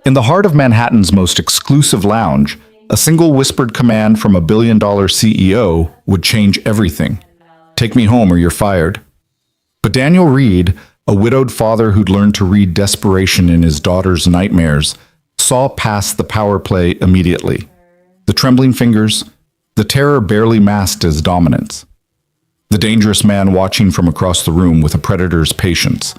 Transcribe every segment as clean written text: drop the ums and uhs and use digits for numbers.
In the heart of Manhattan's most exclusive lounge, a single whispered command from a billion-dollar CEO would change everything. Take me home or you're fired. But Daniel Reed, a widowed father who'd learned to read desperation in his daughter's nightmares, saw past the power play immediately. The trembling fingers, the terror barely masked as dominance. The dangerous man watching from across the room with a predator's patience.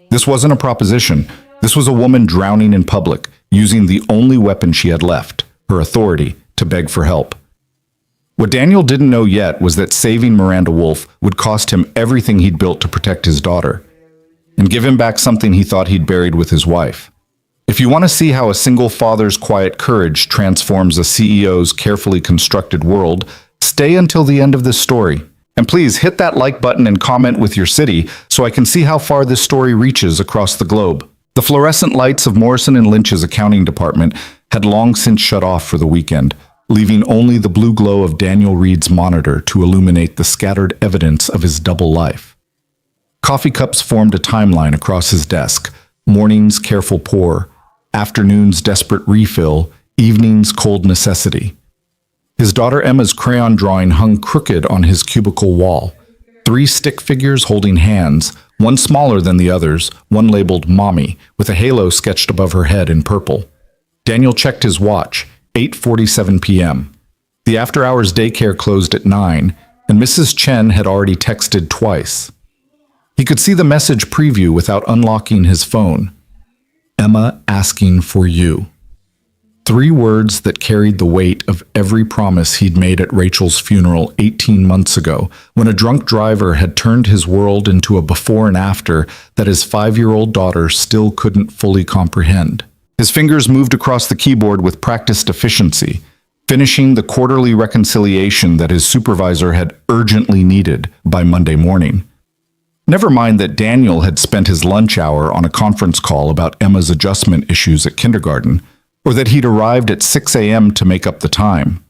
This wasn't a proposition. This was a woman drowning in public, using the only weapon she had left, her authority, to beg for help. What Daniel didn't know yet was that saving Miranda Wolfe would cost him everything he'd built to protect his daughter, and give him back something he thought he'd buried with his wife. If you want to see how a single father's quiet courage transforms a CEO's carefully constructed world, stay until the end of this story. And please hit that like button and comment with your city so I can see how far this story reaches across the globe. The fluorescent lights of Morrison & Lynch's accounting department had long since shut off for the weekend, leaving only the blue glow of Daniel Reed's monitor to illuminate the scattered evidence of his double life. Coffee cups formed a timeline across his desk, mornings careful pour, afternoons desperate refill, evenings cold necessity. His daughter Emma's crayon drawing hung crooked on his cubicle wall. 3 stick figures holding hands, one smaller than the others, one labeled Mommy, with a halo sketched above her head in purple. Daniel checked his watch, 8:47 p.m. The after-hours daycare closed at 9, and Mrs. Chen had already texted twice. He could see the message preview without unlocking his phone. Emma asking for you. 3 words that carried the weight of every promise he'd made at Rachel's funeral 18 months ago, when a drunk driver had turned his world into a before and after that his 5-year-old daughter still couldn't fully comprehend. His fingers moved across the keyboard with practiced efficiency, finishing the quarterly reconciliation that his supervisor had urgently needed by Monday morning. Never mind that Daniel had spent his lunch hour on a conference call about Emma's adjustment issues at kindergarten, or that he'd arrived at 6 a.m. to make up the time.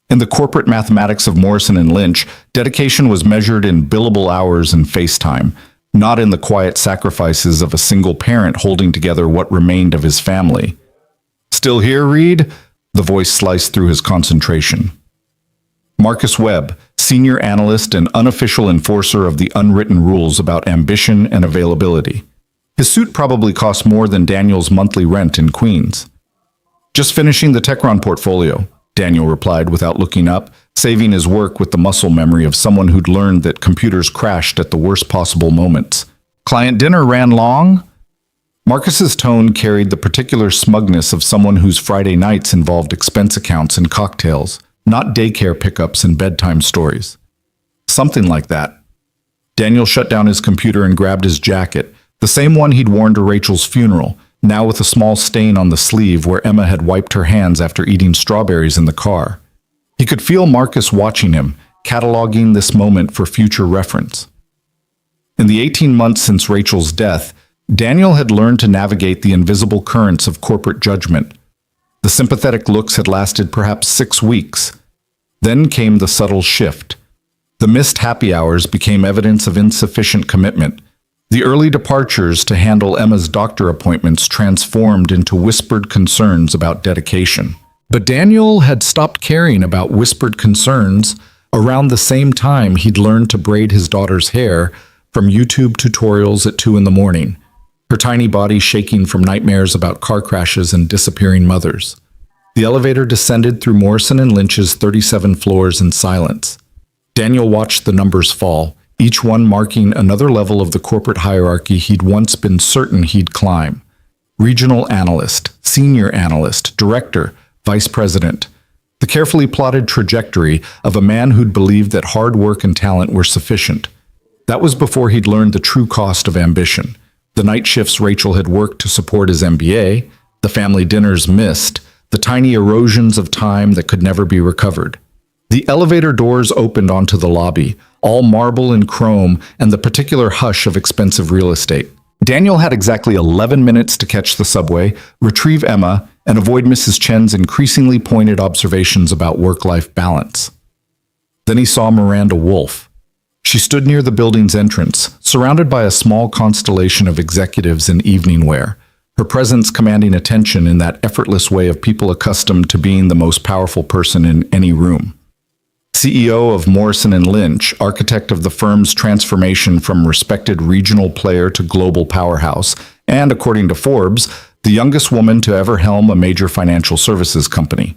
In the corporate mathematics of Morrison & Lynch, dedication was measured in billable hours and face time, not in the quiet sacrifices of a single parent holding together what remained of his family. Still here, Reed? The voice sliced through his concentration. Marcus Webb, senior analyst and unofficial enforcer of the unwritten rules about ambition and availability. His suit probably cost more than Daniel's monthly rent in Queens. Just finishing the Techron portfolio, Daniel replied without looking up, saving his work with the muscle memory of someone who'd learned that computers crashed at the worst possible moments. Client dinner ran long? Marcus's tone carried the particular smugness of someone whose Friday nights involved expense accounts and cocktails, not daycare pickups and bedtime stories. Something like that. Daniel shut down his computer and grabbed his jacket, the same one he'd worn to Rachel's funeral, now with a small stain on the sleeve where Emma had wiped her hands after eating strawberries in the car. He could feel Marcus watching him, cataloging this moment for future reference. In the 18 months since Rachel's death, Daniel had learned to navigate the invisible currents of corporate judgment. The sympathetic looks had lasted perhaps 6 weeks. Then came the subtle shift. The missed happy hours became evidence of insufficient commitment. The early departures to handle Emma's doctor appointments transformed into whispered concerns about dedication. But Daniel had stopped caring about whispered concerns around the same time he'd learned to braid his daughter's hair from YouTube tutorials at 2 in the morning, her tiny body shaking from nightmares about car crashes and disappearing mothers. The elevator descended through Morrison & Lynch's 37 floors in silence. Daniel watched the numbers fall, each one marking another level of the corporate hierarchy he'd once been certain he'd climb. Regional analyst, senior analyst, director, vice president. The carefully plotted trajectory of a man who'd believed that hard work and talent were sufficient. That was before he'd learned the true cost of ambition. The night shifts Rachel had worked to support his MBA, the family dinners missed, the tiny erosions of time that could never be recovered. The elevator doors opened onto the lobby, all marble and chrome and the particular hush of expensive real estate. Daniel had exactly 11 minutes to catch the subway, retrieve Emma, and avoid Mrs. Chen's increasingly pointed observations about work-life balance. Then he saw Miranda Wolfe. She stood near the building's entrance, surrounded by a small constellation of executives in evening wear, her presence commanding attention in that effortless way of people accustomed to being the most powerful person in any room. CEO of Morrison & Lynch, architect of the firm's transformation from respected regional player to global powerhouse, and, according to Forbes, the youngest woman to ever helm a major financial services company.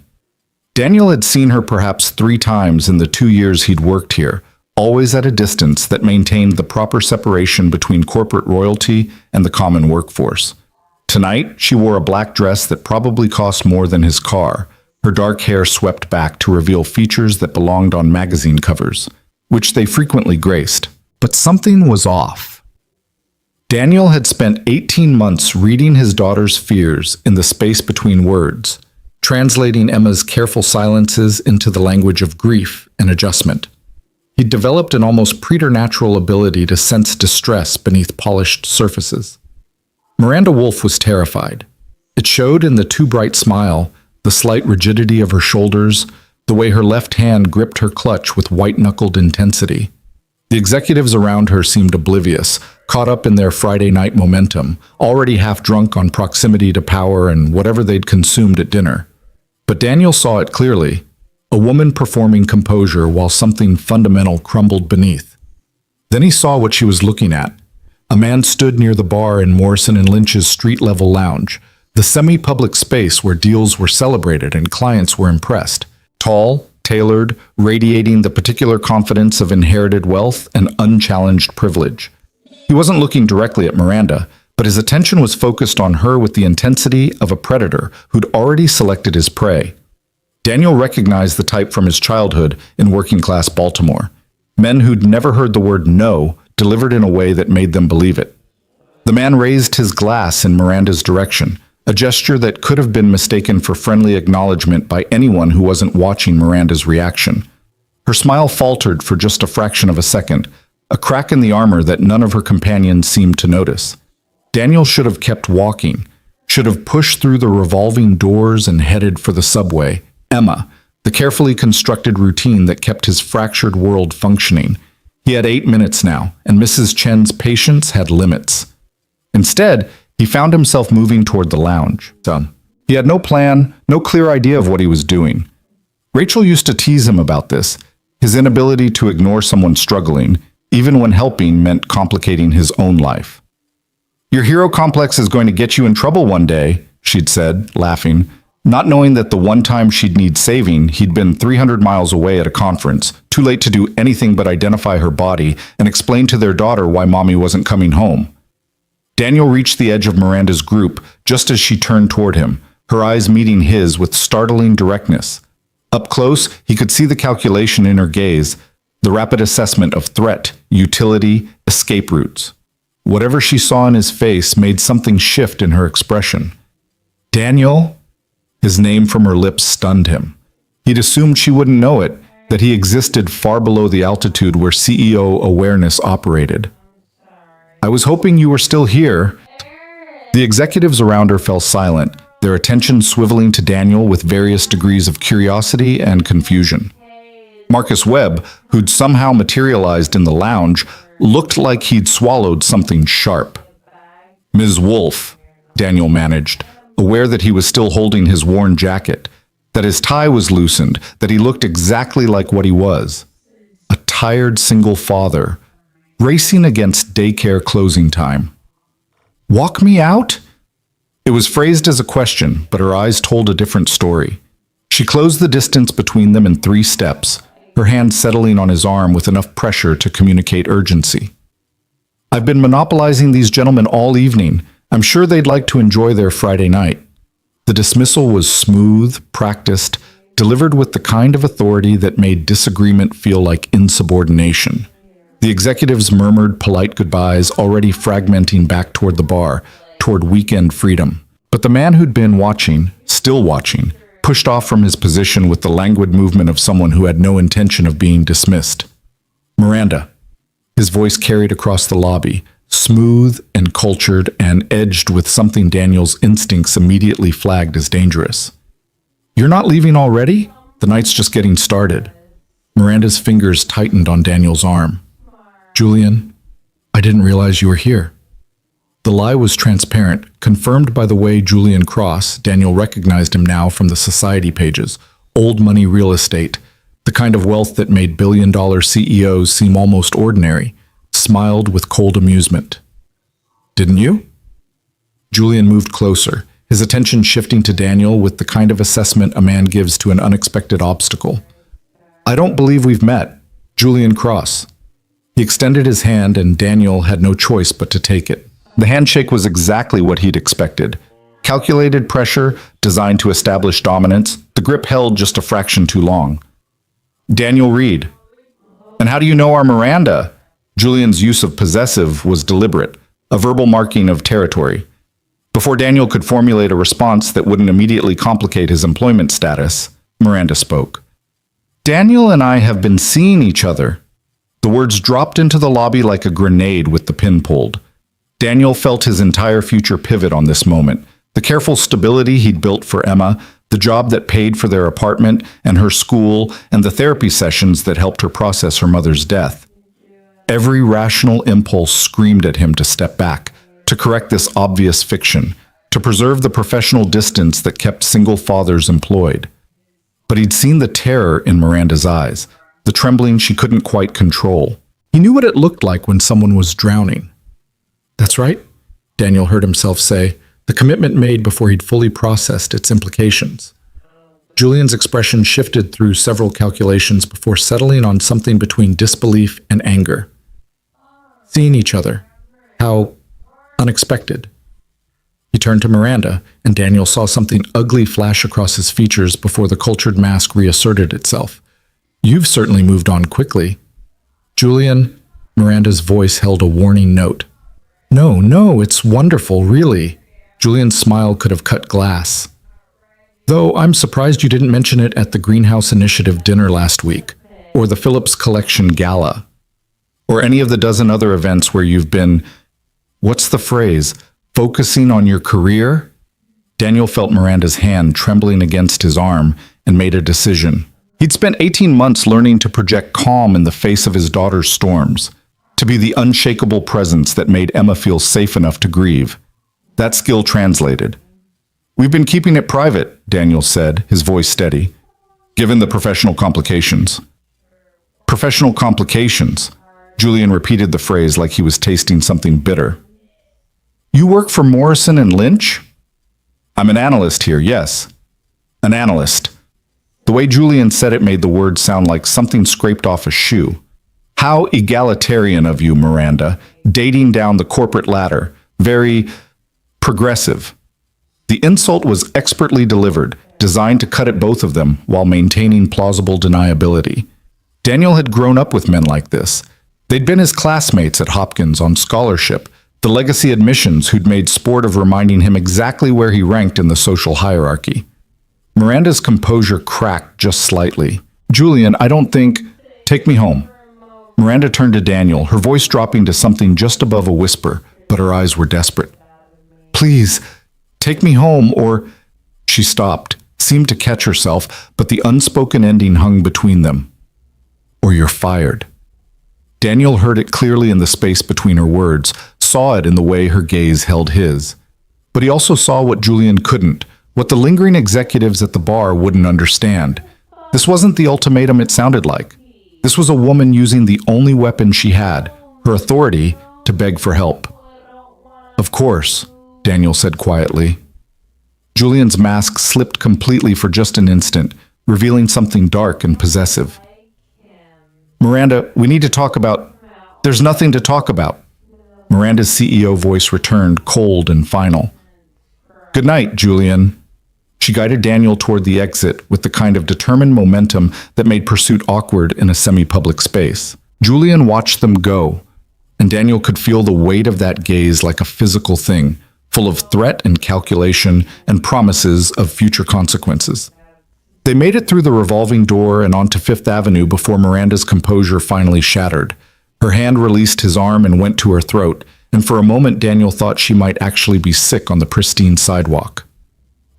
Daniel had seen her perhaps 3 times in the 2 years he'd worked here, always at a distance that maintained the proper separation between corporate royalty and the common workforce. Tonight, she wore a black dress that probably cost more than his car, her dark hair swept back to reveal features that belonged on magazine covers, which they frequently graced. But something was off. Daniel had spent 18 months reading his daughter's fears in the space between words, translating Emma's careful silences into the language of grief and adjustment. He'd developed an almost preternatural ability to sense distress beneath polished surfaces. Miranda Woolf was terrified. It showed in the too bright smile, the slight rigidity of her shoulders, the way her left hand gripped her clutch with white-knuckled intensity. The executives around her seemed oblivious, caught up in their Friday night momentum, already half drunk on proximity to power and whatever they'd consumed at dinner. But Daniel saw it clearly, a woman performing composure while something fundamental crumbled beneath. Then he saw what she was looking at. A man stood near the bar in Morrison & Lynch's street-level lounge, the semi-public space where deals were celebrated and clients were impressed. Tall, tailored, radiating the particular confidence of inherited wealth and unchallenged privilege. He wasn't looking directly at Miranda, but his attention was focused on her with the intensity of a predator who'd already selected his prey. Daniel recognized the type from his childhood in working-class Baltimore. Men who'd never heard the word no delivered in a way that made them believe it. The man raised his glass in Miranda's direction, a gesture that could have been mistaken for friendly acknowledgement by anyone who wasn't watching Miranda's reaction. Her smile faltered for just a fraction of a second, a crack in the armor that none of her companions seemed to notice. Daniel should have kept walking, should have pushed through the revolving doors and headed for the subway. Emma, the carefully constructed routine that kept his fractured world functioning. He had 8 minutes now, and Mrs. Chen's patience had limits. Instead, he found himself moving toward the lounge. He had no plan, no clear idea of what he was doing. Rachel used to tease him about this, his inability to ignore someone struggling, even when helping meant complicating his own life. "Your hero complex is going to get you in trouble one day," she'd said, laughing, not knowing that the one time she'd need saving, he'd been 300 miles away at a conference, too late to do anything but identify her body and explain to their daughter why mommy wasn't coming home. Daniel reached the edge of Miranda's group just as she turned toward him, her eyes meeting his with startling directness. Up close, he could see the calculation in her gaze, the rapid assessment of threat, utility, escape routes. Whatever she saw in his face made something shift in her expression. Daniel? His name from her lips stunned him. He'd assumed she wouldn't know it, that he existed far below the altitude where CEO awareness operated. "I was hoping you were still here." The executives around her fell silent, their attention swiveling to Daniel with various degrees of curiosity and confusion. Marcus Webb, who'd somehow materialized in the lounge, looked like he'd swallowed something sharp. "Ms. Woolf," Daniel managed, aware that he was still holding his worn jacket, that his tie was loosened, that he looked exactly like what he was. A tired single father, racing against daycare closing time. "Walk me out?" It was phrased as a question, but her eyes told a different story. She closed the distance between them in 3 steps, her hand settling on his arm with enough pressure to communicate urgency. "I've been monopolizing these gentlemen all evening. I'm sure they'd like to enjoy their Friday night." The dismissal was smooth, practiced, delivered with the kind of authority that made disagreement feel like insubordination. The executives murmured polite goodbyes, already fragmenting back toward the bar, toward weekend freedom. But the man who'd been watching, still watching, pushed off from his position with the languid movement of someone who had no intention of being dismissed. "Miranda." His voice carried across the lobby, smooth and cultured and edged with something Daniel's instincts immediately flagged as dangerous. "You're not leaving already? The night's just getting started." Miranda's fingers tightened on Daniel's arm. "Julian, I didn't realize you were here." The lie was transparent, confirmed by the way Julian Cross, Daniel recognized him now from the society pages, old money real estate, the kind of wealth that made billion-dollar CEOs seem almost ordinary, smiled with cold amusement. Didn't you? Julian moved closer, his attention shifting to Daniel with the kind of assessment a man gives to an unexpected obstacle. I don't believe we've met. Julian Cross. He extended his hand and Daniel had no choice but to take it. The handshake was exactly what he'd expected. Calculated pressure, designed to establish dominance, the grip held just a fraction too long. Daniel Reed. And how do you know our Miranda? Julian's use of possessive was deliberate, a verbal marking of territory. Before Daniel could formulate a response that wouldn't immediately complicate his employment status, Miranda spoke. Daniel and I have been seeing each other. The words dropped into the lobby like a grenade with the pin pulled. Daniel felt his entire future pivot on this moment. The careful stability he'd built for Emma, the job that paid for their apartment and her school, and the therapy sessions that helped her process her mother's death. Every rational impulse screamed at him to step back, to correct this obvious fiction, to preserve the professional distance that kept single fathers employed. But he'd seen the terror in Miranda's eyes, the trembling she couldn't quite control. He knew what it looked like when someone was drowning. That's right, Daniel heard himself say, the commitment made before he'd fully processed its implications. Julian's expression shifted through several calculations before settling on something between disbelief and anger. Seeing each other. How unexpected. He turned to Miranda, and Daniel saw something ugly flash across his features before the cultured mask reasserted itself. You've certainly moved on quickly. Julian, Miranda's voice held a warning note. No, it's wonderful, really. Julian's smile could have cut glass. Though I'm surprised you didn't mention it at the Greenhouse Initiative dinner last week, or the Phillips Collection Gala, or any of the dozen other events where you've been, what's the phrase, focusing on your career? Daniel felt Miranda's hand trembling against his arm and made a decision. He'd spent 18 months learning to project calm in the face of his daughter's storms, to be the unshakable presence that made Emma feel safe enough to grieve. That skill translated. We've been keeping it private, Daniel said, his voice steady, given the professional complications. Professional complications. Julian repeated the phrase like he was tasting something bitter. You work for Morrison and Lynch? I'm an analyst here, yes. An analyst. The way Julian said it made the word sound like something scraped off a shoe. How egalitarian of you, Miranda, dating down the corporate ladder. Very progressive. The insult was expertly delivered, designed to cut at both of them while maintaining plausible deniability. Daniel had grown up with men like this. They'd been his classmates at Hopkins on scholarship, the legacy admissions who'd made sport of reminding him exactly where he ranked in the social hierarchy. Miranda's composure cracked just slightly. Julian, I don't think... Take me home. Miranda turned to Daniel, her voice dropping to something just above a whisper, but her eyes were desperate. Please, take me home, or... She stopped, seemed to catch herself, but the unspoken ending hung between them. Or you're fired. Daniel heard it clearly in the space between her words, saw it in the way her gaze held his. But he also saw what Julian couldn't, what the lingering executives at the bar wouldn't understand. This wasn't the ultimatum it sounded like. This was a woman using the only weapon she had, her authority, to beg for help. Of course, Daniel said quietly. Julian's mask slipped completely for just an instant, revealing something dark and possessive. Miranda, we need to talk about... There's nothing to talk about. Miranda's CEO voice returned, cold and final. Good night, Julian. She guided Daniel toward the exit with the kind of determined momentum that made pursuit awkward in a semi-public space. Julian watched them go, and Daniel could feel the weight of that gaze like a physical thing, full of threat and calculation and promises of future consequences. They made it through the revolving door and onto Fifth Avenue before Miranda's composure finally shattered. Her hand released his arm and went to her throat, and for a moment Daniel thought she might actually be sick on the pristine sidewalk.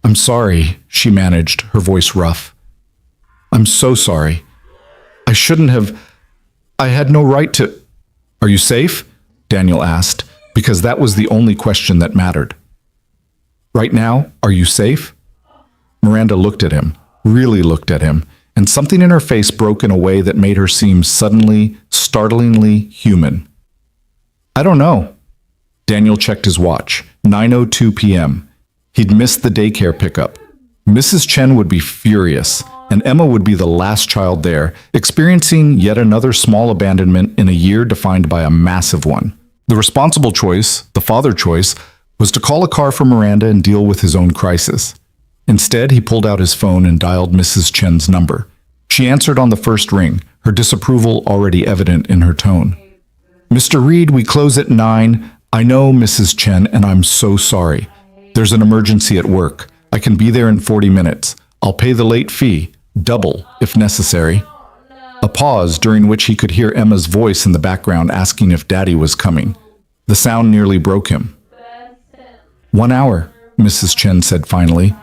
I'm sorry, she managed, her voice rough. I'm so sorry. I had no right to... Are you safe? Daniel asked, because that was the only question that mattered. Right now, are you safe? Miranda looked at him, really looked at him, and something in her face broke in a way that made her seem suddenly, startlingly human. I don't know. Daniel checked his watch. 9:02 p.m. He'd missed the daycare pickup. Mrs. Chen would be furious, and Emma would be the last child there, experiencing yet another small abandonment in a year defined by a massive one. The responsible choice, the father choice, was to call a car for Miranda and deal with his own crisis. Instead, he pulled out his phone and dialed Mrs. Chen's number. She answered on the first ring, her disapproval already evident in her tone. Mr. Reed, we close at 9. I know, Mrs. Chen, and I'm so sorry. There's an emergency at work. I can be there in 40 minutes. I'll pay the late fee, double, if necessary. A pause during which he could hear Emma's voice in the background asking if Daddy was coming. The sound nearly broke him. 1 hour, Mrs. Chen said finally.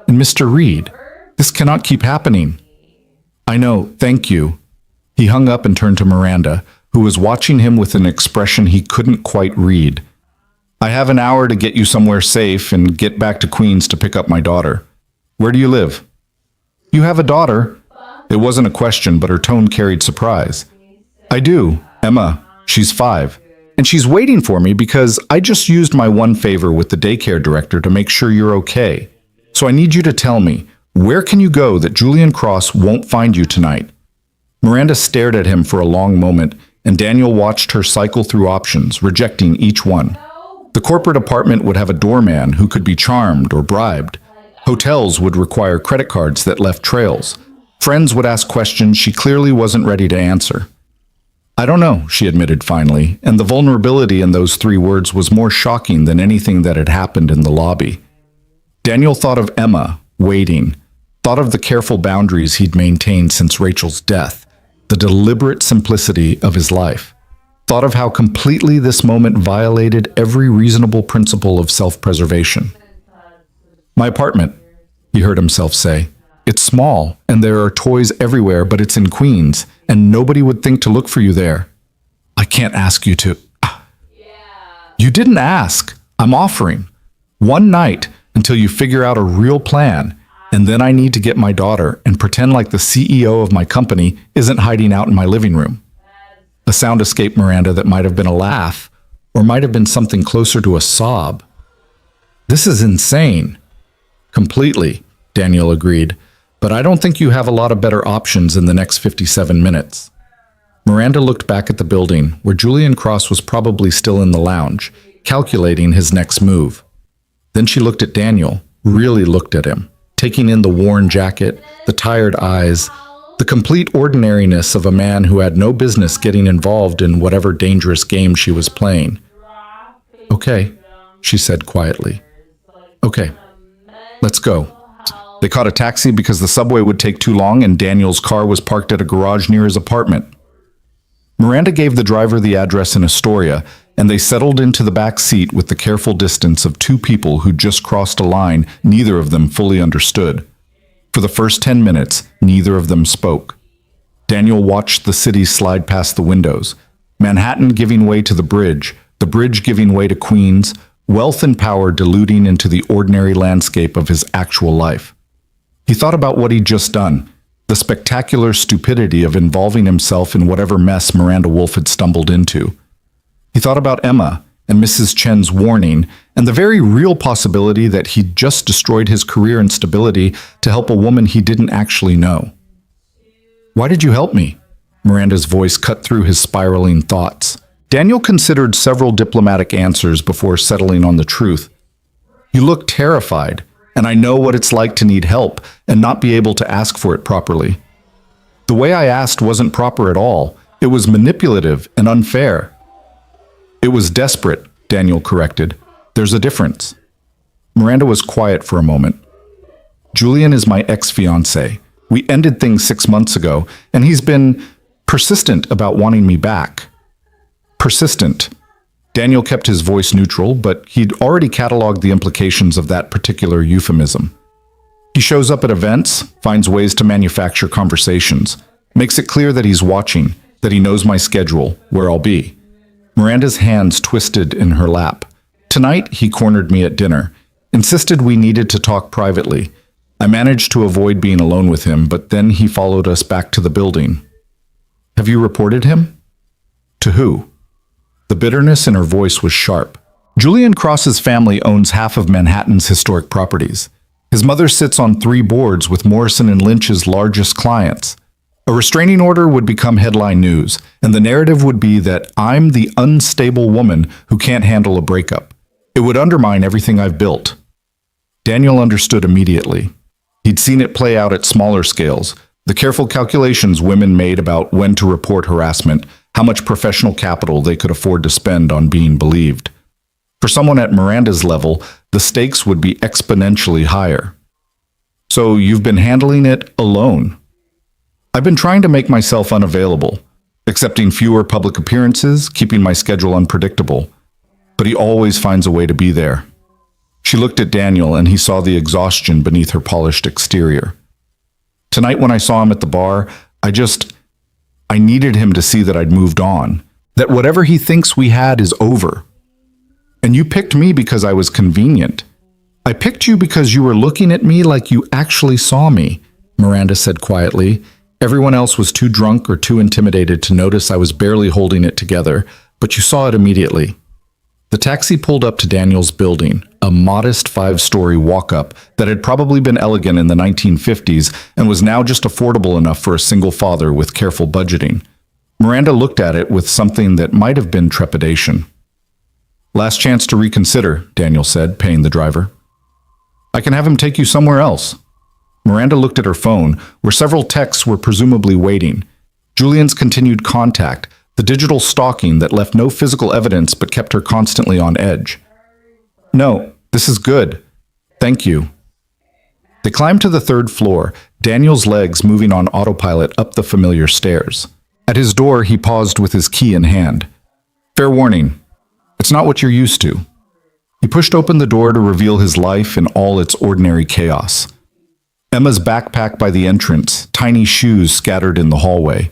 And Mr. Reed, this cannot keep happening. I know, thank you. He hung up and turned to Miranda, who was watching him with an expression he couldn't quite read. I have an hour to get you somewhere safe and get back to Queens to pick up my daughter. Where do you live? You have a daughter? It wasn't a question, but her tone carried surprise. I do, Emma. She's 5. And she's waiting for me because I just used my one favor with the daycare director to make sure you're okay. So I need you to tell me, where can you go that Julian Cross won't find you tonight? Miranda stared at him for a long moment, and Daniel watched her cycle through options, rejecting each one. The corporate apartment would have a doorman who could be charmed or bribed. Hotels would require credit cards that left trails. Friends would ask questions she clearly wasn't ready to answer. I don't know, she admitted finally, and the vulnerability in those 3 words was more shocking than anything that had happened in the lobby. Daniel thought of Emma, waiting, thought of the careful boundaries he'd maintained since Rachel's death, the deliberate simplicity of his life, thought of how completely this moment violated every reasonable principle of self-preservation. My apartment, he heard himself say. It's small, and there are toys everywhere, but it's in Queens, and nobody would think to look for you there. I can't ask you to. You didn't ask. I'm offering. 1 night until you figure out a real plan, and then I need to get my daughter and pretend like the CEO of my company isn't hiding out in my living room. A sound escaped Miranda that might have been a laugh, or might have been something closer to a sob. This is insane. Completely, Daniel agreed. But I don't think you have a lot of better options in the next 57 minutes. Miranda looked back at the building, where Julian Cross was probably still in the lounge, calculating his next move. Then she looked at Daniel, really looked at him, taking in the worn jacket, the tired eyes, the complete ordinariness of a man who had no business getting involved in whatever dangerous game she was playing. Okay, she said quietly. Okay, let's go. They caught a taxi because the subway would take too long and Daniel's car was parked at a garage near his apartment. Miranda gave the driver the address in Astoria, and they settled into the back seat with the careful distance of 2 people who just crossed a line neither of them fully understood. For the first 10 minutes, neither of them spoke. Daniel watched the city slide past the windows, Manhattan giving way to the bridge giving way to Queens, wealth and power diluting into the ordinary landscape of his actual life. He thought about what he'd just done, the spectacular stupidity of involving himself in whatever mess Miranda Wolfe had stumbled into. He thought about Emma and Mrs. Chen's warning and the very real possibility that he'd just destroyed his career and stability to help a woman he didn't actually know. Why did you help me? Miranda's voice cut through his spiraling thoughts. Daniel considered several diplomatic answers before settling on the truth. You look terrified, and I know what it's like to need help and not be able to ask for it properly. The way I asked wasn't proper at all. It was manipulative and unfair. It was desperate, Daniel corrected. There's a difference. Miranda was quiet for a moment. Julian is my ex-fiancé. We ended things 6 months ago, and he's been persistent about wanting me back. Persistent. Daniel kept his voice neutral, but he'd already cataloged the implications of that particular euphemism. He shows up at events, finds ways to manufacture conversations, makes it clear that he's watching, that he knows my schedule, where I'll be. Miranda's hands twisted in her lap. Tonight, he cornered me at dinner, insisted we needed to talk privately. I managed to avoid being alone with him, but then he followed us back to the building. Have you reported him? To who? The bitterness in her voice was sharp. Julian Cross's family owns half of Manhattan's historic properties. His mother sits on 3 boards with Morrison and Lynch's largest clients. A restraining order would become headline news, and the narrative would be that I'm the unstable woman who can't handle a breakup. It would undermine everything I've built. Daniel understood immediately. He'd seen it play out at smaller scales, the careful calculations women made about when to report harassment, how much professional capital they could afford to spend on being believed. For someone at Miranda's level, the stakes would be exponentially higher. So you've been handling it alone. I've been trying to make myself unavailable, accepting fewer public appearances, keeping my schedule unpredictable. But he always finds a way to be there. She looked at Daniel and he saw the exhaustion beneath her polished exterior. Tonight when I saw him at the bar, I needed him to see that I'd moved on, that whatever he thinks we had is over. And you picked me because I was convenient. I picked you because you were looking at me like you actually saw me, Miranda said quietly. Everyone else was too drunk or too intimidated to notice I was barely holding it together, but you saw it immediately. The taxi pulled up to Daniel's building, a modest 5-story walk-up that had probably been elegant in the 1950s and was now just affordable enough for a single father with careful budgeting. Miranda looked at it with something that might have been trepidation. Last chance to reconsider, Daniel said, paying the driver. I can have him take you somewhere else. Miranda looked at her phone, where several texts were presumably waiting. Julian's continued contact, the digital stalking that left no physical evidence but kept her constantly on edge. No, this is good. Thank you. They climbed to the 3rd floor, Daniel's legs moving on autopilot up the familiar stairs. At his door, he paused with his key in hand. Fair warning, it's not what you're used to. He pushed open the door to reveal his life in all its ordinary chaos. Emma's backpack by the entrance, tiny shoes scattered in the hallway.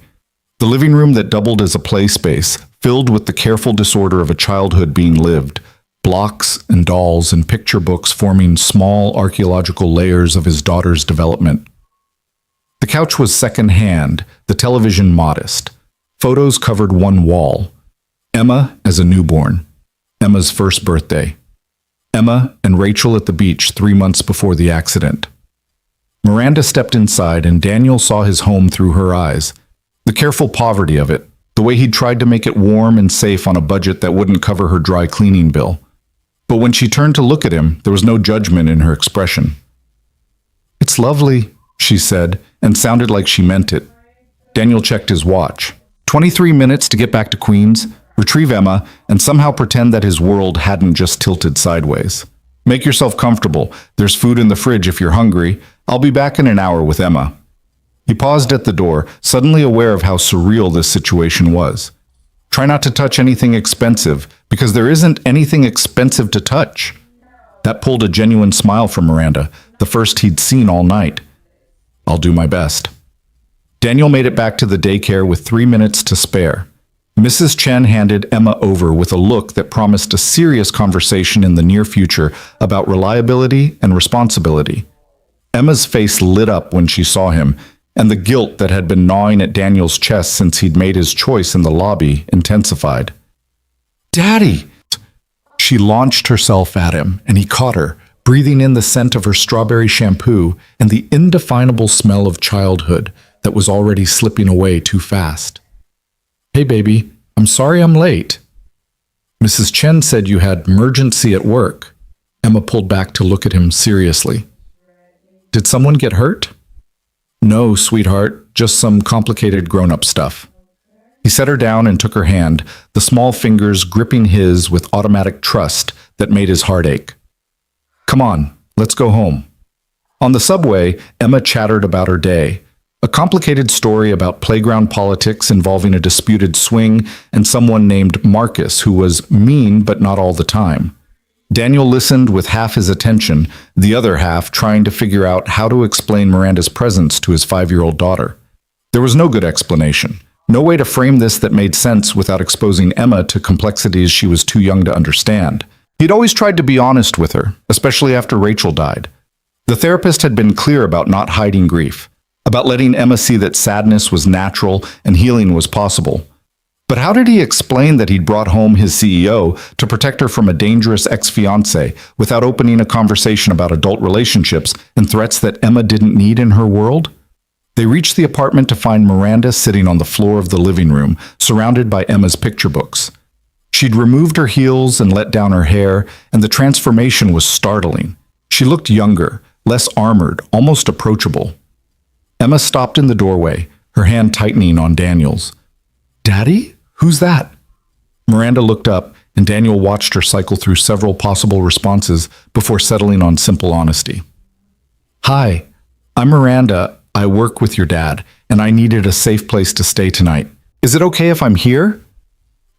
The living room that doubled as a play space, filled with the careful disorder of a childhood being lived, blocks and dolls and picture books forming small archaeological layers of his daughter's development. The couch was second-hand, the television modest. Photos covered one wall. Emma as a newborn. Emma's first birthday. Emma and Rachel at the beach 3 months before the accident. Miranda stepped inside and Daniel saw his home through her eyes. The careful poverty of it, the way he'd tried to make it warm and safe on a budget that wouldn't cover her dry cleaning bill. But when she turned to look at him, there was no judgment in her expression. It's lovely, she said, and sounded like she meant it. Daniel checked his watch. 23 minutes to get back to Queens, retrieve Emma, and somehow pretend that his world hadn't just tilted sideways. Make yourself comfortable. There's food in the fridge if you're hungry. I'll be back in an hour with Emma. He paused at the door, suddenly aware of how surreal this situation was. Try not to touch anything expensive, because there isn't anything expensive to touch. That pulled a genuine smile from Miranda, the first he'd seen all night. I'll do my best. Daniel made it back to the daycare with 3 minutes to spare. Mrs. Chen handed Emma over with a look that promised a serious conversation in the near future about reliability and responsibility. Emma's face lit up when she saw him, and the guilt that had been gnawing at Daniel's chest since he'd made his choice in the lobby intensified. Daddy! She launched herself at him, and he caught her, breathing in the scent of her strawberry shampoo and the indefinable smell of childhood that was already slipping away too fast. Hey, baby, I'm sorry I'm late. Mrs. Chen said you had emergency at work. Emma pulled back to look at him seriously. Did someone get hurt? No, sweetheart, just some complicated grown-up stuff. He set her down and took her hand, the small fingers gripping his with automatic trust that made his heart ache. Come on, let's go home. On the subway, Emma chattered about her day. A complicated story about playground politics involving a disputed swing and someone named Marcus who was mean but not all the time. Daniel listened with half his attention, the other half trying to figure out how to explain Miranda's presence to his 5-year-old daughter. There was no good explanation. No way to frame this that made sense without exposing Emma to complexities she was too young to understand. He'd always tried to be honest with her, especially after Rachel died. The therapist had been clear about not hiding grief, about letting Emma see that sadness was natural and healing was possible. But how did he explain that he'd brought home his CEO to protect her from a dangerous ex-fiancé without opening a conversation about adult relationships and threats that Emma didn't need in her world? They reached the apartment to find Miranda sitting on the floor of the living room, surrounded by Emma's picture books. She'd removed her heels and let down her hair, and the transformation was startling. She looked younger, less armored, almost approachable. Emma stopped in the doorway, her hand tightening on Daniel's. "Daddy? Who's that?" Miranda looked up, and Daniel watched her cycle through several possible responses before settling on simple honesty. "Hi, I'm Miranda. I work with your dad, and I needed a safe place to stay tonight. Is it okay if I'm here?"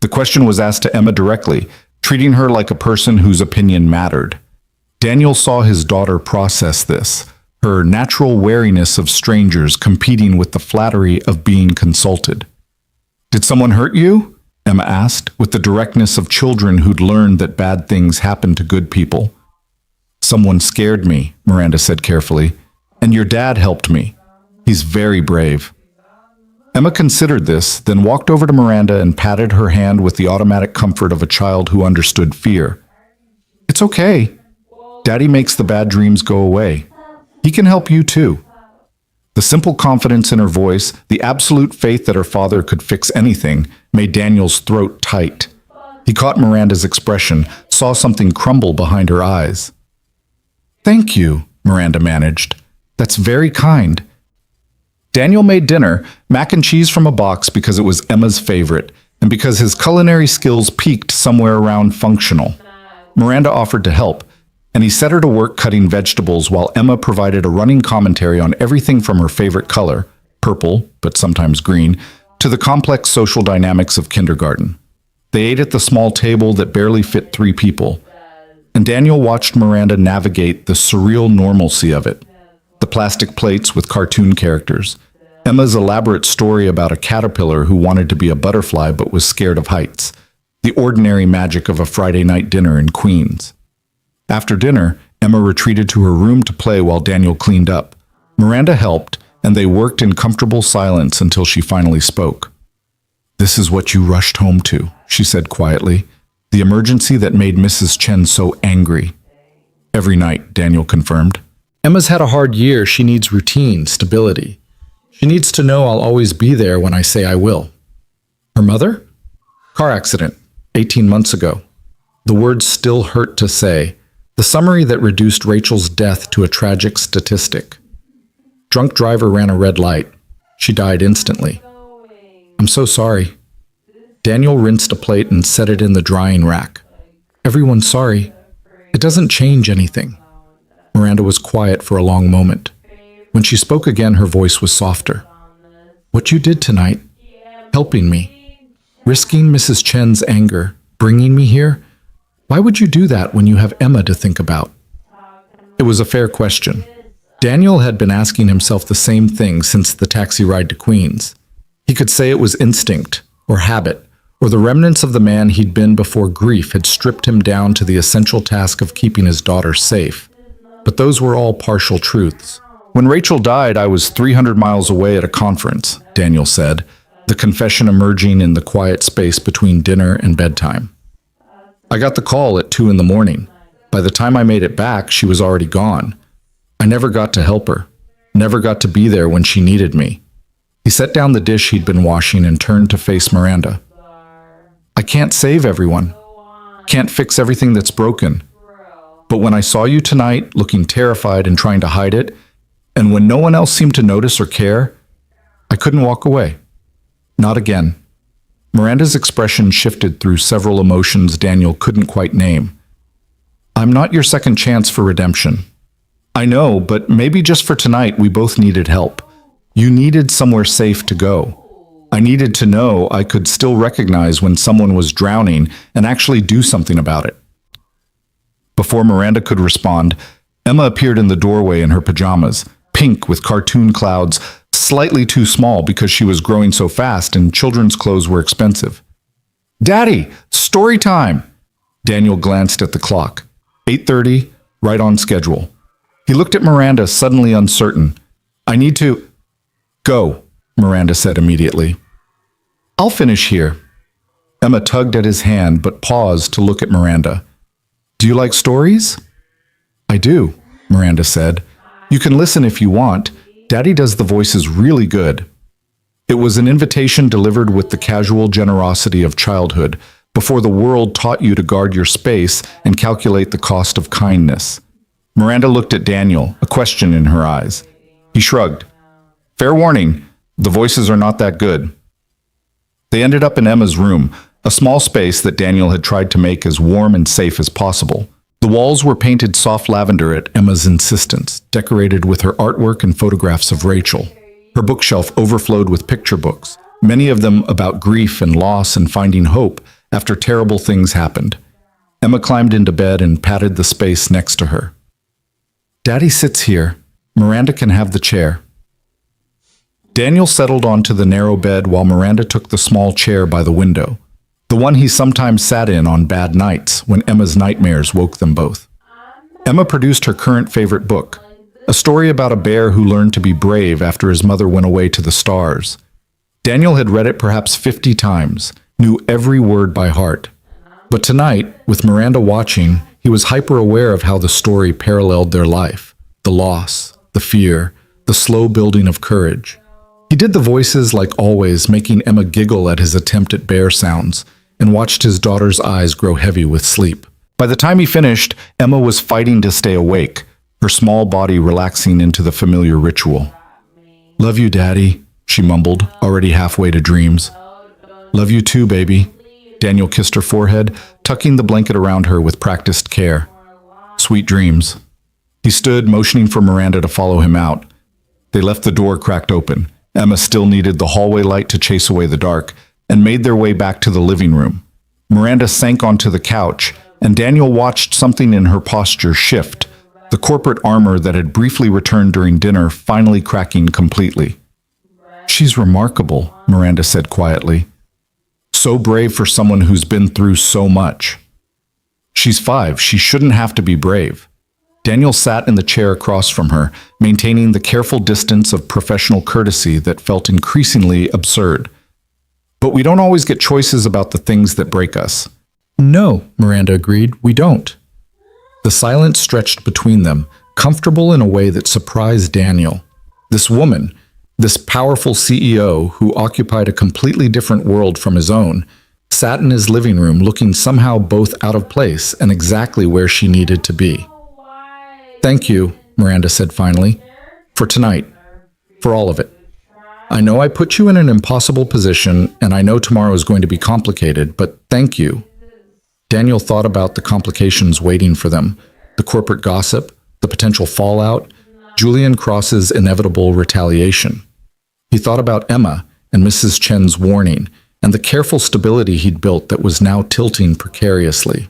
The question was asked to Emma directly, treating her like a person whose opinion mattered. Daniel saw his daughter process this, her natural wariness of strangers competing with the flattery of being consulted. "Did someone hurt you?" Emma asked, with the directness of children who'd learned that bad things happen to good people. "Someone scared me," Miranda said carefully, "and your dad helped me. He's very brave." Emma considered this, then walked over to Miranda and patted her hand with the automatic comfort of a child who understood fear. "It's okay. Daddy makes the bad dreams go away. He can help you too." The simple confidence in her voice, the absolute faith that her father could fix anything, made Daniel's throat tight. He caught Miranda's expression, saw something crumble behind her eyes. "Thank you," Miranda managed. "That's very kind." Daniel made dinner, mac and cheese from a box because it was Emma's favorite, and because his culinary skills peaked somewhere around functional. Miranda offered to help, and he set her to work cutting vegetables while Emma provided a running commentary on everything from her favorite color, purple, but sometimes green, to the complex social dynamics of kindergarten. They ate at the small table that barely fit 3 people, and Daniel watched Miranda navigate the surreal normalcy of it. The plastic plates with cartoon characters, Emma's elaborate story about a caterpillar who wanted to be a butterfly but was scared of heights, the ordinary magic of a Friday night dinner in Queens. After dinner, Emma retreated to her room to play while Daniel cleaned up. Miranda helped, and they worked in comfortable silence until she finally spoke. "This is what you rushed home to," she said quietly, the emergency that made Mrs. Chen so angry. "Every night," Daniel confirmed. "Emma's had a hard year. She needs routine, stability. She needs to know I'll always be there when I say I will." "Her mother?" "Car accident, 18 months ago." The words still hurt to say, the summary that reduced Rachel's death to a tragic statistic. Drunk driver ran a red light. She died instantly. "I'm so sorry." Daniel rinsed a plate and set it in the drying rack. "Everyone's sorry. It doesn't change anything." Miranda was quiet for a long moment. When she spoke again, her voice was softer. "What you did tonight, helping me, risking Mrs. Chen's anger, bringing me here, why would you do that when you have Emma to think about?" It was a fair question. Daniel had been asking himself the same thing since the taxi ride to Queens. He could say it was instinct, or habit, or the remnants of the man he'd been before grief had stripped him down to the essential task of keeping his daughter safe. But those were all partial truths. "When Rachel died, I was 300 miles away at a conference," Daniel said, the confession emerging in the quiet space between dinner and bedtime. "I got the call at 2 in the morning. By the time I made it back, she was already gone. I never got to help her, never got to be there when she needed me." He set down the dish he'd been washing and turned to face Miranda. "I can't save everyone, can't fix everything that's broken. But when I saw you tonight, looking terrified and trying to hide it, and when no one else seemed to notice or care, I couldn't walk away. Not again." Miranda's expression shifted through several emotions Daniel couldn't quite name. "I'm not your second chance for redemption. I know, but maybe just for tonight we both needed help. You needed somewhere safe to go. I needed to know I could still recognize when someone was drowning and actually do something about it." Before Miranda could respond, Emma appeared in the doorway in her pajamas, pink with cartoon clouds, slightly too small because she was growing so fast and children's clothes were expensive. "Daddy, story time!" Daniel glanced at the clock. 8:30, right on schedule. He looked at Miranda, suddenly uncertain. "I need to—" "Go," Miranda said immediately. "I'll finish here." Emma tugged at his hand but paused to look at Miranda. "Do you like stories?" "I do," Miranda said. "You can listen if you want. Daddy does the voices really good." It was an invitation delivered with the casual generosity of childhood, before the world taught you to guard your space and calculate the cost of kindness. Miranda looked at Daniel, a question in her eyes. He shrugged. "Fair warning, the voices are not that good." They ended up in Emma's room, a small space that Daniel had tried to make as warm and safe as possible. The walls were painted soft lavender at Emma's insistence, decorated with her artwork and photographs of Rachel. Her bookshelf overflowed with picture books, many of them about grief and loss and finding hope after terrible things happened. Emma climbed into bed and patted the space next to her. "Daddy sits here. Miranda can have the chair." Daniel settled onto the narrow bed while Miranda took the small chair by the window, the one he sometimes sat in on bad nights when Emma's nightmares woke them both. Emma produced her current favorite book, a story about a bear who learned to be brave after his mother went away to the stars. Daniel had read it perhaps 50 times, knew every word by heart. But tonight, with Miranda watching, he was hyper-aware of how the story paralleled their life, the loss, the fear, the slow building of courage. He did the voices like always, making Emma giggle at his attempt at bear sounds, and watched his daughter's eyes grow heavy with sleep. By the time he finished, Emma was fighting to stay awake, her small body relaxing into the familiar ritual. "Love you, Daddy," she mumbled, already halfway to dreams. "Love you too, baby." Daniel kissed her forehead, tucking the blanket around her with practiced care. "Sweet dreams." He stood, motioning for Miranda to follow him out. They left the door cracked open. Emma still needed the hallway light to chase away the dark, and made their way back to the living room. Miranda sank onto the couch, and Daniel watched something in her posture shift, the corporate armor that had briefly returned during dinner finally cracking completely. "She's remarkable," Miranda said quietly. "So brave for someone who's been through so much." "She's 5. She shouldn't have to be brave." Daniel sat in the chair across from her, maintaining the careful distance of professional courtesy that felt increasingly absurd. "But we don't always get choices about the things that break us." "No," Miranda agreed, "we don't." The silence stretched between them, comfortable in a way that surprised Daniel. This woman, this powerful CEO who occupied a completely different world from his own, sat in his living room looking somehow both out of place and exactly where she needed to be. "Thank you," Miranda said finally, "for tonight, for all of it. I know I put you in an impossible position, and I know tomorrow is going to be complicated, but thank you." Daniel thought about the complications waiting for them, the corporate gossip, the potential fallout, Julian Cross's inevitable retaliation. He thought about Emma and Mrs. Chen's warning, and the careful stability he'd built that was now tilting precariously.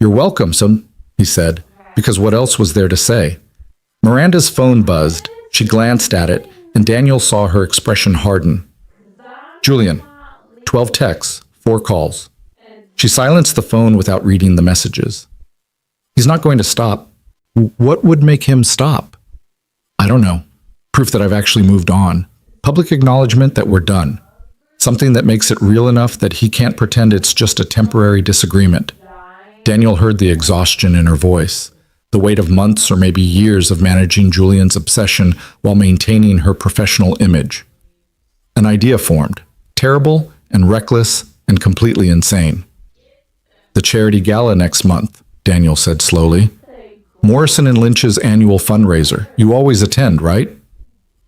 "You're welcome, son," he said, because what else was there to say? Miranda's phone buzzed. She glanced at it, and Daniel saw her expression harden. "Julian, 12 texts, 4 calls." She silenced the phone without reading the messages. "He's not going to stop." "What would make him stop?" "I don't know. Proof that I've actually moved on. Public acknowledgement that we're done. Something that makes it real enough that he can't pretend it's just a temporary disagreement." Daniel heard the exhaustion in her voice, the weight of months or maybe years of managing Julian's obsession while maintaining her professional image. An idea formed, terrible and reckless and completely insane. "The charity gala next month," Daniel said slowly. "Morrison and Lynch's annual fundraiser. You always attend, right?"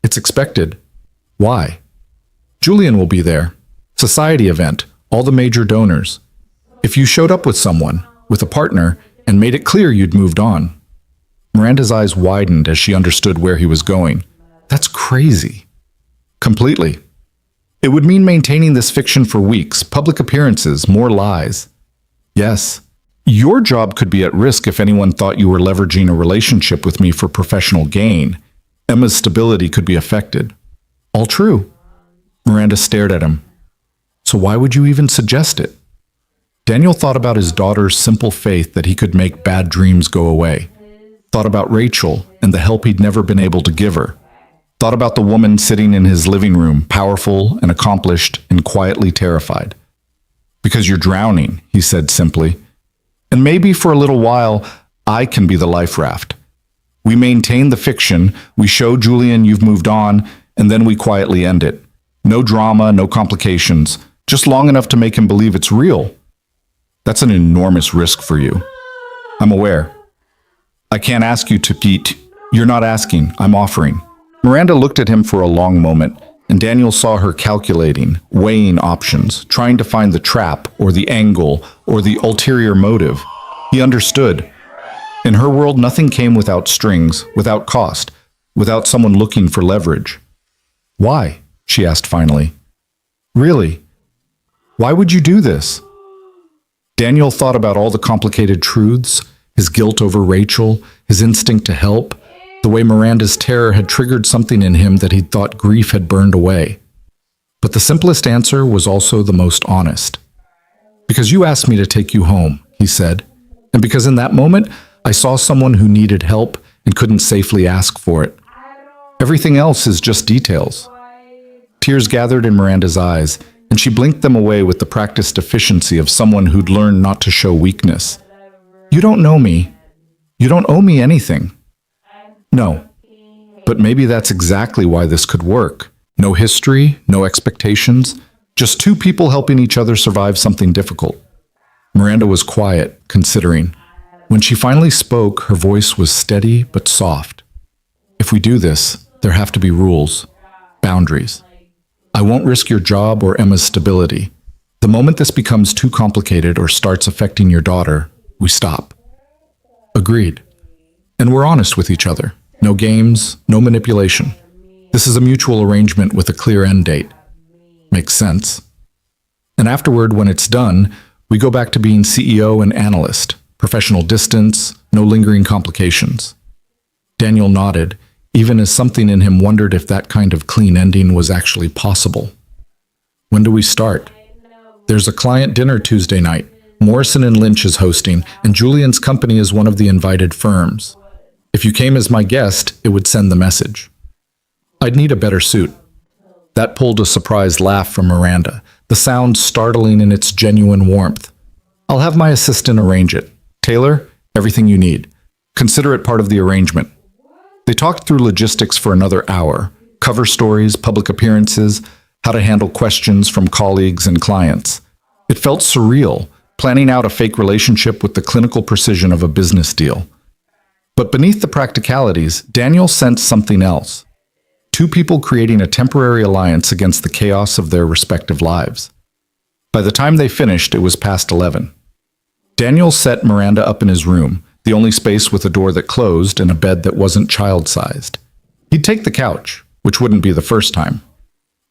"It's expected." "Why?" "Julian will be there. Society event, all the major donors. If you showed up with someone, with a partner, and made it clear you'd moved on." Miranda's eyes widened as she understood where he was going. "That's crazy." "Completely. It would mean maintaining this fiction for weeks, public appearances, more lies." "Yes. Your job could be at risk if anyone thought you were leveraging a relationship with me for professional gain." Emma's stability could be affected. All true. Miranda stared at him. So why would you even suggest it? Daniel thought about his daughter's simple faith that he could make bad dreams go away. Thought about Rachel and the help he'd never been able to give her. Thought about the woman sitting in his living room, powerful and accomplished and quietly terrified. Because you're drowning, he said simply. And maybe for a little while, I can be the life raft. We maintain the fiction, we show Julian you've moved on, and then we quietly end it. No drama, no complications, just long enough to make him believe it's real. That's an enormous risk for you. I'm aware. I can't ask you to, Pete. You're not asking, I'm offering. Miranda looked at him for a long moment, and Daniel saw her calculating, weighing options, trying to find the trap, or the angle, or the ulterior motive. He understood. In her world, nothing came without strings, without cost, without someone looking for leverage. Why? She asked finally. Really? Why would you do this? Daniel thought about all the complicated truths, his guilt over Rachel, his instinct to help, the way Miranda's terror had triggered something in him that he'd thought grief had burned away. But the simplest answer was also the most honest. Because you asked me to take you home, he said, and because in that moment, I saw someone who needed help and couldn't safely ask for it. Everything else is just details. Tears gathered in Miranda's eyes, and she blinked them away with the practiced efficiency of someone who'd learned not to show weakness. You don't know me. You don't owe me anything. No. But maybe that's exactly why this could work. No history, no expectations, just two people helping each other survive something difficult. Miranda was quiet, considering. When she finally spoke, her voice was steady but soft. If we do this, there have to be rules, boundaries. I won't risk your job or Emma's stability. The moment this becomes too complicated or starts affecting your daughter, we stop. Agreed. And we're honest with each other. No games, no manipulation. This is a mutual arrangement with a clear end date. Makes sense. And afterward, when it's done, we go back to being CEO and analyst. Professional distance, no lingering complications. Daniel nodded, even as something in him wondered if that kind of clean ending was actually possible. When do we start? There's a client dinner Tuesday night. Morrison and Lynch is hosting, and Julian's company is one of the invited firms. If you came as my guest, it would send the message. I'd need a better suit. That pulled a surprised laugh from Miranda, the sound startling in its genuine warmth. I'll have my assistant arrange it. Taylor, everything you need. Consider it part of the arrangement. They talked through logistics for another hour. Cover stories, public appearances, how to handle questions from colleagues and clients. It felt surreal, planning out a fake relationship with the clinical precision of a business deal. But beneath the practicalities, Daniel sensed something else. Two people creating a temporary alliance against the chaos of their respective lives. By the time they finished, it was past 11. Daniel set Miranda up in his room, the only space with a door that closed and a bed that wasn't child-sized. He'd take the couch, which wouldn't be the first time.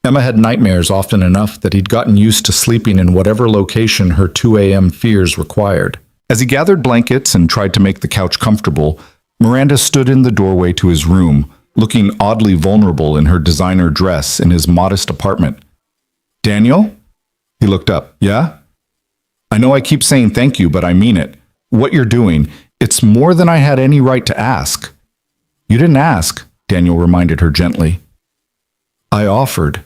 Emma had nightmares often enough that he'd gotten used to sleeping in whatever location her 2 a.m. fears required. As he gathered blankets and tried to make the couch comfortable, Miranda stood in the doorway to his room, looking oddly vulnerable in her designer dress in his modest apartment. Daniel? He looked up. Yeah? I know I keep saying thank you, but I mean it. What you're doing, it's more than I had any right to ask. You didn't ask, Daniel reminded her gently. I offered.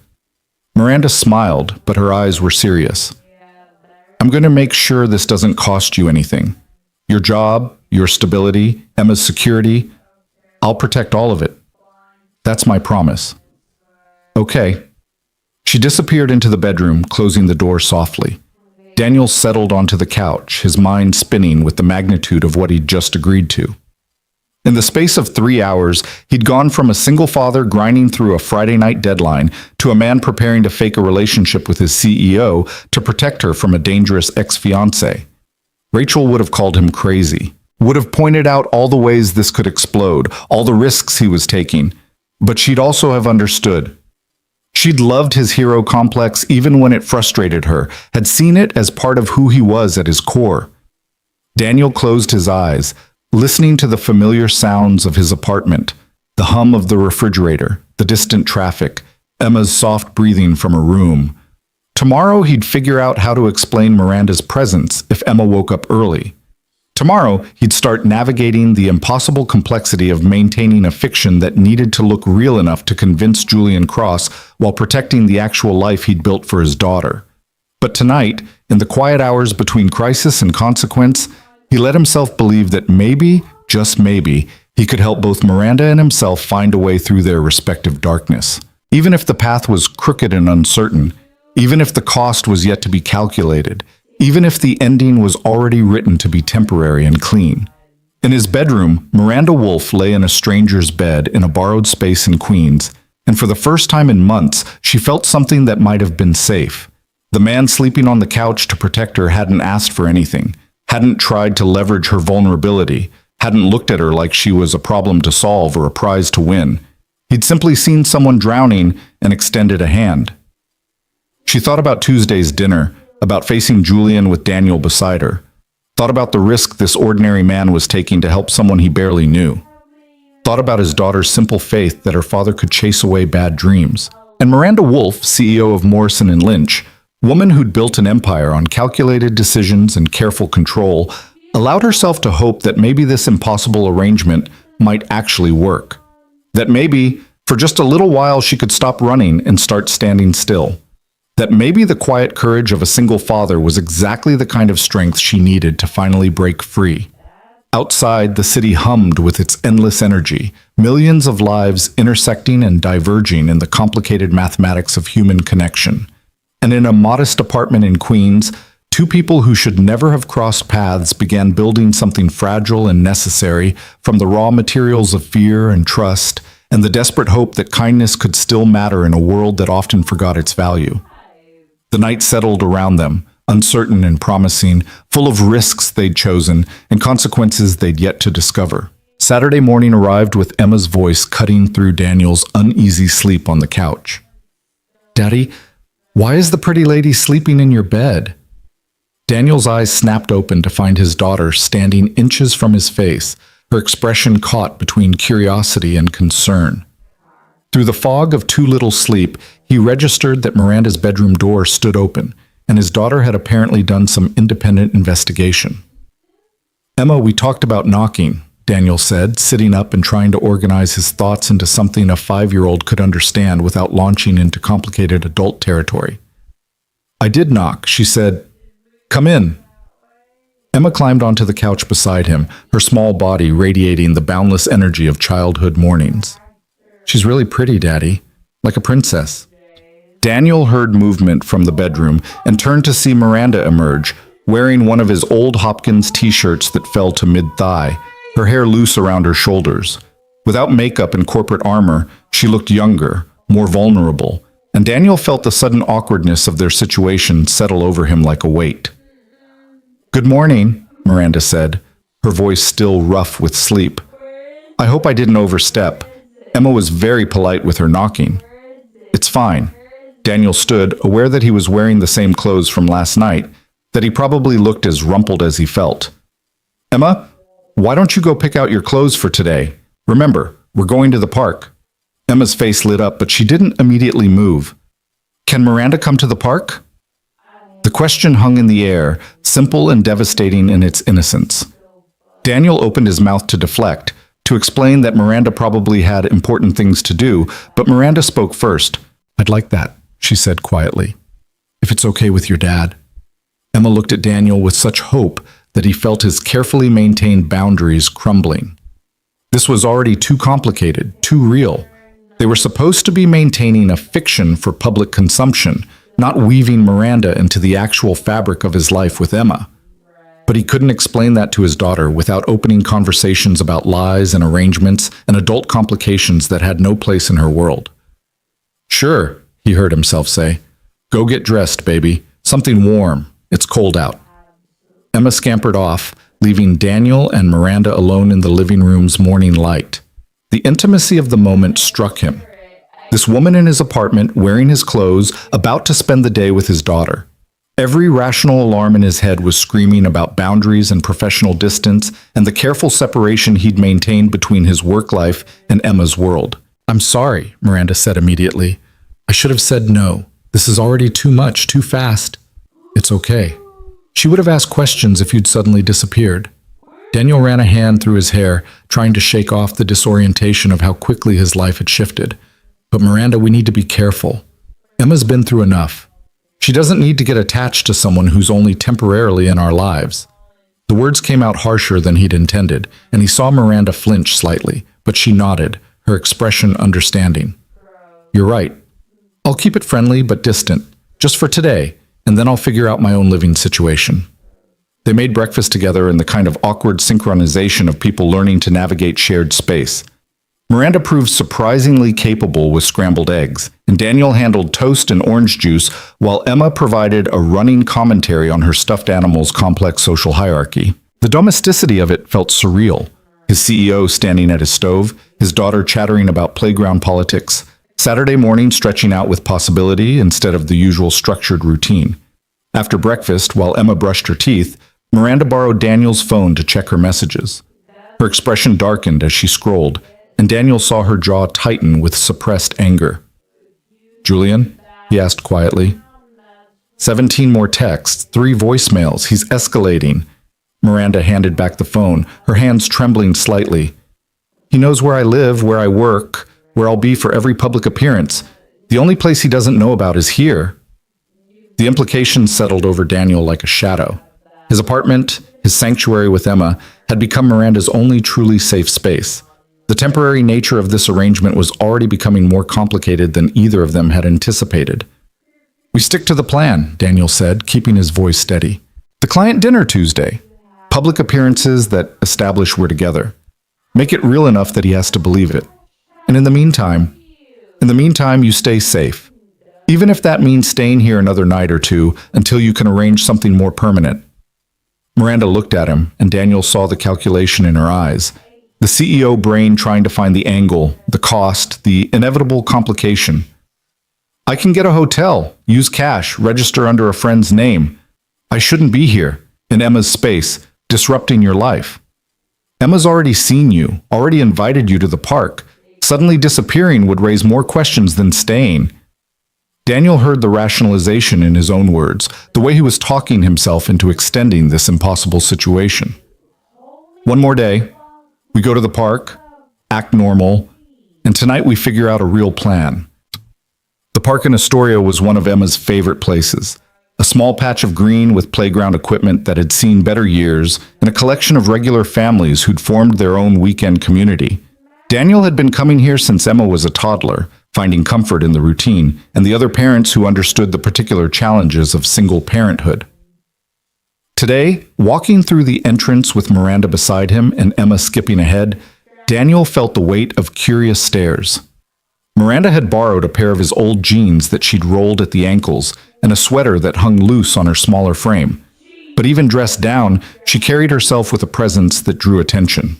Miranda smiled, but her eyes were serious. I'm going to make sure this doesn't cost you anything. Your job, your stability, Emma's security, I'll protect all of it. That's my promise. Okay. She disappeared into the bedroom, closing the door softly. Daniel settled onto the couch, his mind spinning with the magnitude of what he'd just agreed to. In the space of 3 hours, he'd gone from a single father grinding through a Friday night deadline to a man preparing to fake a relationship with his CEO to protect her from a dangerous ex-fiancé. Rachel would have called him crazy, would have pointed out all the ways this could explode, all the risks he was taking, but she'd also have understood. She'd loved his hero complex even when it frustrated her, had seen it as part of who he was at his core. Daniel closed his eyes, listening to the familiar sounds of his apartment, The hum of the refrigerator, the distant traffic, Emma's soft breathing from her room. Tomorrow he'd figure out how to explain Miranda's presence if Emma woke up early. Tomorrow he'd start navigating the impossible complexity of maintaining a fiction that needed to look real enough to convince Julian Cross while protecting the actual life he'd built for his daughter. But tonight, in the quiet hours between crisis and consequence, he let himself believe that maybe, just maybe, he could help both Miranda and himself find a way through their respective darkness. Even if the path was crooked and uncertain, even if the cost was yet to be calculated, even if the ending was already written to be temporary and clean. In his bedroom, Miranda Woolf lay in a stranger's bed in a borrowed space in Queens, and for the first time in months, she felt something that might have been safe. The man sleeping on the couch to protect her hadn't asked for anything, hadn't tried to leverage her vulnerability, hadn't looked at her like she was a problem to solve or a prize to win. He'd simply seen someone drowning and extended a hand. She thought about Tuesday's dinner, about facing Julian with Daniel beside her, thought about the risk this ordinary man was taking to help someone he barely knew, thought about his daughter's simple faith that her father could chase away bad dreams. And Miranda Woolf, CEO of Morrison & Lynch, woman who'd built an empire on calculated decisions and careful control, allowed herself to hope that maybe this impossible arrangement might actually work. That maybe, for just a little while, she could stop running and start standing still. That maybe the quiet courage of a single father was exactly the kind of strength she needed to finally break free. Outside, the city hummed with its endless energy, millions of lives intersecting and diverging in the complicated mathematics of human connection. And in a modest apartment in Queens, two people who should never have crossed paths began building something fragile and necessary from the raw materials of fear and trust, and the desperate hope that kindness could still matter in a world that often forgot its value. The night settled around them, uncertain and promising, full of risks they'd chosen and consequences they'd yet to discover. Saturday morning arrived with Emma's voice cutting through Daniel's uneasy sleep on the couch. "Daddy, why is the pretty lady sleeping in your bed?" Daniel's eyes snapped open to find his daughter standing inches from his face, her expression caught between curiosity and concern. Through the fog of too little sleep, he registered that Miranda's bedroom door stood open, and his daughter had apparently done some independent investigation. "Emma, we talked about knocking," Daniel said, sitting up and trying to organize his thoughts into something a 5-year-old could understand without launching into complicated adult territory. "I did knock," she said. "Come in." Emma climbed onto the couch beside him, her small body radiating the boundless energy of childhood mornings. "She's really pretty, Daddy, like a princess." Daniel heard movement from the bedroom and turned to see Miranda emerge, wearing one of his old Hopkins t-shirts that fell to mid-thigh, her hair loose around her shoulders. Without makeup and corporate armor, she looked younger, more vulnerable, and Daniel felt the sudden awkwardness of their situation settle over him like a weight. "Good morning," Miranda said, her voice still rough with sleep. "I hope I didn't overstep." Emma was very polite with her knocking. "It's fine." Daniel stood, aware that he was wearing the same clothes from last night, that he probably looked as rumpled as he felt. "Emma, why don't you go pick out your clothes for today? Remember, we're going to the park." Emma's face lit up, but she didn't immediately move. "Can Miranda come to the park?" The question hung in the air, simple and devastating in its innocence. Daniel opened his mouth to deflect, to explain that Miranda probably had important things to do, but Miranda spoke first. "I'd like that," she said quietly. "If it's okay with your dad." Emma looked at Daniel with such hope that he felt his carefully maintained boundaries crumbling. This was already too complicated, too real. They were supposed to be maintaining a fiction for public consumption, not weaving Miranda into the actual fabric of his life with Emma. But he couldn't explain that to his daughter without opening conversations about lies and arrangements and adult complications that had no place in her world. "Sure," he heard himself say. "Go get dressed, baby. Something warm. It's cold out." Emma scampered off, leaving Daniel and Miranda alone in the living room's morning light. The intimacy of the moment struck him. This woman in his apartment, wearing his clothes, about to spend the day with his daughter. Every rational alarm in his head was screaming about boundaries and professional distance and the careful separation he'd maintained between his work life and Emma's world. "I'm sorry," Miranda said immediately. "I should have said no. This is already too much, too fast." "It's okay." She would have asked questions if you'd suddenly disappeared. Daniel ran a hand through his hair, trying to shake off the disorientation of how quickly his life had shifted. "But Miranda, we need to be careful. Emma's been through enough. She doesn't need to get attached to someone who's only temporarily in our lives." The words came out harsher than he'd intended, and he saw Miranda flinch slightly, but she nodded, her expression understanding. "You're right. I'll keep it friendly but distant, just for today, and then I'll figure out my own living situation." They made breakfast together in the kind of awkward synchronization of people learning to navigate shared space. Miranda proved surprisingly capable with scrambled eggs, and Daniel handled toast and orange juice, while Emma provided a running commentary on her stuffed animal's complex social hierarchy. The domesticity of it felt surreal. His CEO standing at his stove, his daughter chattering about playground politics, Saturday morning stretching out with possibility instead of the usual structured routine. After breakfast, while Emma brushed her teeth, Miranda borrowed Daniel's phone to check her messages. Her expression darkened as she scrolled, and Daniel saw her jaw tighten with suppressed anger. "Julian?" he asked quietly. 17 more texts, 3 voicemails. He's escalating. Miranda handed back the phone, her hands trembling slightly. "He knows where I live, where I work, where I'll be for every public appearance. The only place he doesn't know about is here." The implications settled over Daniel like a shadow. His apartment, his sanctuary with Emma, had become Miranda's only truly safe space. The temporary nature of this arrangement was already becoming more complicated than either of them had anticipated. "We stick to the plan," Daniel said, keeping his voice steady. "The client dinner Tuesday. Public appearances that establish we're together. Make it real enough that he has to believe it. And in the meantime, you stay safe. Even if that means staying here another night or two until you can arrange something more permanent." Miranda looked at him, and Daniel saw the calculation in her eyes. The CEO brain trying to find the angle, the cost, the inevitable complication. "I can get a hotel, use cash, register under a friend's name. I shouldn't be here, in Emma's space, disrupting your life. Emma's already seen you, already invited you to the park. Suddenly disappearing would raise more questions than staying." Daniel heard the rationalization in his own words, the way he was talking himself into extending this impossible situation. "One more day. We go to the park, act normal, and tonight we figure out a real plan." The park in Astoria was one of Emma's favorite places. A small patch of green with playground equipment that had seen better years, and a collection of regular families who'd formed their own weekend community. Daniel had been coming here since Emma was a toddler, finding comfort in the routine, and the other parents who understood the particular challenges of single parenthood. Today, walking through the entrance with Miranda beside him and Emma skipping ahead, Daniel felt the weight of curious stares. Miranda had borrowed a pair of his old jeans that she'd rolled at the ankles and a sweater that hung loose on her smaller frame. But even dressed down, she carried herself with a presence that drew attention.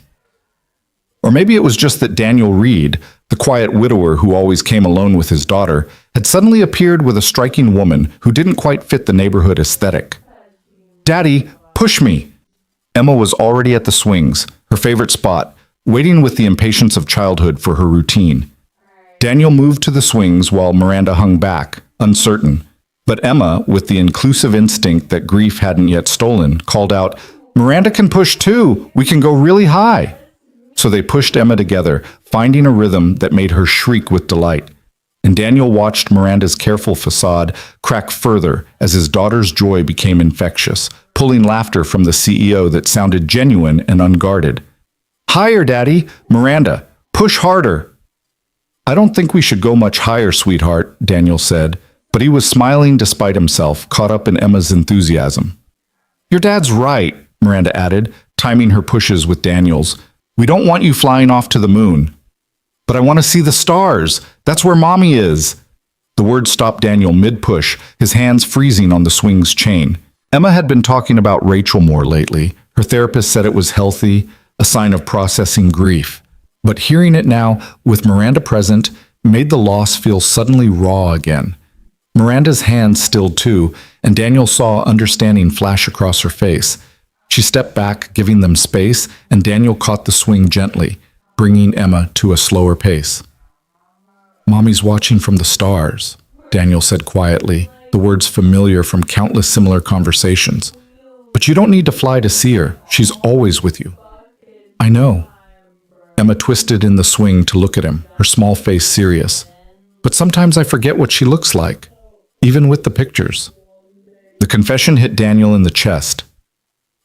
Or maybe it was just that Daniel Reed, the quiet widower who always came alone with his daughter, had suddenly appeared with a striking woman who didn't quite fit the neighborhood aesthetic. "Daddy, push me!" Emma was already at the swings, her favorite spot, waiting with the impatience of childhood for her routine. Daniel moved to the swings while Miranda hung back, uncertain. But Emma, with the inclusive instinct that grief hadn't yet stolen, called out, "Miranda can push too! We can go really high!" So they pushed Emma together, finding a rhythm that made her shriek with delight. And Daniel watched Miranda's careful facade crack further as his daughter's joy became infectious, pulling laughter from the CEO that sounded genuine and unguarded. "Higher, Daddy! Miranda, push harder!" "I don't think we should go much higher, sweetheart," Daniel said, but he was smiling despite himself, caught up in Emma's enthusiasm. "Your dad's right," Miranda added, timing her pushes with Daniel's. "We don't want you flying off to the moon." "But I want to see the stars. That's where Mommy is." The word stopped Daniel mid-push, his hands freezing on the swing's chain. Emma had been talking about Rachel more lately. Her therapist said it was healthy, a sign of processing grief. But hearing it now, with Miranda present, made the loss feel suddenly raw again. Miranda's hands stilled too, and Daniel saw understanding flash across her face. She stepped back, giving them space, and Daniel caught the swing gently, bringing Emma to a slower pace. "Mommy's watching from the stars," Daniel said quietly, the words familiar from countless similar conversations. "But you don't need to fly to see her. She's always with you." "I know." Emma twisted in the swing to look at him, her small face serious. "But sometimes I forget what she looks like, even with the pictures." The confession hit Daniel in the chest.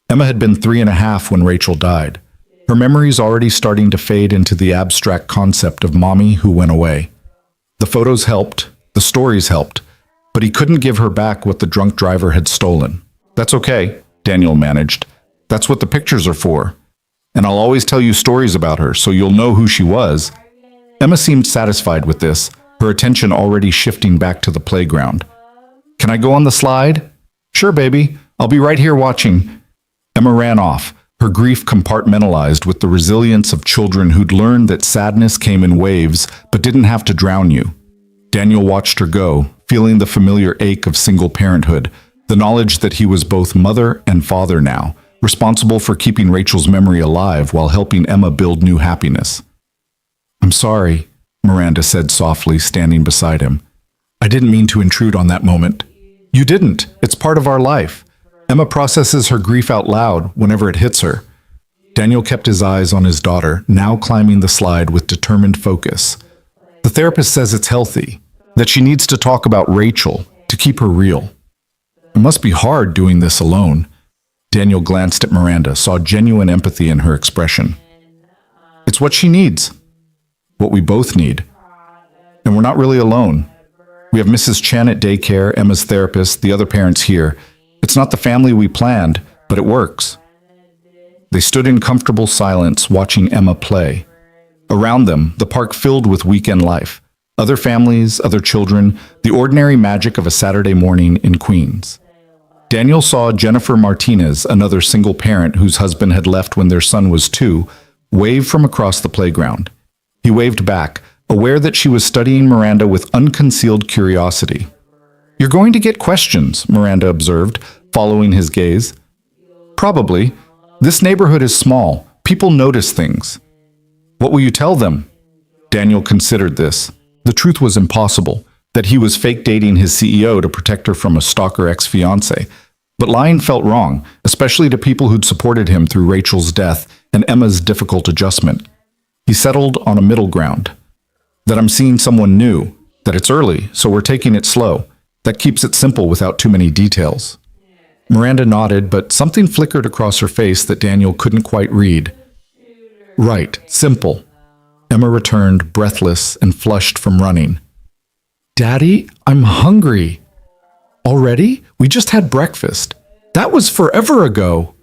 Emma had been 3.5 when Rachel died. Her memories already starting to fade into the abstract concept of mommy who went away. The photos helped, the stories helped, but he couldn't give her back what the drunk driver had stolen. "That's okay," Daniel managed. "That's what the pictures are for. And I'll always tell you stories about her, so you'll know who she was." Emma seemed satisfied with this, her attention already shifting back to the playground. "Can I go on the slide?" "Sure, baby. I'll be right here watching." Emma ran off, her grief compartmentalized with the resilience of children who'd learned that sadness came in waves but didn't have to drown you. Daniel watched her go, feeling the familiar ache of single parenthood, the knowledge that he was both mother and father now, responsible for keeping Rachel's memory alive while helping Emma build new happiness. "I'm sorry," Miranda said softly, standing beside him. "I didn't mean to intrude on that moment." "You didn't. It's part of our life." Emma processes her grief out loud whenever it hits her. Daniel kept his eyes on his daughter, now climbing the slide with determined focus. The therapist says it's healthy, that she needs to talk about Rachel to keep her real. It must be hard doing this alone. Daniel glanced at Miranda, saw genuine empathy in her expression. It's what she needs. What we both need. And we're not really alone. We have Mrs. Chen at daycare, Emma's therapist, the other parents here. It's not the family we planned, but it works. They stood in comfortable silence, watching Emma play. Around them, the park filled with weekend life. Other families, other children, the ordinary magic of a Saturday morning in Queens. Daniel saw Jennifer Martinez, another single parent whose husband had left when their son was 2, wave from across the playground. He waved back, aware that she was studying Miranda with unconcealed curiosity. "You're going to get questions," Miranda observed, following his gaze. "Probably. This neighborhood is small. People notice things." "What will you tell them?" Daniel considered this. The truth was impossible, that he was fake dating his CEO to protect her from a stalker ex-fiancé. But lying felt wrong, especially to people who'd supported him through Rachel's death and Emma's difficult adjustment. He settled on a middle ground. "That I'm seeing someone new, that it's early, so we're taking it slow. That keeps it simple without too many details." Miranda nodded, but something flickered across her face that Daniel couldn't quite read. "Right, simple." Emma returned, breathless and flushed from running. "Daddy, I'm hungry." "Already? We just had breakfast. That was forever ago."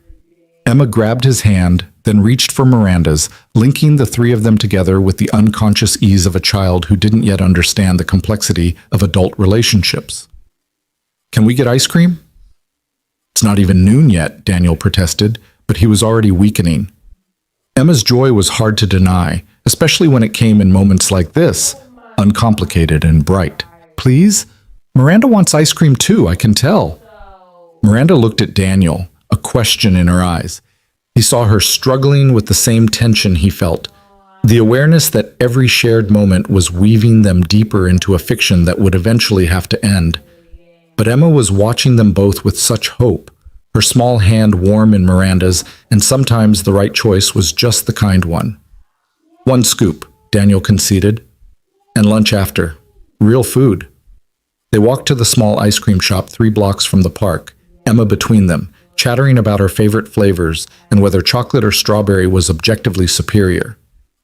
Emma grabbed his hand, then reached for Miranda's, linking the three of them together with the unconscious ease of a child who didn't yet understand the complexity of adult relationships. "Can we get ice cream?" "It's not even noon yet," Daniel protested, but he was already weakening. Emma's joy was hard to deny, especially when it came in moments like this, uncomplicated and bright. "Please? Miranda wants ice cream too, I can tell." Miranda looked at Daniel, a question in her eyes. He saw her struggling with the same tension he felt, the awareness that every shared moment was weaving them deeper into a fiction that would eventually have to end. But Emma was watching them both with such hope, her small hand warm in Miranda's, and sometimes the right choice was just the kind one. "1 scoop," Daniel conceded. "And lunch after. Real food." They walked to the small ice cream shop 3 blocks from the park, Emma between them, chattering about her favorite flavors and whether chocolate or strawberry was objectively superior.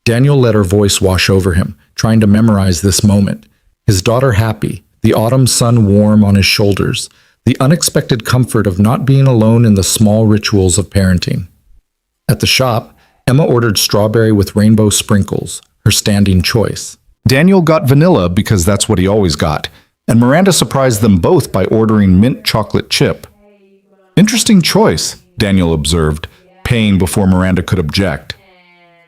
Daniel let her voice wash over him, trying to memorize this moment. His daughter happy, the autumn sun warm on his shoulders, the unexpected comfort of not being alone in the small rituals of parenting. At the shop, Emma ordered strawberry with rainbow sprinkles, her standing choice. Daniel got vanilla because that's what he always got, and Miranda surprised them both by ordering mint chocolate chip. "Interesting choice," Daniel observed, paying before Miranda could object.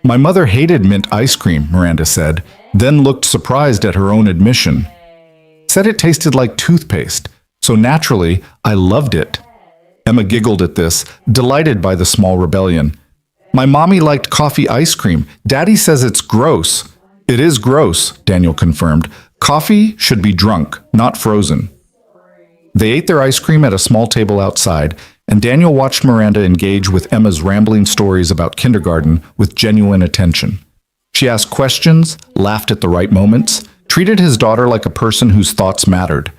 "My mother hated mint ice cream," Miranda said, then looked surprised at her own admission. Said it tasted like toothpaste, so naturally, I loved it. Emma giggled at this, delighted by the small rebellion. My mommy liked coffee ice cream. Daddy says it's gross. It is gross, Daniel confirmed. Coffee should be drunk, not frozen. They ate their ice cream at a small table outside, and Daniel watched Miranda engage with Emma's rambling stories about kindergarten with genuine attention. She asked questions, laughed at the right moments, treated his daughter like a person whose thoughts mattered.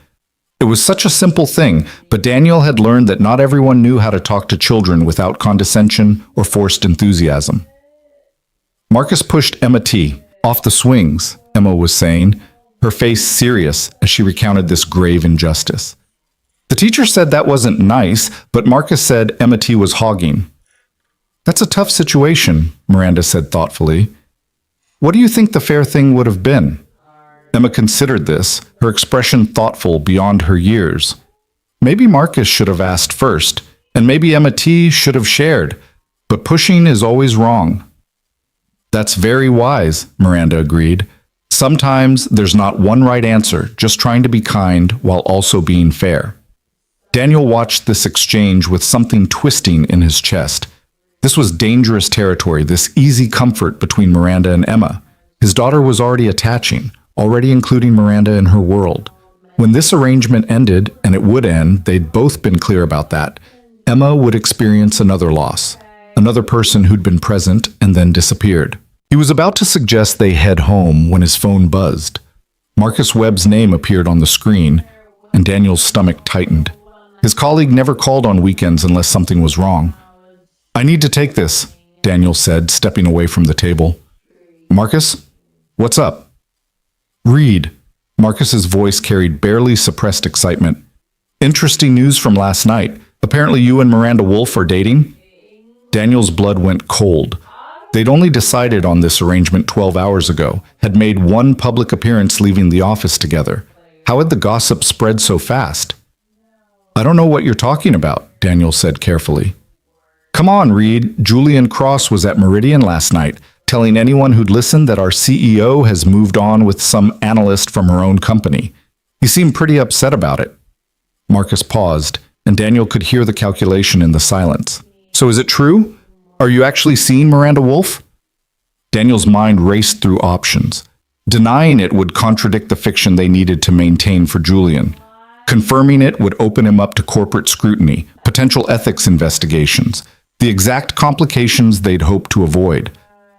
It was such a simple thing, but Daniel had learned that not everyone knew how to talk to children without condescension or forced enthusiasm. Marcus pushed Emma T. off the swings, Emma was saying, her face serious as she recounted this grave injustice. The teacher said that wasn't nice, but Marcus said Emma T. was hogging. That's a tough situation, Miranda said thoughtfully. What do you think the fair thing would have been? Emma considered this, her expression thoughtful beyond her years. Maybe Marcus should have asked first, and maybe Emma T. should have shared, but pushing is always wrong. That's very wise, Miranda agreed. Sometimes there's not one right answer, just trying to be kind while also being fair. Daniel watched this exchange with something twisting in his chest. This was dangerous territory, this easy comfort between Miranda and Emma. His daughter was already attaching, already including Miranda in her world. When this arrangement ended, and it would end, they'd both been clear about that, Emma would experience another loss, another person who'd been present and then disappeared. He was about to suggest they head home when his phone buzzed. Marcus Webb's name appeared on the screen, and Daniel's stomach tightened. His colleague never called on weekends unless something was wrong. I need to take this, Daniel said, stepping away from the table. Marcus? What's up? Read. Marcus's voice carried barely suppressed excitement. Interesting news from last night. Apparently you and Miranda Wolf are dating? Daniel's blood went cold. They'd only decided on this arrangement 12 hours ago, had made one public appearance leaving the office together. How had the gossip spread so fast? I don't know what you're talking about, Daniel said carefully. Come on, Reed. Julian Cross was at Meridian last night, telling anyone who'd listened that our CEO has moved on with some analyst from her own company. He seemed pretty upset about it. Marcus paused, and Daniel could hear the calculation in the silence. So is it true? Are you actually seeing Miranda Wolf? Daniel's mind raced through options. Denying it would contradict the fiction they needed to maintain for Julian. Confirming it would open him up to corporate scrutiny, potential ethics investigations, the exact complications they'd hoped to avoid.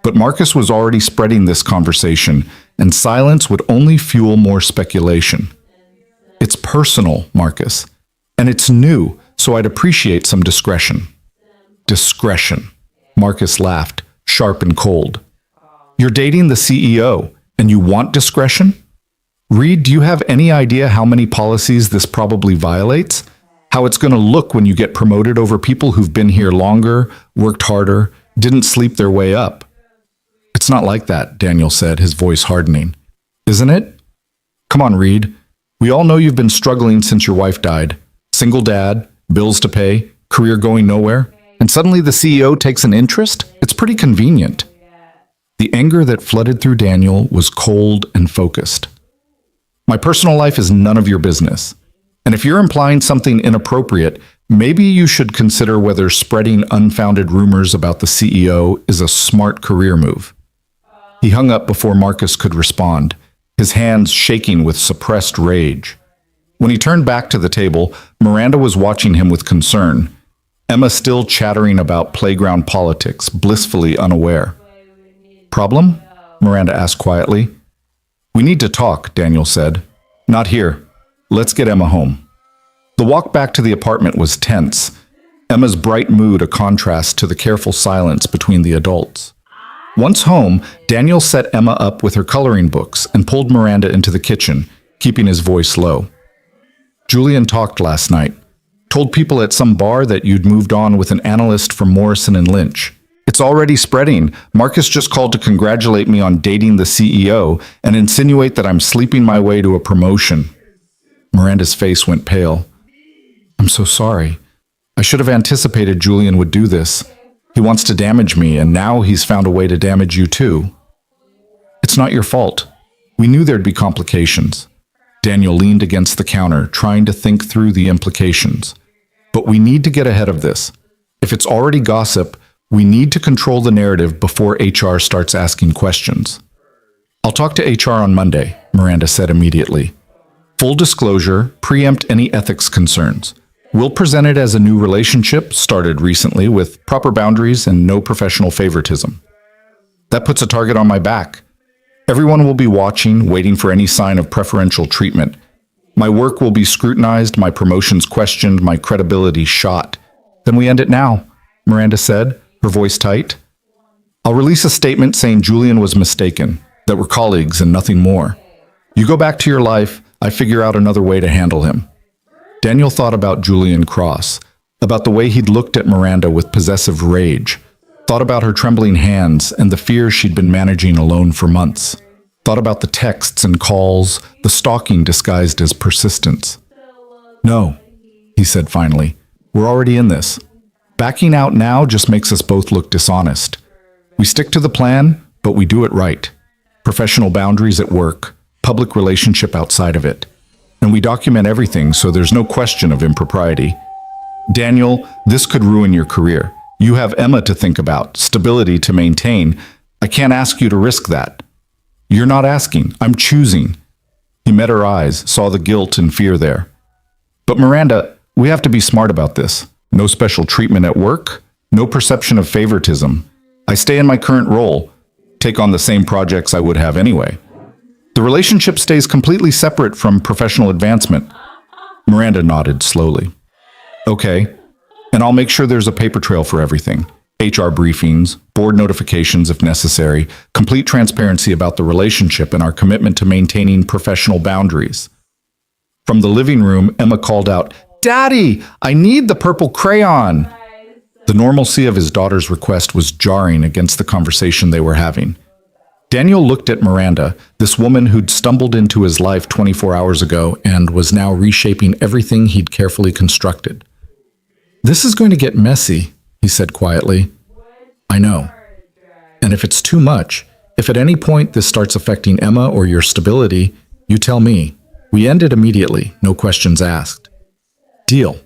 But Marcus was already spreading this conversation, and silence would only fuel more speculation. It's personal, Marcus, and it's new, so I'd appreciate some discretion. Discretion. Marcus laughed, sharp and cold. You're dating the CEO, and you want discretion? Reed, do you have any idea how many policies this probably violates? How it's going to look when you get promoted over people who've been here longer, worked harder, didn't sleep their way up? It's not like that, Daniel said, his voice hardening. Isn't it? Come on, Reed. We all know you've been struggling since your wife died. Single dad, bills to pay, career going nowhere. And suddenly the CEO takes an interest? It's pretty convenient. The anger that flooded through Daniel was cold and focused. My personal life is none of your business. And if you're implying something inappropriate, maybe you should consider whether spreading unfounded rumors about the CEO is a smart career move. He hung up before Marcus could respond, his hands shaking with suppressed rage. When he turned back to the table, Miranda was watching him with concern, Emma still chattering about playground politics, blissfully unaware. Problem? Miranda asked quietly. We need to talk, Daniel said. Not here. Let's get Emma home. The walk back to the apartment was tense, Emma's bright mood a contrast to the careful silence between the adults. Once home, Daniel set Emma up with her coloring books and pulled Miranda into the kitchen, keeping his voice low. Julian talked last night. Told people at some bar that you'd moved on with an analyst from Morrison and Lynch. It's already spreading. Marcus just called to congratulate me on dating the CEO and insinuate that I'm sleeping my way to a promotion. Miranda's face went pale. I'm so sorry. I should have anticipated Julian would do this. He wants to damage me, and now he's found a way to damage you too. It's not your fault. We knew there'd be complications. Daniel leaned against the counter, trying to think through the implications. But we need to get ahead of this. If it's already gossip, we need to control the narrative before HR starts asking questions. I'll talk to HR on Monday, Miranda said immediately. Full disclosure, preempt any ethics concerns. We'll present it as a new relationship, started recently, with proper boundaries and no professional favoritism. That puts a target on my back. Everyone will be watching, waiting for any sign of preferential treatment. My work will be scrutinized, my promotions questioned, my credibility shot. Then we end it now, Miranda said, her voice tight. I'll release a statement saying Julian was mistaken, that we're colleagues and nothing more. You go back to your life, I figure out another way to handle him. Daniel thought about Julian Cross, about the way he'd looked at Miranda with possessive rage, thought about her trembling hands and the fear she'd been managing alone for months, thought about the texts and calls, the stalking disguised as persistence. No, he said finally, we're already in this. Backing out now just makes us both look dishonest. We stick to the plan, but we do it right. Professional boundaries at work, public relationship outside of it. And we document everything so there's no question of impropriety. Daniel, this could ruin your career. You have Emma to think about, stability to maintain. I can't ask you to risk that. You're not asking, I'm choosing. He met her eyes, saw the guilt and fear there. But Miranda, we have to be smart about this. No special treatment at work, no perception of favoritism. I stay in my current role, take on the same projects I would have anyway. The relationship stays completely separate from professional advancement. Miranda nodded slowly. Okay, and I'll make sure there's a paper trail for everything. HR briefings, board notifications if necessary, complete transparency about the relationship and our commitment to maintaining professional boundaries. From the living room, Emma called out, Daddy, I need the purple crayon. The normalcy of his daughter's request was jarring against the conversation they were having. Daniel looked at Miranda, this woman who'd stumbled into his life 24 hours ago and was now reshaping everything he'd carefully constructed. This is going to get messy, he said quietly. I know. And if it's too much, if at any point this starts affecting Emma or your stability, you tell me. We end it immediately, no questions asked. Deal.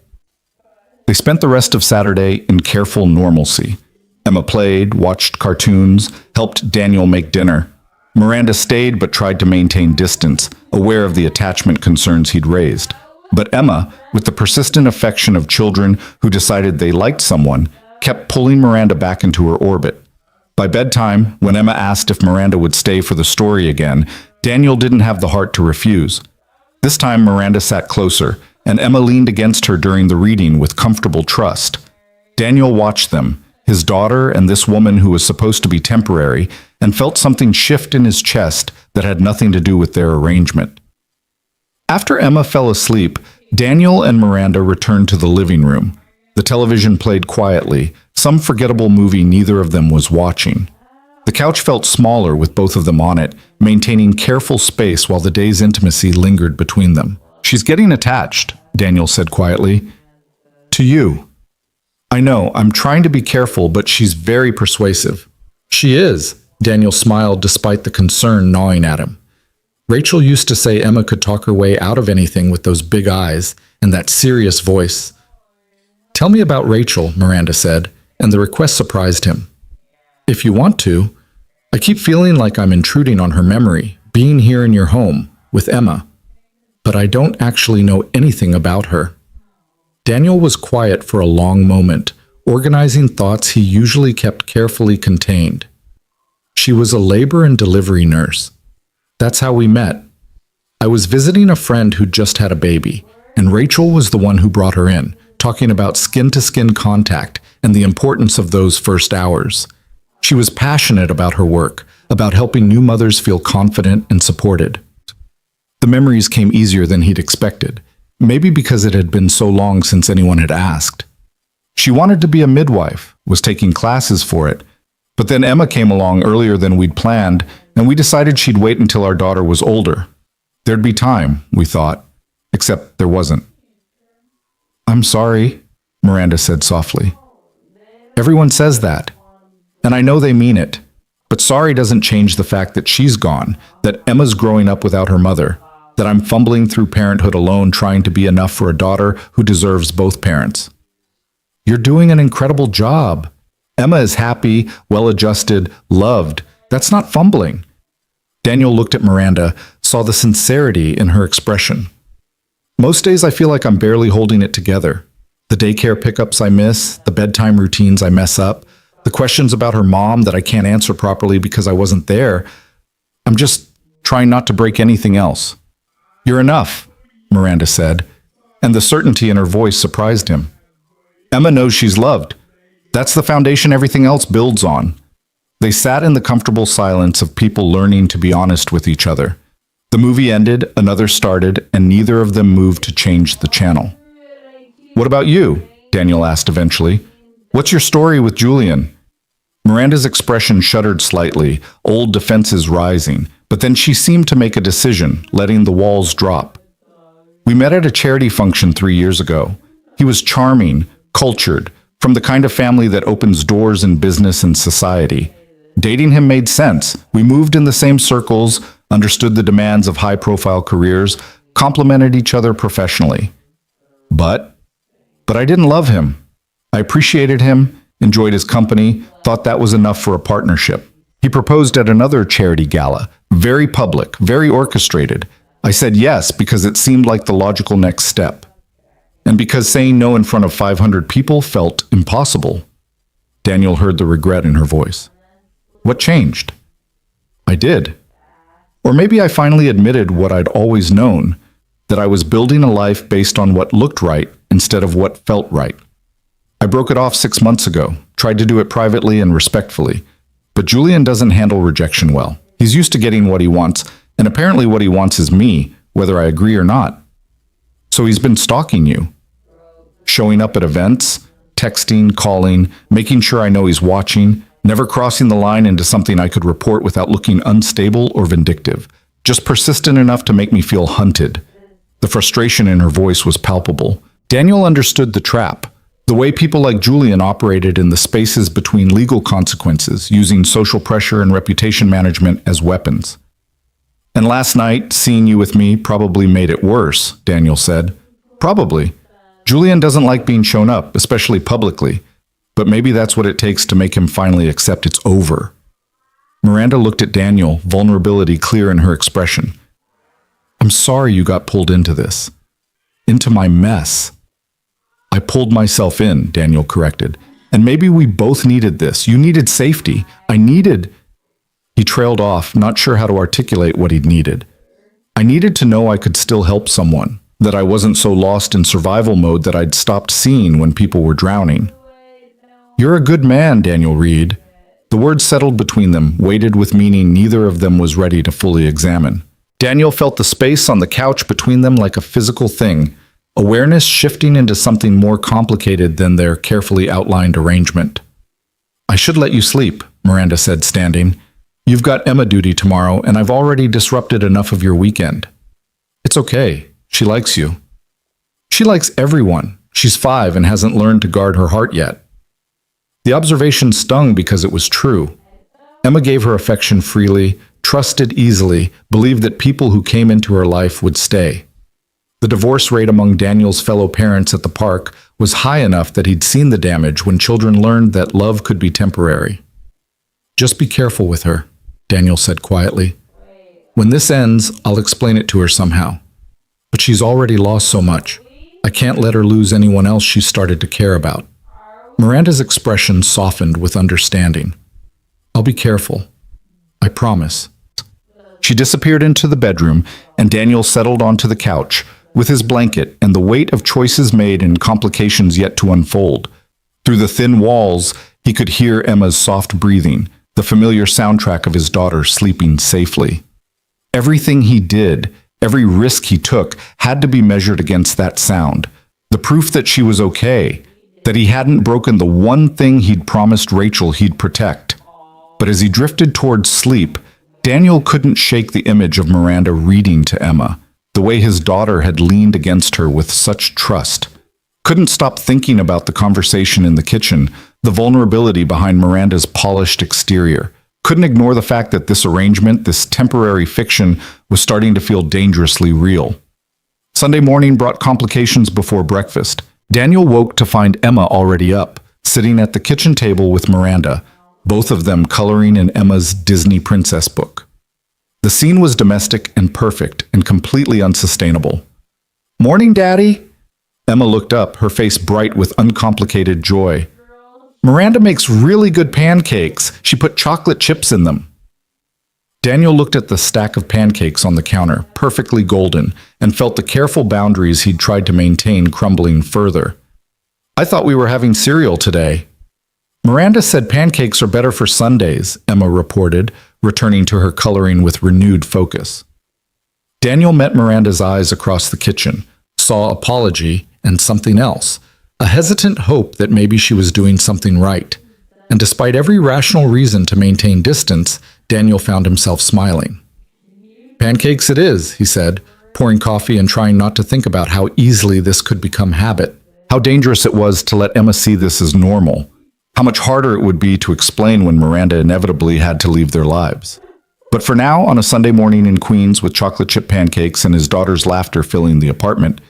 They spent the rest of Saturday in careful normalcy. Emma played, watched cartoons, helped Daniel make dinner. Miranda stayed but tried to maintain distance, aware of the attachment concerns he'd raised. But Emma, with the persistent affection of children who decided they liked someone, kept pulling Miranda back into her orbit. By bedtime, when Emma asked if Miranda would stay for the story again, Daniel didn't have the heart to refuse. This time Miranda sat closer, and Emma leaned against her during the reading with comfortable trust. Daniel watched them, his daughter and this woman who was supposed to be temporary, and felt something shift in his chest that had nothing to do with their arrangement. After Emma fell asleep, Daniel and Miranda returned to the living room. The television played quietly, some forgettable movie neither of them was watching. The couch felt smaller with both of them on it, maintaining careful space while the day's intimacy lingered between them. She's getting attached, Daniel said quietly. To you. I know, I'm trying to be careful, but she's very persuasive. She is, Daniel smiled despite the concern gnawing at him. Rachel used to say Emma could talk her way out of anything with those big eyes and that serious voice. Tell me about Rachel, Miranda said, and the request surprised him. If you want to. I keep feeling like I'm intruding on her memory, being here in your home, with Emma. But I don't actually know anything about her. Daniel was quiet for a long moment, organizing thoughts he usually kept carefully contained. She was a labor and delivery nurse. That's how we met. I was visiting a friend who'd just had a baby, and Rachel was the one who brought her in, talking about skin-to-skin contact and the importance of those first hours. She was passionate about her work, about helping new mothers feel confident and supported. The memories came easier than he'd expected, maybe because it had been so long since anyone had asked. She wanted to be a midwife, was taking classes for it, but then Emma came along earlier than we'd planned, and we decided she'd wait until our daughter was older. There'd be time, we thought, except there wasn't. I'm sorry, Miranda said softly. Everyone says that, and I know they mean it, but sorry doesn't change the fact that she's gone, that Emma's growing up without her mother. that I'm fumbling through parenthood alone trying to be enough for a daughter who deserves both parents. You're doing an incredible job. Emma is happy, well-adjusted, loved. That's not fumbling. Daniel looked at Miranda, saw the sincerity in her expression. Most days I feel like I'm barely holding it together. The daycare pickups I miss, the bedtime routines I mess up, the questions about her mom that I can't answer properly because I wasn't there. I'm just trying not to break anything else. You're enough, Miranda said, and the certainty in her voice surprised him. Emma knows she's loved. That's the foundation everything else builds on. They sat in the comfortable silence of people learning to be honest with each other. The movie ended, another started, and neither of them moved to change the channel. What about you? Daniel asked eventually. What's your story with Julian? Miranda's expression shuddered slightly, old defenses rising, but then she seemed to make a decision, letting the walls drop. We met at a charity function 3 years ago. He was charming, cultured, from the kind of family that opens doors in business and society. Dating him made sense. We moved in the same circles, understood the demands of high-profile careers, complemented each other professionally. But I didn't love him. I appreciated him, enjoyed his company, thought that was enough for a partnership. He proposed at another charity gala, very public, very orchestrated. I said yes because it seemed like the logical next step. And because saying no in front of 500 people felt impossible. Daniel heard the regret in her voice. What changed? I did. Or maybe I finally admitted what I'd always known, that I was building a life based on what looked right instead of what felt right. I broke it off 6 months ago, tried to do it privately and respectfully. But Julian doesn't handle rejection well. He's used to getting what he wants, and apparently what he wants is me, whether I agree or not. So he's been stalking you. Showing up at events, texting, calling, making sure I know he's watching, never crossing the line into something I could report without looking unstable or vindictive. Just persistent enough to make me feel hunted. The frustration in her voice was palpable. Daniel understood the trap. The way people like Julian operated in the spaces between legal consequences, using social pressure and reputation management as weapons. And last night, seeing you with me probably made it worse, Daniel said. Probably. Julian doesn't like being shown up, especially publicly. But maybe that's what it takes to make him finally accept it's over. Miranda looked at Daniel, vulnerability clear in her expression. I'm sorry you got pulled into this. Into my mess. I pulled myself in, Daniel corrected. And maybe we both needed this. You needed safety. I needed... He trailed off, not sure how to articulate what he'd needed. I needed to know I could still help someone, that I wasn't so lost in survival mode that I'd stopped seeing when people were drowning. You're a good man, Daniel Reed. The words settled between them, weighted with meaning neither of them was ready to fully examine. Daniel felt the space on the couch between them like a physical thing, awareness shifting into something more complicated than their carefully outlined arrangement. I should let you sleep, Miranda said, standing. You've got Emma duty tomorrow, and I've already disrupted enough of your weekend. It's okay. She likes you. She likes everyone. She's 5 and hasn't learned to guard her heart yet. The observation stung because it was true. Emma gave her affection freely, trusted easily, believed that people who came into her life would stay. The divorce rate among Daniel's fellow parents at the park was high enough that he'd seen the damage when children learned that love could be temporary. Just be careful with her, Daniel said quietly. When this ends, I'll explain it to her somehow. But she's already lost so much. I can't let her lose anyone else she's started to care about. Miranda's expression softened with understanding. I'll be careful. I promise. She disappeared into the bedroom, and Daniel settled onto the couch, with his blanket and the weight of choices made and complications yet to unfold. Through the thin walls, he could hear Emma's soft breathing, the familiar soundtrack of his daughter sleeping safely. Everything he did, every risk he took, had to be measured against that sound. The proof that she was okay, that he hadn't broken the one thing he'd promised Rachel he'd protect. But as he drifted towards sleep, Daniel couldn't shake the image of Miranda reading to Emma, the way his daughter had leaned against her with such trust. Couldn't stop thinking about the conversation in the kitchen, the vulnerability behind Miranda's polished exterior. couldn't ignore the fact that this arrangement, this temporary fiction, was starting to feel dangerously real. Sunday morning brought complications before breakfast. Daniel woke to find Emma already up, sitting at the kitchen table with Miranda, both of them coloring in Emma's Disney princess book. The scene was domestic and perfect and completely unsustainable. "Morning, Daddy." Emma looked up, her face bright with uncomplicated joy. "Miranda makes really good pancakes. She put chocolate chips in them." Daniel looked at the stack of pancakes on the counter, perfectly golden, and felt the careful boundaries he'd tried to maintain crumbling further. "I thought we were having cereal today." "Miranda said pancakes are better for Sundays," Emma reported, returning to her coloring with renewed focus. Daniel met Miranda's eyes across the kitchen, saw apology and something else, a hesitant hope that maybe she was doing something right. And despite every rational reason to maintain distance, Daniel found himself smiling. "Pancakes it is," he said, pouring coffee and trying not to think about how easily this could become habit, how dangerous it was to let Emma see this as normal, how much harder it would be to explain when Miranda inevitably had to leave their lives. But for now, on a Sunday morning in Queens with chocolate chip pancakes and his daughter's laughter filling the apartment,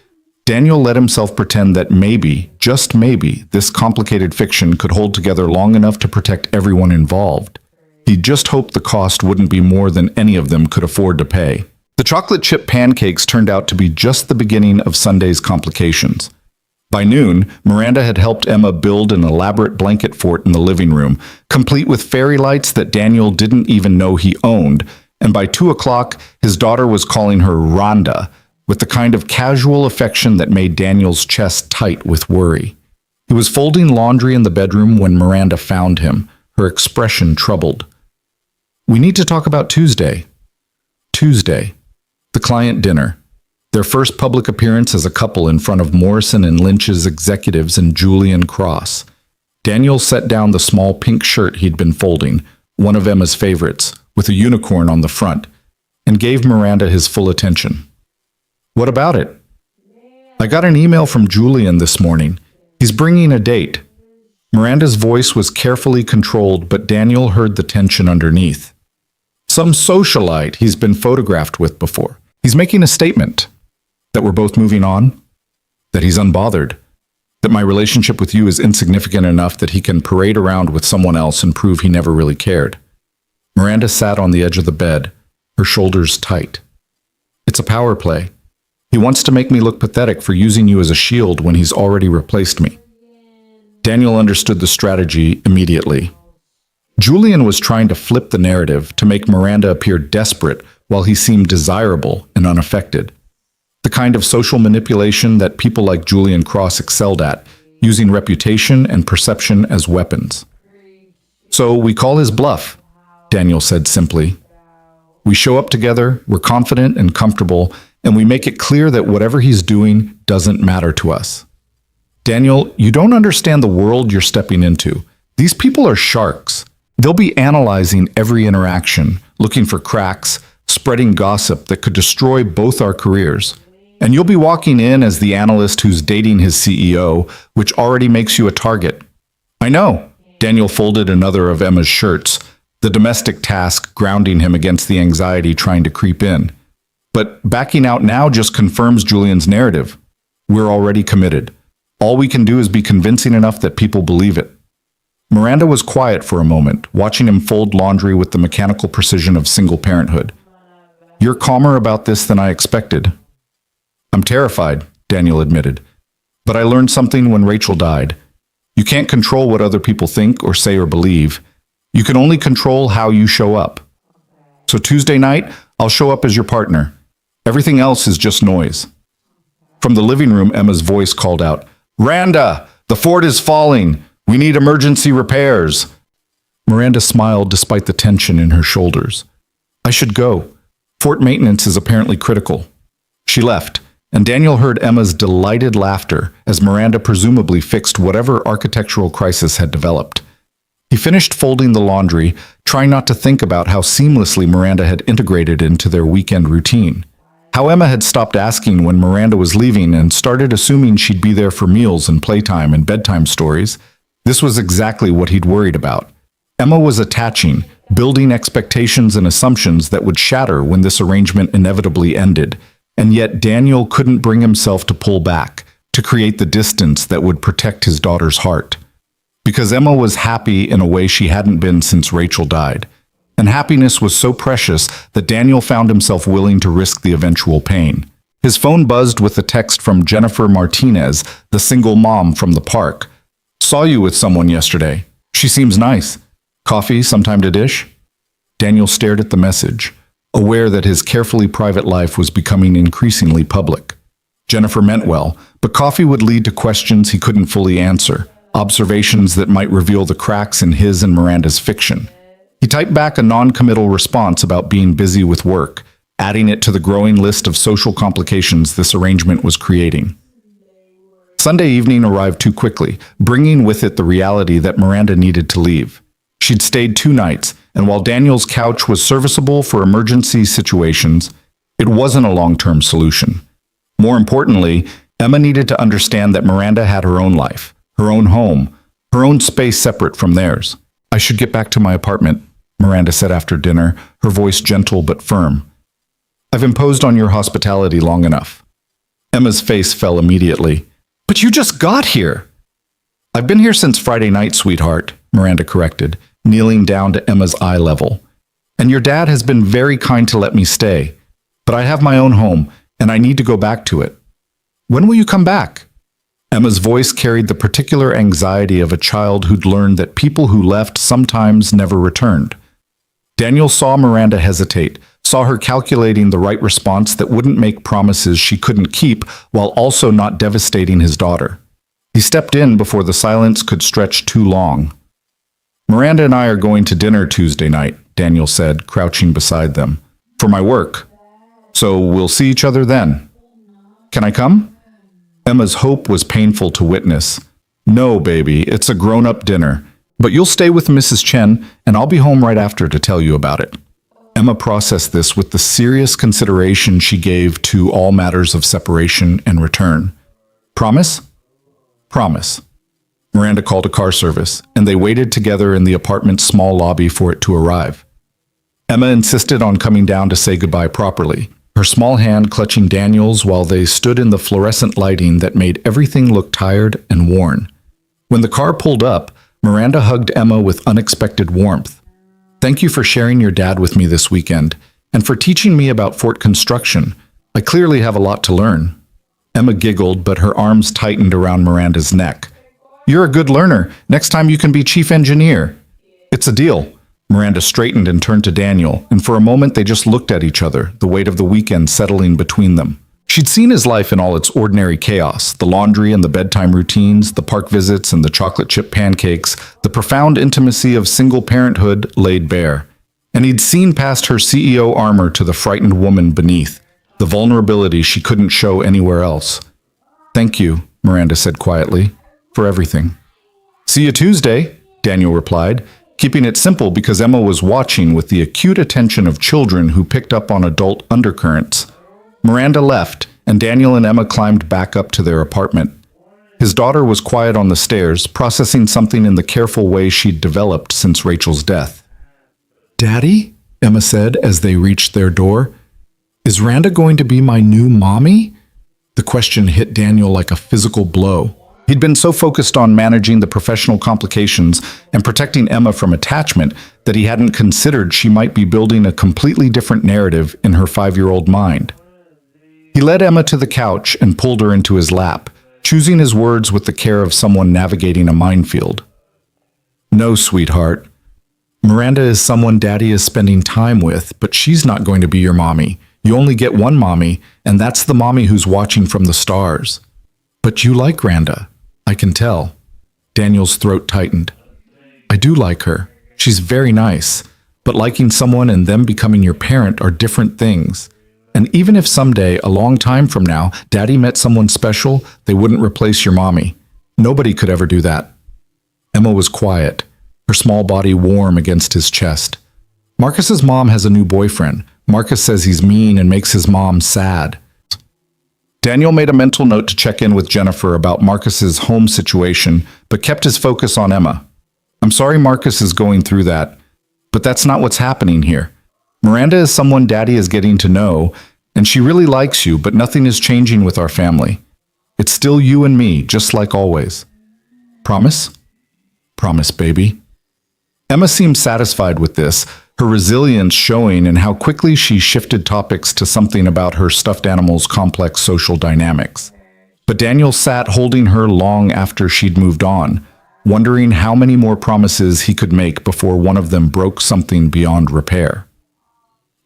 Daniel let himself pretend that maybe, just maybe, this complicated fiction could hold together long enough to protect everyone involved. He just hoped the cost wouldn't be more than any of them could afford to pay. The chocolate chip pancakes turned out to be just the beginning of Sunday's complications. By noon, Miranda had helped Emma build an elaborate blanket fort in the living room, complete with fairy lights that Daniel didn't even know he owned, and by 2 o'clock, his daughter was calling her Rhonda, with the kind of casual affection that made Daniel's chest tight with worry. He was folding laundry in the bedroom when Miranda found him, her expression troubled. "We need to talk about Tuesday." Tuesday. The client dinner. Their first public appearance as a couple in front of Morrison and Lynch's executives and Julian Cross. Daniel set down the small pink shirt he'd been folding, one of Emma's favorites, with a unicorn on the front, and gave Miranda his full attention. "What about it?" "I got an email from Julian this morning. He's bringing a date." Miranda's voice was carefully controlled, but Daniel heard the tension underneath. "Some socialite he's been photographed with before. He's making a statement. That we're both moving on. That he's unbothered. That my relationship with you is insignificant enough that he can parade around with someone else and prove he never really cared." Miranda sat on the edge of the bed, her shoulders tight. "It's a power play. He wants to make me look pathetic for using you as a shield when he's already replaced me." Daniel understood the strategy immediately. Julian was trying to flip the narrative to make Miranda appear desperate while he seemed desirable and unaffected. The kind of social manipulation that people like Julian Cross excelled at, using reputation and perception as weapons. "So we call his bluff," Daniel said simply. "We show up together, we're confident and comfortable, and we make it clear that whatever he's doing doesn't matter to us." "Daniel, you don't understand the world you're stepping into. These people are sharks. They'll be analyzing every interaction, looking for cracks, spreading gossip that could destroy both our careers. And you'll be walking in as the analyst who's dating his CEO, which already makes you a target." "I know." Daniel folded another of Emma's shirts, the domestic task grounding him against the anxiety trying to creep in. "But backing out now just confirms Julian's narrative. We're already committed. All we can do is be convincing enough that people believe it." Miranda was quiet for a moment, watching him fold laundry with the mechanical precision of single parenthood. "You're calmer about this than I expected." "I'm terrified," Daniel admitted. "But I learned something when Rachel died. You can't control what other people think or say or believe. You can only control how you show up. So Tuesday night, I'll show up as your partner. Everything else is just noise." From the living room, Emma's voice called out, "Randa, the fort is falling. We need emergency repairs." Miranda smiled despite the tension in her shoulders. "I should go. Fort maintenance is apparently critical." She left, and Daniel heard Emma's delighted laughter as Miranda presumably fixed whatever architectural crisis had developed. He finished folding the laundry, trying not to think about how seamlessly Miranda had integrated into their weekend routine. How Emma had stopped asking when Miranda was leaving and started assuming she'd be there for meals and playtime and bedtime stories. This was exactly what he'd worried about. Emma was attaching, building expectations and assumptions that would shatter when this arrangement inevitably ended, and yet Daniel couldn't bring himself to pull back, to create the distance that would protect his daughter's heart. Because Emma was happy in a way she hadn't been since Rachel died, and happiness was so precious that Daniel found himself willing to risk the eventual pain. His phone buzzed with a text from Jennifer Martinez, the single mom from the park. "Saw you with someone yesterday. She seems nice. Coffee sometime to dish?" Daniel stared at the message, aware that his carefully private life was becoming increasingly public. Jennifer meant well, but coffee would lead to questions he couldn't fully answer, observations that might reveal the cracks in his and Miranda's fiction. He typed back a non-committal response about being busy with work, adding it to the growing list of social complications this arrangement was creating. Sunday evening arrived too quickly, bringing with it the reality that Miranda needed to leave. She'd stayed 2 nights, and while Daniel's couch was serviceable for emergency situations, it wasn't a long-term solution. More importantly, Emma needed to understand that Miranda had her own life, her own home, her own space separate from theirs. "I should get back to my apartment," Miranda said after dinner, her voice gentle but firm. "I've imposed on your hospitality long enough." Emma's face fell immediately. "But you just got here!" "I've been here since Friday night, sweetheart," Miranda corrected, kneeling down to Emma's eye level. "And your dad has been very kind to let me stay. But I have my own home, and I need to go back to it." "When will you come back?" Emma's voice carried the particular anxiety of a child who'd learned that people who left sometimes never returned. Daniel saw Miranda hesitate, saw her calculating the right response that wouldn't make promises she couldn't keep while also not devastating his daughter. He stepped in before the silence could stretch too long. "Miranda and I are going to dinner Tuesday night," Daniel said, crouching beside them, "for my work. So we'll see each other then. Can I come?" Emma's hope was painful to witness. "No, baby, it's a grown-up dinner. But you'll stay with Mrs. Chen, and I'll be home right after to tell you about it." Emma processed this with the serious consideration she gave to all matters of separation and return. "Promise?" "Promise." Miranda called a car service, and they waited together in the apartment's small lobby for it to arrive. Emma insisted on coming down to say goodbye properly, her small hand clutching Daniel's while they stood in the fluorescent lighting that made everything look tired and worn. When the car pulled up, Miranda hugged Emma with unexpected warmth. "Thank you for sharing your dad with me this weekend, and for teaching me about fort construction. I clearly have a lot to learn." Emma giggled, but her arms tightened around Miranda's neck. "You're a good learner. Next time you can be chief engineer." "It's a deal." Miranda straightened and turned to Daniel, and for a moment they just looked at each other, the weight of the weekend settling between them. She'd seen his life in all its ordinary chaos, the laundry and the bedtime routines, the park visits and the chocolate chip pancakes, the profound intimacy of single parenthood laid bare. And he'd seen past her CEO armor to the frightened woman beneath, the vulnerability she couldn't show anywhere else. "Thank you," Miranda said quietly, "for everything." "See you Tuesday," Daniel replied, keeping it simple because Emma was watching with the acute attention of children who picked up on adult undercurrents. Miranda left, and Daniel and Emma climbed back up to their apartment. His daughter was quiet on the stairs, processing something in the careful way she'd developed since Rachel's death. "Daddy," Emma said as they reached their door, "is Randa going to be my new mommy?" The question hit Daniel like a physical blow. He'd been so focused on managing the professional complications and protecting Emma from attachment that he hadn't considered she might be building a completely different narrative in her 5-year-old mind. He led Emma to the couch and pulled her into his lap, choosing his words with the care of someone navigating a minefield. "No, sweetheart. Miranda is someone Daddy is spending time with, but she's not going to be your mommy. You only get one mommy, and that's the mommy who's watching from the stars. But you like Randa, I can tell." Daniel's throat tightened. "I do like her. She's very nice. But liking someone and them becoming your parent are different things. And even if someday, a long time from now, Daddy met someone special, they wouldn't replace your mommy. Nobody could ever do that." Emma was quiet, her small body warm against his chest. "Marcus's mom has a new boyfriend. Marcus says he's mean and makes his mom sad." Daniel made a mental note to check in with Jennifer about Marcus's home situation, but kept his focus on Emma. I'm sorry Marcus is going through that, but that's not what's happening here. Miranda is someone Daddy is getting to know, and she really likes you, but nothing is changing with our family. It's still you and me, just like always. Promise? Promise, baby. Emma seemed satisfied with this, her resilience showing in how quickly she shifted topics to something about her stuffed animal's complex social dynamics. But Daniel sat holding her long after she'd moved on, wondering how many more promises he could make before one of them broke something beyond repair.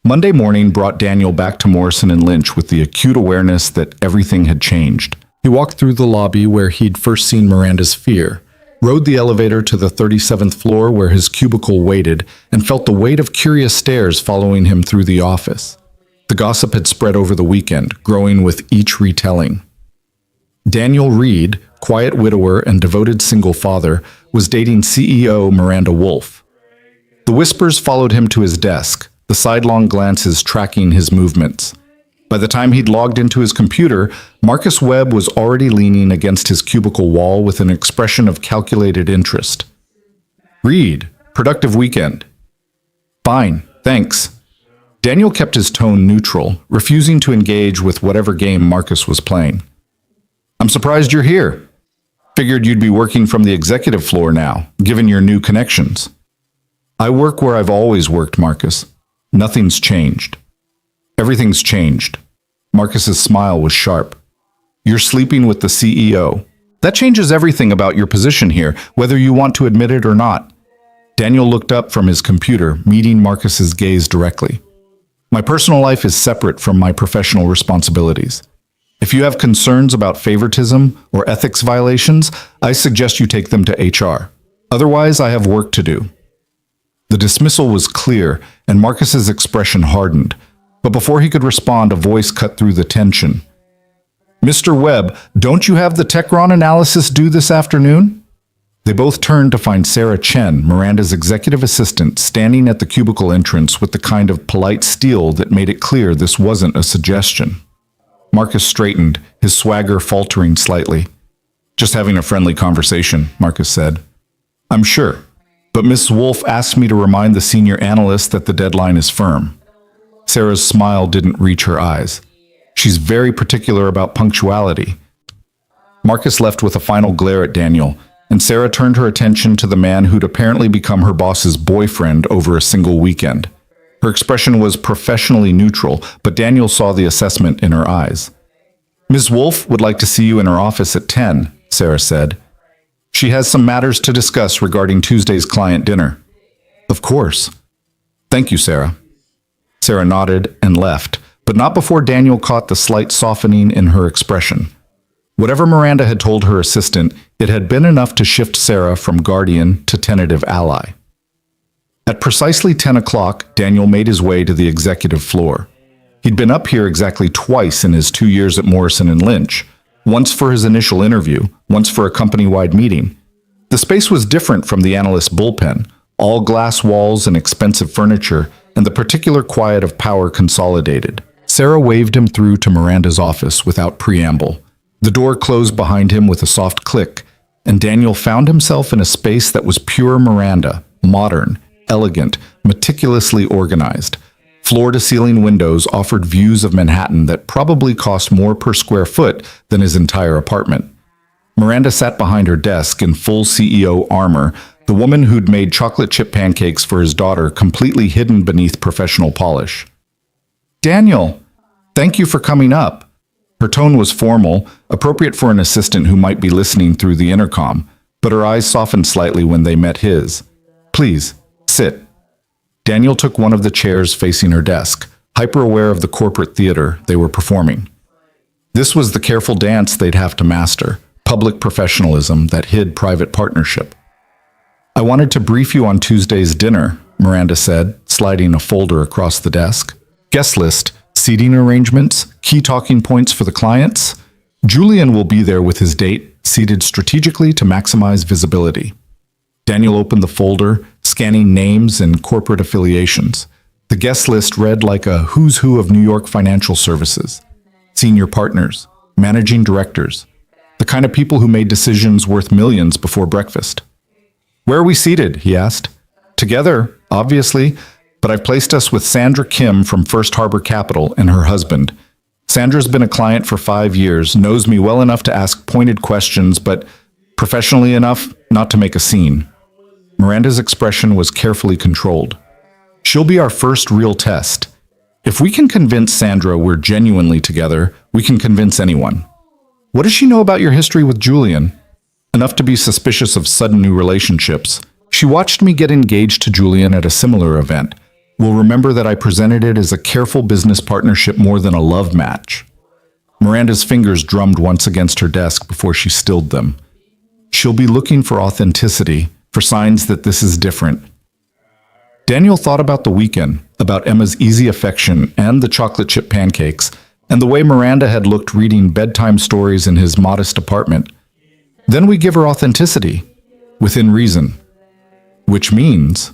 Monday morning brought Daniel back to Morrison and Lynch with the acute awareness that everything had changed. He walked through the lobby where he'd first seen Miranda's fear, rode the elevator to the 37th floor where his cubicle waited, and felt the weight of curious stares following him through the office. The gossip had spread over the weekend, growing with each retelling. Daniel Reed, quiet widower and devoted single father, was dating CEO Miranda Wolfe. The whispers followed him to his desk, the sidelong glances tracking his movements. By the time he'd logged into his computer, Marcus Webb was already leaning against his cubicle wall with an expression of calculated interest. Reed, productive weekend. Fine, thanks. Daniel kept his tone neutral, refusing to engage with whatever game Marcus was playing. I'm surprised you're here. Figured you'd be working from the executive floor now, given your new connections. I work where I've always worked, Marcus. Nothing's changed. Everything's changed. Marcus's smile was sharp. You're sleeping with the CEO. That changes everything about your position here, whether you want to admit it or not. Daniel looked up from his computer, meeting Marcus's gaze directly. My personal life is separate from my professional responsibilities. If you have concerns about favoritism or ethics violations, I suggest you take them to HR. Otherwise, I have work to do. The dismissal was clear, and Marcus's expression hardened. But before he could respond, a voice cut through the tension. Mr. Webb, don't you have the Techron analysis due this afternoon? They both turned to find Sarah Chen, Miranda's executive assistant, standing at the cubicle entrance with the kind of polite steel that made it clear this wasn't a suggestion. Marcus straightened, his swagger faltering slightly. Just having a friendly conversation, Marcus said. I'm sure, but Miss Wolfe asked me to remind the senior analyst that the deadline is firm. Sarah's smile didn't reach her eyes. She's very particular about punctuality. Marcus left with a final glare at Daniel, and Sarah turned her attention to the man who'd apparently become her boss's boyfriend over a single weekend. Her expression was professionally neutral, but Daniel saw the assessment in her eyes. Ms. Wolfe would like to see you in her office at 10, Sarah said. She has some matters to discuss regarding Tuesday's client dinner. Of course. Thank you, Sarah. Sarah nodded and left, but not before Daniel caught the slight softening in her expression. Whatever Miranda had told her assistant, it had been enough to shift Sarah from guardian to tentative ally. At precisely 10 o'clock, Daniel made his way to the executive floor. He'd been up here exactly twice in his 2 years at Morrison and Lynch, once for his initial interview, once for a company-wide meeting. The space was different from the analyst's bullpen, all glass walls and expensive furniture, and the particular quiet of power consolidated. Sarah waved him through to Miranda's office without preamble. The door closed behind him with a soft click, and Daniel found himself in a space that was pure Miranda, modern, elegant, meticulously organized. Floor-to-ceiling windows offered views of Manhattan that probably cost more per square foot than his entire apartment. Miranda sat behind her desk in full CEO armor, the woman who'd made chocolate chip pancakes for his daughter completely hidden beneath professional polish. Daniel, thank you for coming up. Her tone was formal, appropriate for an assistant who might be listening through the intercom, but her eyes softened slightly when they met his. Please, sit. Daniel took one of the chairs facing her desk, hyper-aware of the corporate theater they were performing. This was the careful dance they'd have to master, public professionalism that hid private partnership. I wanted to brief you on Tuesday's dinner, Miranda said, sliding a folder across the desk. Guest list, seating arrangements, key talking points for the clients. Julian will be there with his date, seated strategically to maximize visibility. Daniel opened the folder, scanning names and corporate affiliations. The guest list read like a who's who of New York financial services. Senior partners, managing directors, the kind of people who made decisions worth millions before breakfast. Where are we seated? He asked. Together, obviously, but I've placed us with Sandra Kim from First Harbor Capital and her husband. Sandra's been a client for 5 years, knows me well enough to ask pointed questions, but professionally enough not to make a scene. Miranda's expression was carefully controlled. She'll be our first real test. If we can convince Sandra we're genuinely together, we can convince anyone. What does she know about your history with Julian? Enough to be suspicious of sudden new relationships. She watched me get engaged to Julian at a similar event. Will remember that I presented it as a careful business partnership more than a love match. Miranda's fingers drummed once against her desk before she stilled them. She'll be looking for authenticity, for signs that this is different. Daniel thought about the weekend, about Emma's easy affection and the chocolate chip pancakes, and the way Miranda had looked reading bedtime stories in his modest apartment. Then we give her authenticity, within reason. Which means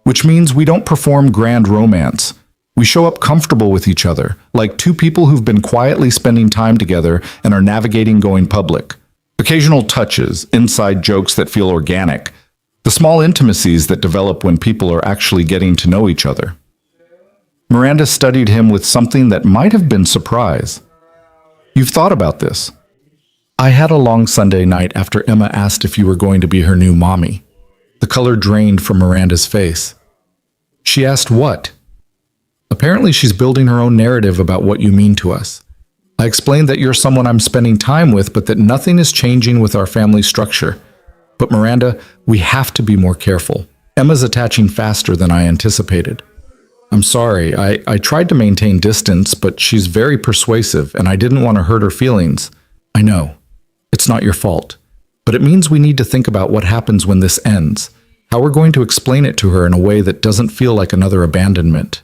we don't perform grand romance. We show up comfortable with each other, like two people who've been quietly spending time together and are navigating going public. Occasional touches, inside jokes that feel organic, the small intimacies that develop when people are actually getting to know each other. Miranda studied him with something that might have been surprise. You've thought about this. I had a long Sunday night after Emma asked if you were going to be her new mommy. The color drained from Miranda's face. She asked what? Apparently she's building her own narrative about what you mean to us. I explained that you're someone I'm spending time with, but that nothing is changing with our family structure. But Miranda, we have to be more careful. Emma's attaching faster than I anticipated. I'm sorry, I tried to maintain distance, but she's very persuasive, and I didn't want to hurt her feelings. I know. It's not your fault. But it means we need to think about what happens when this ends, how we're going to explain it to her in a way that doesn't feel like another abandonment.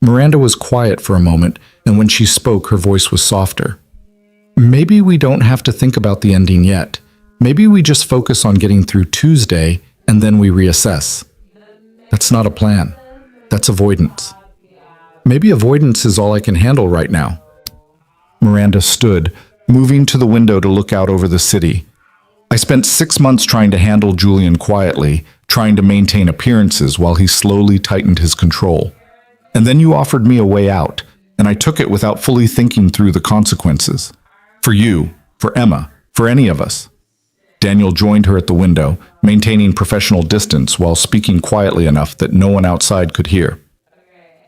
Miranda was quiet for a moment, and when she spoke, her voice was softer. Maybe we don't have to think about the ending yet. Maybe we just focus on getting through Tuesday, and then we reassess. That's not a plan. That's avoidance. Maybe avoidance is all I can handle right now. Miranda stood, moving to the window to look out over the city. I spent 6 months trying to handle Julian quietly, trying to maintain appearances while he slowly tightened his control. And then you offered me a way out, and I took it without fully thinking through the consequences. For you, for Emma, for any of us. Daniel joined her at the window, maintaining professional distance while speaking quietly enough that no one outside could hear.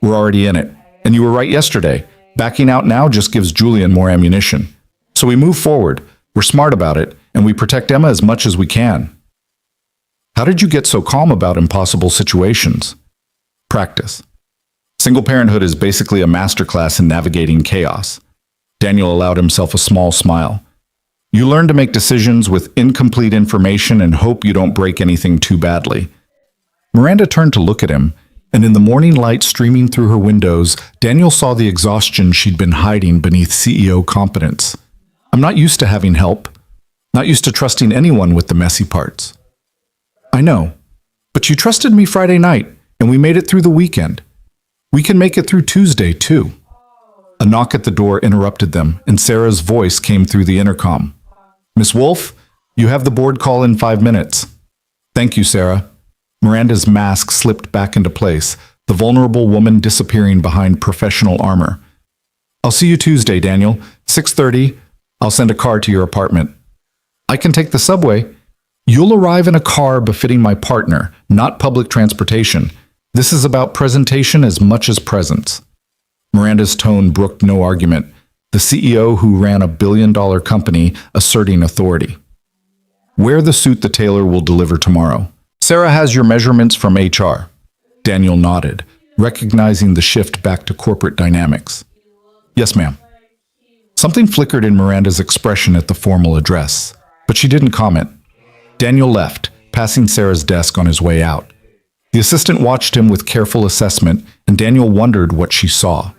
We're already in it, and you were right yesterday. Backing out now just gives Julian more ammunition. So we move forward, we're smart about it, and we protect Emma as much as we can. How did you get so calm about impossible situations? Practice. Single parenthood is basically a masterclass in navigating chaos. Daniel allowed himself a small smile. You learn to make decisions with incomplete information and hope you don't break anything too badly. Miranda turned to look at him, and in the morning light streaming through her windows, Daniel saw the exhaustion she'd been hiding beneath CEO competence. I'm not used to having help. Not used to trusting anyone with the messy parts. I know, but you trusted me Friday night, and we made it through the weekend. We can make it through Tuesday, too. A knock at the door interrupted them, and Sarah's voice came through the intercom. Miss Wolf, you have the board call in 5 minutes. Thank you, Sarah. Miranda's mask slipped back into place, the vulnerable woman disappearing behind professional armor. I'll see you Tuesday, Daniel. 6:30. I'll send a car to your apartment. I can take the subway. You'll arrive in a car befitting my partner, not public transportation. This is about presentation as much as presence. Miranda's tone brooked no argument, the CEO who ran a billion-dollar company asserting authority. Wear the suit the tailor will deliver tomorrow. Sarah has your measurements from HR. Daniel nodded, recognizing the shift back to corporate dynamics. Yes, ma'am. Something flickered in Miranda's expression at the formal address, but she didn't comment. Daniel left, passing Sarah's desk on his way out. The assistant watched him with careful assessment, and Daniel wondered what she saw.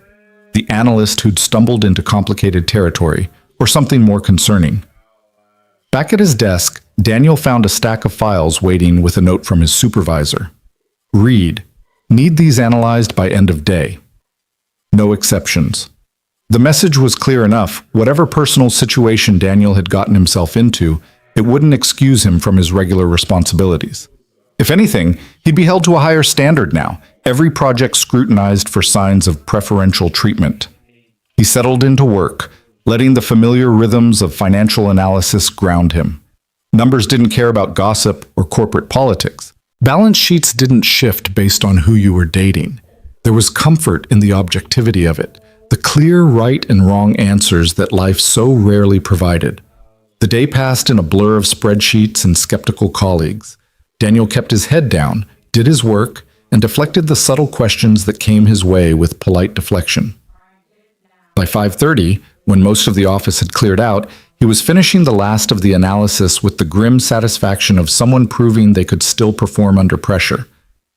The analyst who'd stumbled into complicated territory, or something more concerning. Back at his desk, Daniel found a stack of files waiting with a note from his supervisor. Read. Need these analyzed by end of day. No exceptions. The message was clear enough. Whatever personal situation Daniel had gotten himself into, it wouldn't excuse him from his regular responsibilities. If anything, he'd be held to a higher standard now, every project scrutinized for signs of preferential treatment. He settled into work, letting the familiar rhythms of financial analysis ground him. Numbers didn't care about gossip or corporate politics. Balance sheets didn't shift based on who you were dating. There was comfort in the objectivity of it, the clear right and wrong answers that life so rarely provided. The day passed in a blur of spreadsheets and skeptical colleagues. Daniel kept his head down, did his work, and deflected the subtle questions that came his way with polite deflection. By 5:30, when most of the office had cleared out, he was finishing the last of the analysis with the grim satisfaction of someone proving they could still perform under pressure.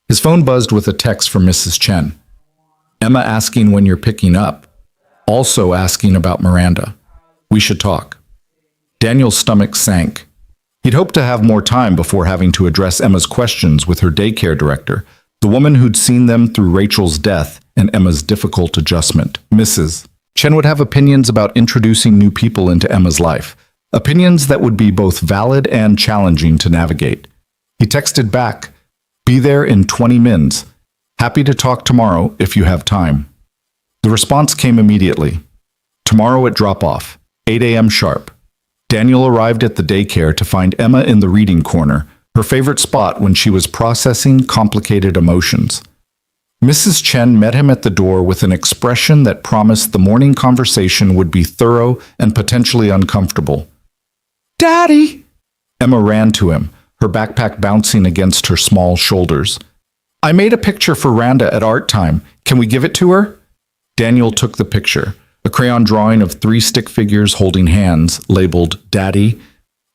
His phone buzzed with a text from Mrs. Chen. Emma asking when you're picking up. Also asking about Miranda. We should talk. Daniel's stomach sank. He'd hoped to have more time before having to address Emma's questions with her daycare director, the woman who'd seen them through Rachel's death and Emma's difficult adjustment. Mrs. Chen would have opinions about introducing new people into Emma's life, opinions that would be both valid and challenging to navigate. He texted back, "Be there in 20 mins. Happy to talk tomorrow if you have time." The response came immediately. Tomorrow at drop-off, 8 a.m. sharp. Daniel arrived at the daycare to find Emma in the reading corner, her favorite spot when she was processing complicated emotions. Mrs. Chen met him at the door with an expression that promised the morning conversation would be thorough and potentially uncomfortable. "Daddy!" Emma ran to him, her backpack bouncing against her small shoulders. "I made a picture for Randa at art time. Can we give it to her?" Daniel took the picture, a crayon drawing of 3 stick figures holding hands, labeled Daddy,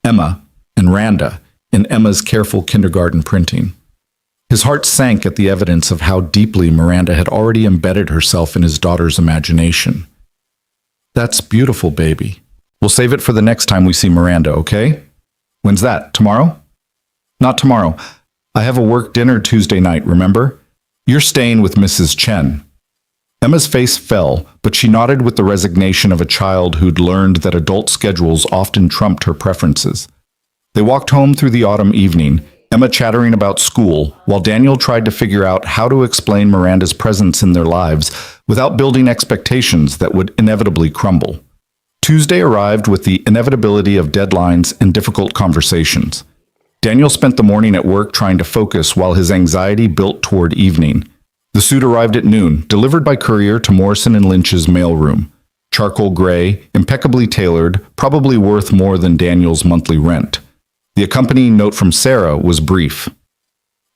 Emma, and Randa, in Emma's careful kindergarten printing. His heart sank at the evidence of how deeply Miranda had already embedded herself in his daughter's imagination. "That's beautiful, baby. We'll save it for the next time we see Miranda, okay? When's that? Tomorrow?" "Not tomorrow. I have a work dinner Tuesday night, remember? You're staying with Mrs. Chen." Emma's face fell, but she nodded with the resignation of a child who'd learned that adult schedules often trumped her preferences. They walked home through the autumn evening, Emma chattering about school, while Daniel tried to figure out how to explain Miranda's presence in their lives without building expectations that would inevitably crumble. Tuesday arrived with the inevitability of deadlines and difficult conversations. Daniel spent the morning at work trying to focus while his anxiety built toward evening. The suit arrived at noon, delivered by courier to Morrison and Lynch's mailroom. Charcoal gray, impeccably tailored, probably worth more than Daniel's monthly rent. The accompanying note from Sarah was brief.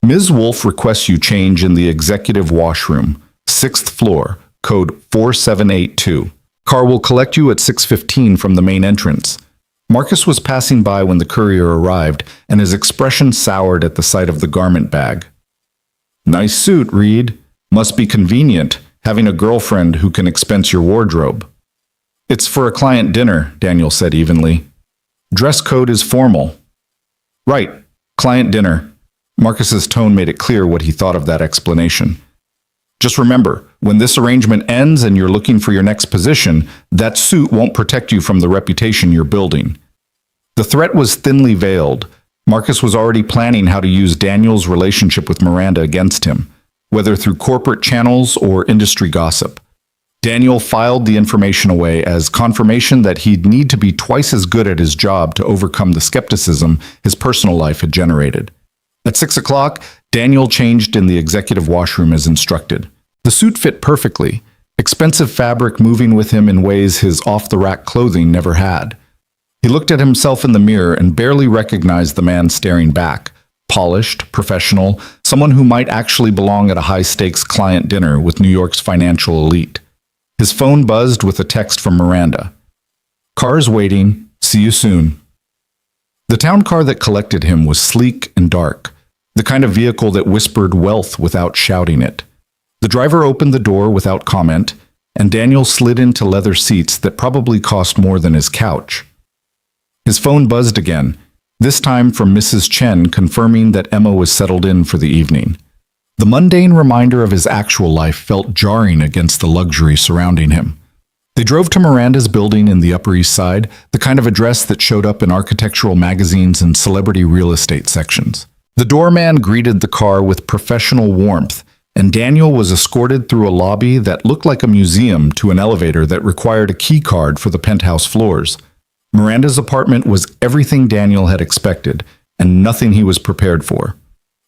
"Ms. Wolf requests you change in the executive washroom, 6th floor, code 4782. Car will collect you at 6:15 from the main entrance." Marcus was passing by when the courier arrived, and his expression soured at the sight of the garment bag. "Nice suit, Reed. Must be convenient, having a girlfriend who can expense your wardrobe." "It's for a client dinner," Daniel said evenly. "Dress code is formal." "Right, client dinner." Marcus's tone made it clear what he thought of that explanation. "Just remember, when this arrangement ends and you're looking for your next position, that suit won't protect you from the reputation you're building." The threat was thinly veiled. Marcus was already planning how to use Daniel's relationship with Miranda against him, whether through corporate channels or industry gossip. Daniel filed the information away as confirmation that he'd need to be twice as good at his job to overcome the skepticism his personal life had generated. At 6 o'clock, Daniel changed in the executive washroom as instructed. The suit fit perfectly, expensive fabric moving with him in ways his off-the-rack clothing never had. He looked at himself in the mirror and barely recognized the man staring back. Polished, professional, someone who might actually belong at a high-stakes client dinner with New York's financial elite. His phone buzzed with a text from Miranda. "Car's waiting. See you soon." The town car that collected him was sleek and dark, the kind of vehicle that whispered wealth without shouting it. The driver opened the door without comment, and Daniel slid into leather seats that probably cost more than his couch. His phone buzzed again, this time from Mrs. Chen confirming that Emma was settled in for the evening. The mundane reminder of his actual life felt jarring against the luxury surrounding him. They drove to Miranda's building in the Upper East Side, the kind of address that showed up in architectural magazines and celebrity real estate sections. The doorman greeted the car with professional warmth, and Daniel was escorted through a lobby that looked like a museum to an elevator that required a key card for the penthouse floors. Miranda's apartment was everything Daniel had expected, and nothing he was prepared for.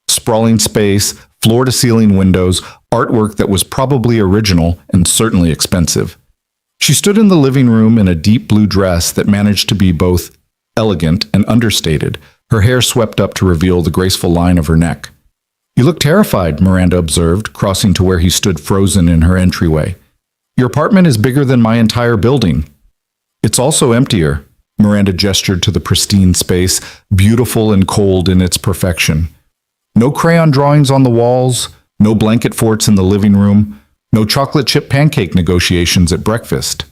Sprawling space, floor-to-ceiling windows, artwork that was probably original and certainly expensive. She stood in the living room in a deep blue dress that managed to be both elegant and understated, her hair swept up to reveal the graceful line of her neck. "You look terrified," Miranda observed, crossing to where he stood frozen in her entryway. "Your apartment is bigger than my entire building." "It's also emptier." Miranda gestured to the pristine space, beautiful and cold in its perfection. No crayon drawings on the walls, no blanket forts in the living room, no chocolate chip pancake negotiations at breakfast.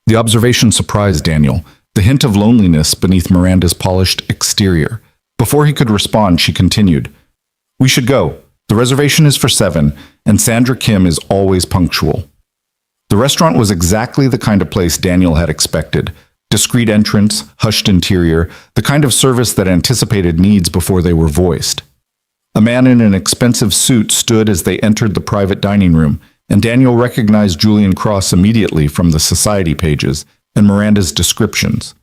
The observation surprised Daniel, the hint of loneliness beneath Miranda's polished exterior. Before he could respond, she continued, "We should go. The reservation is for 7, and Sandra Kim is always punctual." The restaurant was exactly the kind of place Daniel had expected. Discreet entrance, hushed interior, the kind of service that anticipated needs before they were voiced. A man in an expensive suit stood as they entered the private dining room, and Daniel recognized Julian Cross immediately from the society pages and Miranda's descriptions.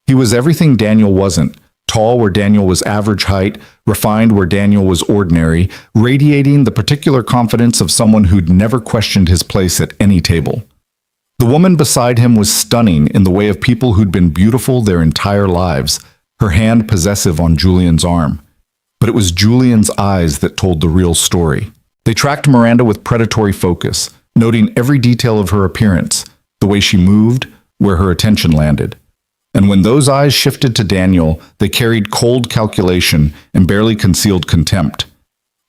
He was everything Daniel wasn't, tall where Daniel was average height, refined where Daniel was ordinary, radiating the particular confidence of someone who'd never questioned his place at any table. The woman beside him was stunning in the way of people who'd been beautiful their entire lives, her hand possessive on Julian's arm. But it was Julian's eyes that told the real story. They tracked Miranda with predatory focus, noting every detail of her appearance, the way she moved, where her attention landed. And when those eyes shifted to Daniel, they carried cold calculation and barely concealed contempt.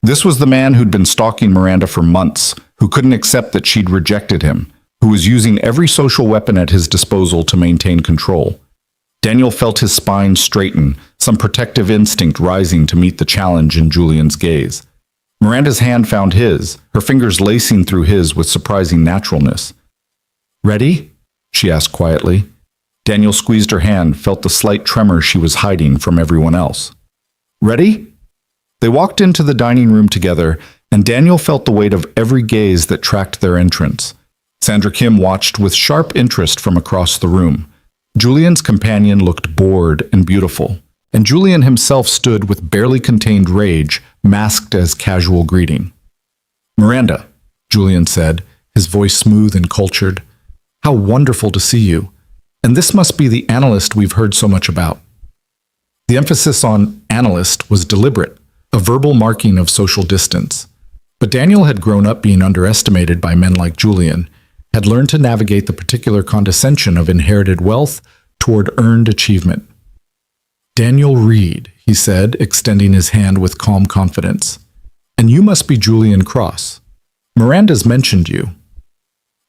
This was the man who'd been stalking Miranda for months, who couldn't accept that she'd rejected him, who was using every social weapon at his disposal to maintain control. Daniel felt his spine straighten, some protective instinct rising to meet the challenge in Julian's gaze. Miranda's hand found his, her fingers lacing through his with surprising naturalness. "Ready?" she asked quietly. Daniel squeezed her hand, felt the slight tremor she was hiding from everyone else. "Ready?" They walked into the dining room together, and Daniel felt the weight of every gaze that tracked their entrance. Sandra Kim watched with sharp interest from across the room. Julian's companion looked bored and beautiful, and Julian himself stood with barely contained rage, masked as casual greeting. "Miranda," Julian said, his voice smooth and cultured, "how wonderful to see you. And this must be the analyst we've heard so much about." The emphasis on analyst was deliberate, a verbal marking of social distance. But Daniel had grown up being underestimated by men like Julian, had learned to navigate the particular condescension of inherited wealth toward earned achievement. "Daniel Reed," he said, extending his hand with calm confidence. "And you must be Julian Cross. Miranda's mentioned you."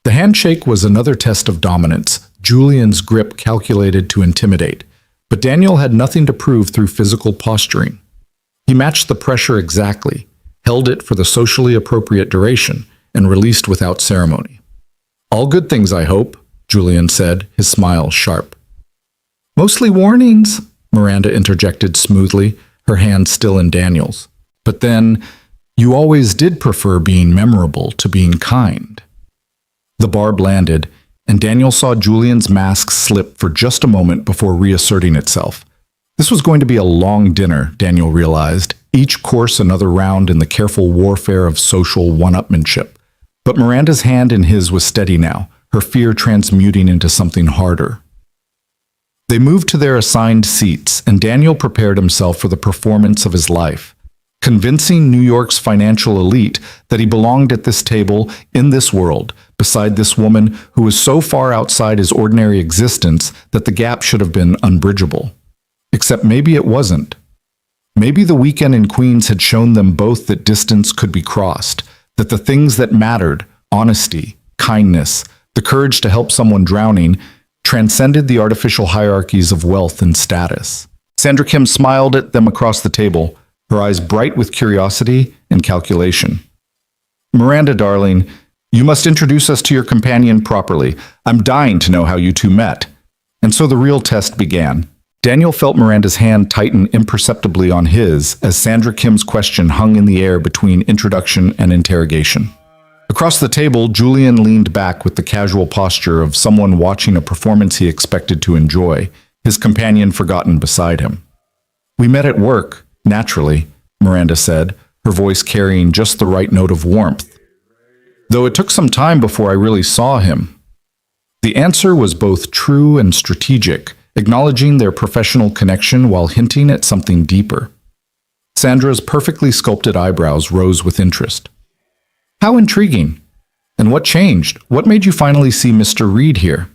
The handshake was another test of dominance, Julian's grip calculated to intimidate, but Daniel had nothing to prove through physical posturing. He matched the pressure exactly, held it for the socially appropriate duration, and released without ceremony. "All good things, I hope," Julian said, his smile sharp. "Mostly warnings," Miranda interjected smoothly, her hand still in Daniel's. "But then, you always did prefer being memorable to being kind." The barb landed, and Daniel saw Julian's mask slip for just a moment before reasserting itself. This was going to be a long dinner, Daniel realized, each course another round in the careful warfare of social one-upmanship. But Miranda's hand in his was steady now, her fear transmuting into something harder. They moved to their assigned seats, and Daniel prepared himself for the performance of his life, convincing New York's financial elite that he belonged at this table, in this world, beside this woman who was so far outside his ordinary existence that the gap should have been unbridgeable. Except maybe it wasn't. Maybe the weekend in Queens had shown them both that distance could be crossed, that the things that mattered, honesty, kindness, the courage to help someone drowning, transcended the artificial hierarchies of wealth and status. Sandra Kim smiled at them across the table, her eyes bright with curiosity and calculation. "Miranda, darling, you must introduce us to your companion properly. I'm dying to know how you two met." And so the real test began. Daniel felt Miranda's hand tighten imperceptibly on his as Sandra Kim's question hung in the air between introduction and interrogation. Across the table, Julian leaned back with the casual posture of someone watching a performance he expected to enjoy, his companion forgotten beside him. "We met at work, naturally," Miranda said, her voice carrying just the right note of warmth. "Though it took some time before I really saw him." The answer was both true and strategic, acknowledging their professional connection while hinting at something deeper. Sandra's perfectly sculpted eyebrows rose with interest. "How intriguing! And what changed? What made you finally see Mr. Reed here?"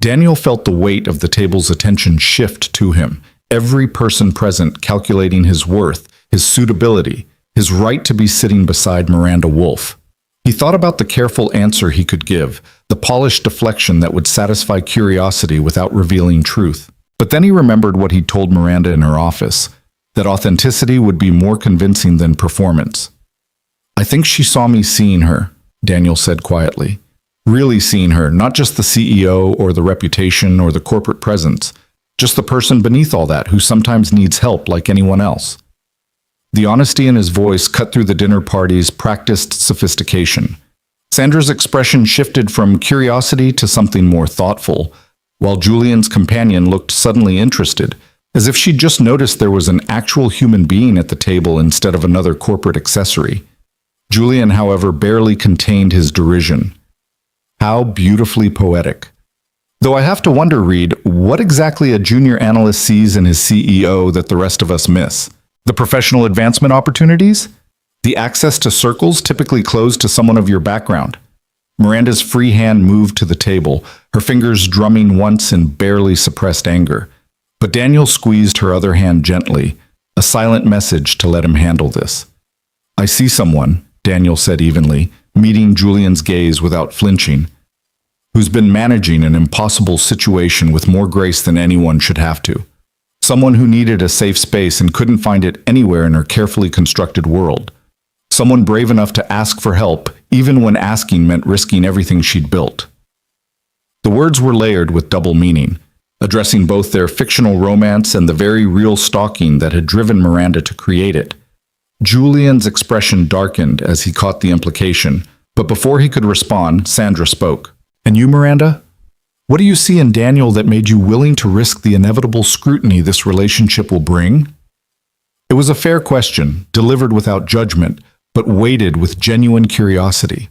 Daniel felt the weight of the table's attention shift to him, every person present calculating his worth, his suitability, his right to be sitting beside Miranda Wolfe. He thought about the careful answer he could give, the polished deflection that would satisfy curiosity without revealing truth. But then he remembered what he'd told Miranda in her office, that authenticity would be more convincing than performance. "I think she saw me seeing her," Daniel said quietly. "Really seeing her, not just the CEO or the reputation or the corporate presence, just the person beneath all that who sometimes needs help like anyone else." The honesty in his voice cut through the dinner party's practiced sophistication. Sandra's expression shifted from curiosity to something more thoughtful, while Julian's companion looked suddenly interested, as if she'd just noticed there was an actual human being at the table instead of another corporate accessory. Julian, however, barely contained his derision. How beautifully poetic. Though I have to wonder, Reed, what exactly a junior analyst sees in his CEO that the rest of us miss? The professional advancement opportunities? The access to circles typically closed to someone of your background? Miranda's free hand moved to the table, her fingers drumming once in barely suppressed anger. But Daniel squeezed her other hand gently, a silent message to let him handle this. "I see someone," Daniel said evenly, meeting Julian's gaze without flinching, "who's been managing an impossible situation with more grace than anyone should have to. Someone who needed a safe space and couldn't find it anywhere in her carefully constructed world. Someone brave enough to ask for help, even when asking meant risking everything she'd built." The words were layered with double meaning, addressing both their fictional romance and the very real stalking that had driven Miranda to create it. Julian's expression darkened as he caught the implication, but before he could respond, Sandra spoke. "And you, Miranda? What do you see in Daniel that made you willing to risk the inevitable scrutiny this relationship will bring?" It was a fair question, delivered without judgment, but weighted with genuine curiosity.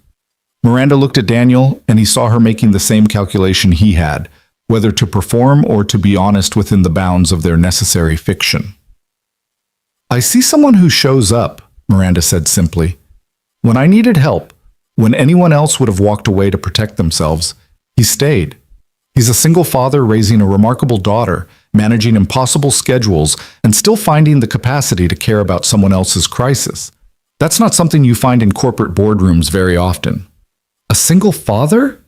Miranda looked at Daniel, and he saw her making the same calculation he had, whether to perform or to be honest within the bounds of their necessary fiction. "I see someone who shows up," Miranda said simply. "When I needed help, when anyone else would have walked away to protect themselves, he stayed. He's a single father raising a remarkable daughter, managing impossible schedules, and still finding the capacity to care about someone else's crisis. That's not something you find in corporate boardrooms very often." "A single father?"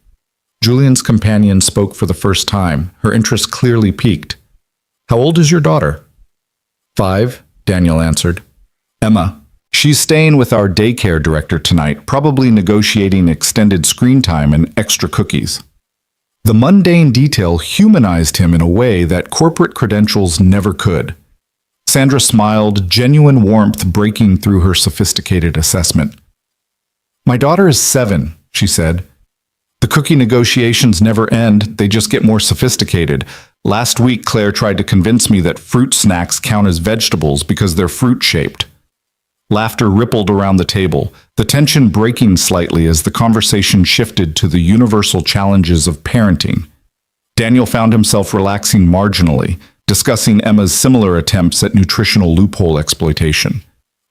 Julian's companion spoke for the first time, her interest clearly piqued. "How old is your daughter?" "5, Daniel answered. "Emma. She's staying with our daycare director tonight, probably negotiating extended screen time and extra cookies." The mundane detail humanized him in a way that corporate credentials never could. Sandra smiled, genuine warmth breaking through her sophisticated assessment. "My daughter is 7, she said. "The cookie negotiations never end, they just get more sophisticated. Last week, Claire tried to convince me that fruit snacks count as vegetables because they're fruit-shaped." Laughter rippled around the table, the tension breaking slightly as the conversation shifted to the universal challenges of parenting. Daniel found himself relaxing marginally, discussing Emma's similar attempts at nutritional loophole exploitation.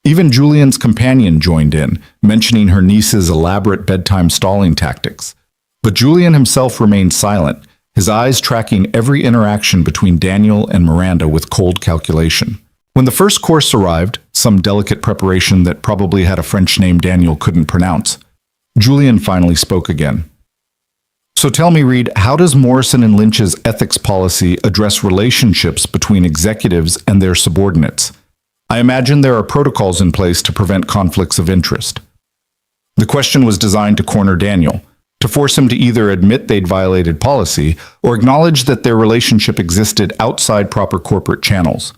Even Julian's companion joined in, mentioning her niece's elaborate bedtime stalling tactics. But Julian himself remained silent, his eyes tracking every interaction between Daniel and Miranda with cold calculation. When the first course arrived, some delicate preparation that probably had a French name Daniel couldn't pronounce, Julian finally spoke again. "So tell me, Reed, how does Morrison and Lynch's ethics policy address relationships between executives and their subordinates? I imagine there are protocols in place to prevent conflicts of interest." The question was designed to corner Daniel, to force him to either admit they'd violated policy or acknowledge that their relationship existed outside proper corporate channels.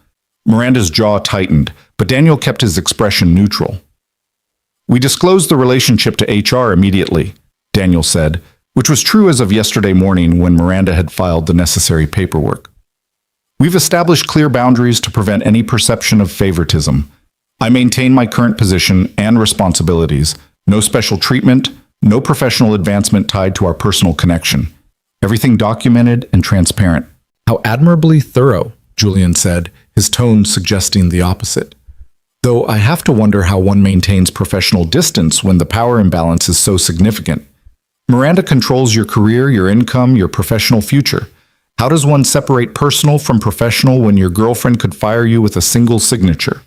Miranda's jaw tightened, but Daniel kept his expression neutral. "We disclosed the relationship to HR immediately," Daniel said, which was true as of yesterday morning when Miranda had filed the necessary paperwork. "We've established clear boundaries to prevent any perception of favoritism. I maintain my current position and responsibilities. No special treatment, no professional advancement tied to our personal connection. Everything documented and transparent." "How admirably thorough," Julian said, his tone suggesting the opposite. "Though I have to wonder how one maintains professional distance when the power imbalance is so significant. Miranda controls your career, your income, your professional future. How does one separate personal from professional when your girlfriend could fire you with a single signature?"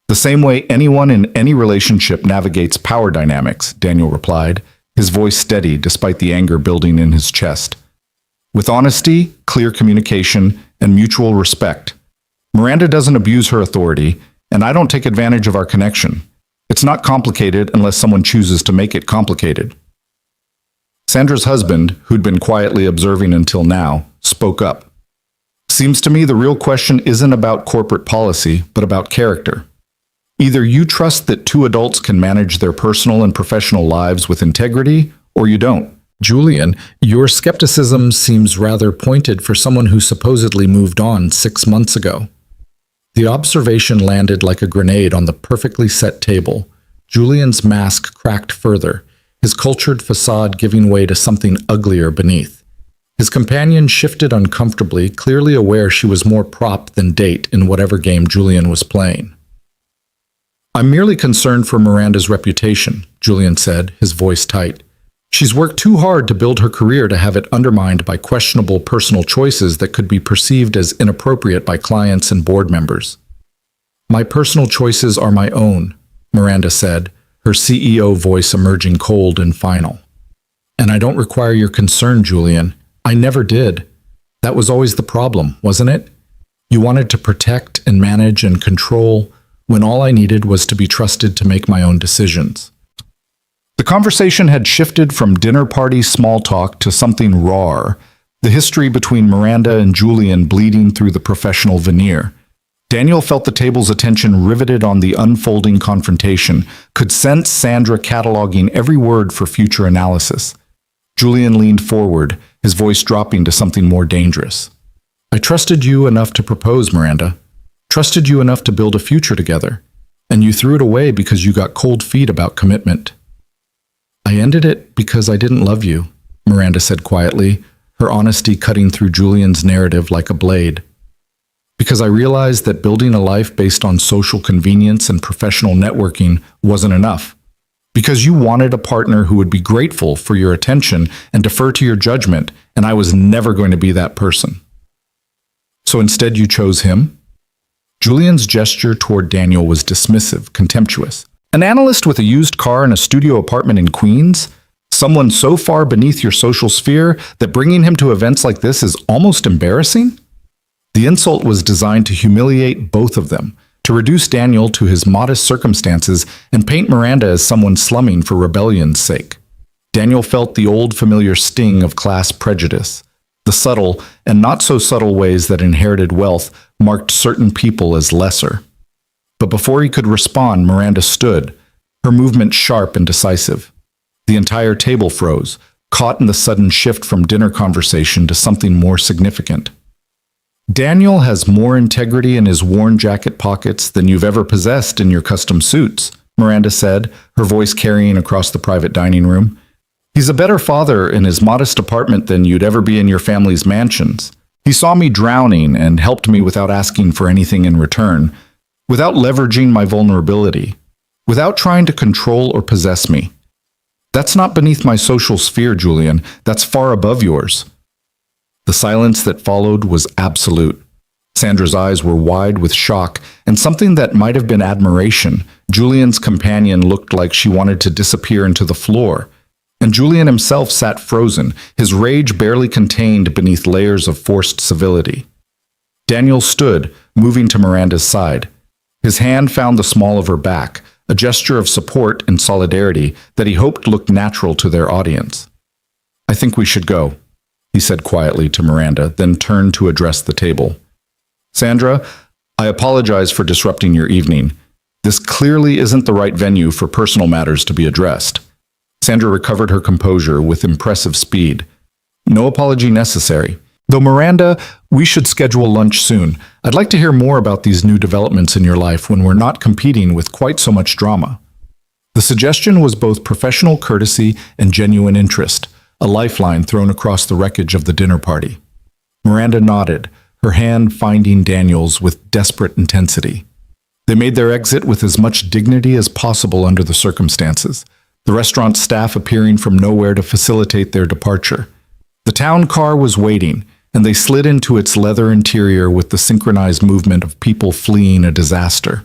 "The same way anyone in any relationship navigates power dynamics," Daniel replied, his voice steady despite the anger building in his chest. "With honesty, clear communication, and mutual respect. Miranda doesn't abuse her authority, and I don't take advantage of our connection. It's not complicated unless someone chooses to make it complicated." Sandra's husband, who'd been quietly observing until now, spoke up. "Seems to me the real question isn't about corporate policy, but about character. Either you trust that two adults can manage their personal and professional lives with integrity, or you don't." "Julian, your skepticism seems rather pointed for someone who supposedly moved on 6 months ago." The observation landed like a grenade on the perfectly set table. Julian's mask cracked further, his cultured facade giving way to something uglier beneath. His companion shifted uncomfortably, clearly aware she was more prop than date in whatever game Julian was playing. "I'm merely concerned for Miranda's reputation," Julian said, his voice tight. "She's worked too hard to build her career to have it undermined by questionable personal choices that could be perceived as inappropriate by clients and board members." "My personal choices are my own," Miranda said, her CEO voice emerging cold and final. "And I don't require your concern, Julian. I never did. That was always the problem, wasn't it? You wanted to protect and manage and control, when all I needed was to be trusted to make my own decisions." The conversation had shifted from dinner party small talk to something rawer, the history between Miranda and Julian bleeding through the professional veneer. Daniel felt the table's attention riveted on the unfolding confrontation, could sense Sandra cataloging every word for future analysis. Julian leaned forward, his voice dropping to something more dangerous. "I trusted you enough to propose, Miranda. Trusted you enough to build a future together, and you threw it away because you got cold feet about commitment." "I ended it because I didn't love you," Miranda said quietly, her honesty cutting through Julian's narrative like a blade. "Because I realized that building a life based on social convenience and professional networking wasn't enough. Because you wanted a partner who would be grateful for your attention and defer to your judgment, and I was never going to be that person." "So instead you chose him?" Julian's gesture toward Daniel was dismissive, contemptuous. "An analyst with a used car and a studio apartment in Queens? Someone so far beneath your social sphere that bringing him to events like this is almost embarrassing?" The insult was designed to humiliate both of them, to reduce Daniel to his modest circumstances and paint Miranda as someone slumming for rebellion's sake. Daniel felt the old familiar sting of class prejudice. The subtle and not so subtle ways that inherited wealth marked certain people as lesser. But before he could respond, Miranda stood, her movement sharp and decisive. The entire table froze, caught in the sudden shift from dinner conversation to something more significant. "Daniel has more integrity in his worn jacket pockets than you've ever possessed in your custom suits," Miranda said, her voice carrying across the private dining room. "He's a better father in his modest apartment than you'd ever be in your family's mansions. He saw me drowning and helped me without asking for anything in return, without leveraging my vulnerability, without trying to control or possess me. That's not beneath my social sphere, Julian. That's far above yours." The silence that followed was absolute. Sandra's eyes were wide with shock and something that might have been admiration. Julian's companion looked like she wanted to disappear into the floor, and Julian himself sat frozen, his rage barely contained beneath layers of forced civility. Daniel stood, moving to Miranda's side. His hand found the small of her back, a gesture of support and solidarity that he hoped looked natural to their audience. I think we should go, he said quietly to Miranda, then turned to address the table. Sandra, I apologize for disrupting your evening. This clearly isn't the right venue for personal matters to be addressed. Sandra recovered her composure with impressive speed. No apology necessary. Though Miranda, we should schedule lunch soon. I'd like to hear more about these new developments in your life when we're not competing with quite so much drama. The suggestion was both professional courtesy and genuine interest, a lifeline thrown across the wreckage of the dinner party. Miranda nodded, her hand finding Daniel's with desperate intensity. They made their exit with as much dignity as possible under the circumstances, the restaurant staff appearing from nowhere to facilitate their departure. The town car was waiting, and they slid into its leather interior with the synchronized movement of people fleeing a disaster.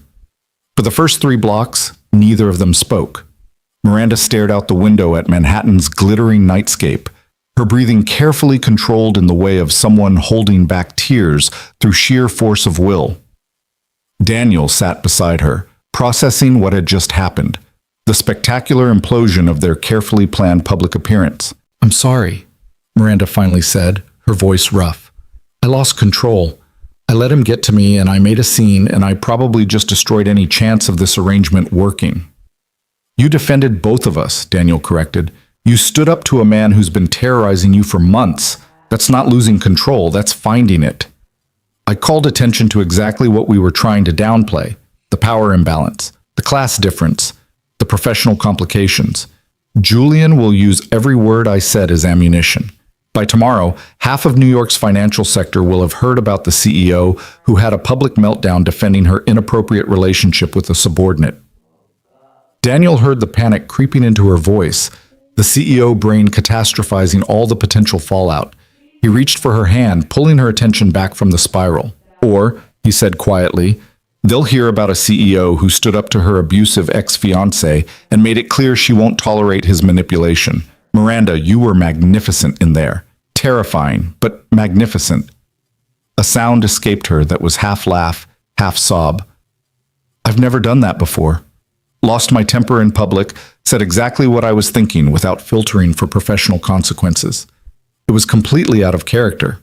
For the first 3 blocks, neither of them spoke. Miranda stared out the window at Manhattan's glittering nightscape, her breathing carefully controlled in the way of someone holding back tears through sheer force of will. Daniel sat beside her, processing what had just happened, the spectacular implosion of their carefully planned public appearance. I'm sorry, Miranda finally said, her voice rough. I lost control. I let him get to me and I made a scene, and I probably just destroyed any chance of this arrangement working. You defended both of us, Daniel corrected. You stood up to a man who's been terrorizing you for months. That's not losing control, that's finding it. I called attention to exactly what we were trying to downplay, the power imbalance, the class difference, the professional complications. Julian will use every word I said as ammunition. By tomorrow, half of New York's financial sector will have heard about the CEO who had a public meltdown defending her inappropriate relationship with a subordinate. Daniel heard the panic creeping into her voice, the CEO brain catastrophizing all the potential fallout. He reached for her hand, pulling her attention back from the spiral. Or, he said quietly, they'll hear about a CEO who stood up to her abusive ex-fiancé and made it clear she won't tolerate his manipulation. Miranda, you were magnificent in there. Terrifying, but magnificent. A sound escaped her that was half laugh, half sob. I've never done that before. Lost my temper in public, said exactly what I was thinking without filtering for professional consequences. It was completely out of character.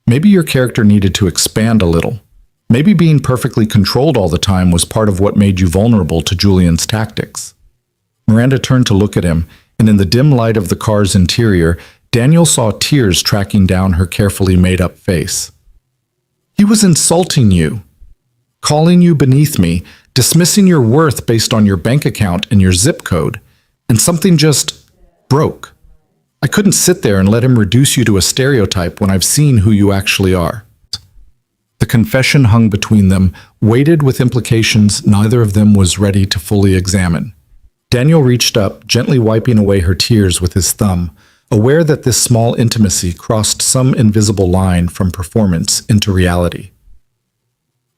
Maybe your character needed to expand a little. Maybe being perfectly controlled all the time was part of what made you vulnerable to Julian's tactics. Miranda turned to look at him, and in the dim light of the car's interior, Daniel saw tears tracking down her carefully made-up face. He was insulting you, calling you beneath me, dismissing your worth based on your bank account and your zip code, and something just broke. I couldn't sit there and let him reduce you to a stereotype when I've seen who you actually are. The confession hung between them, weighted with implications neither of them was ready to fully examine. Daniel reached up, gently wiping away her tears with his thumb, aware that this small intimacy crossed some invisible line from performance into reality.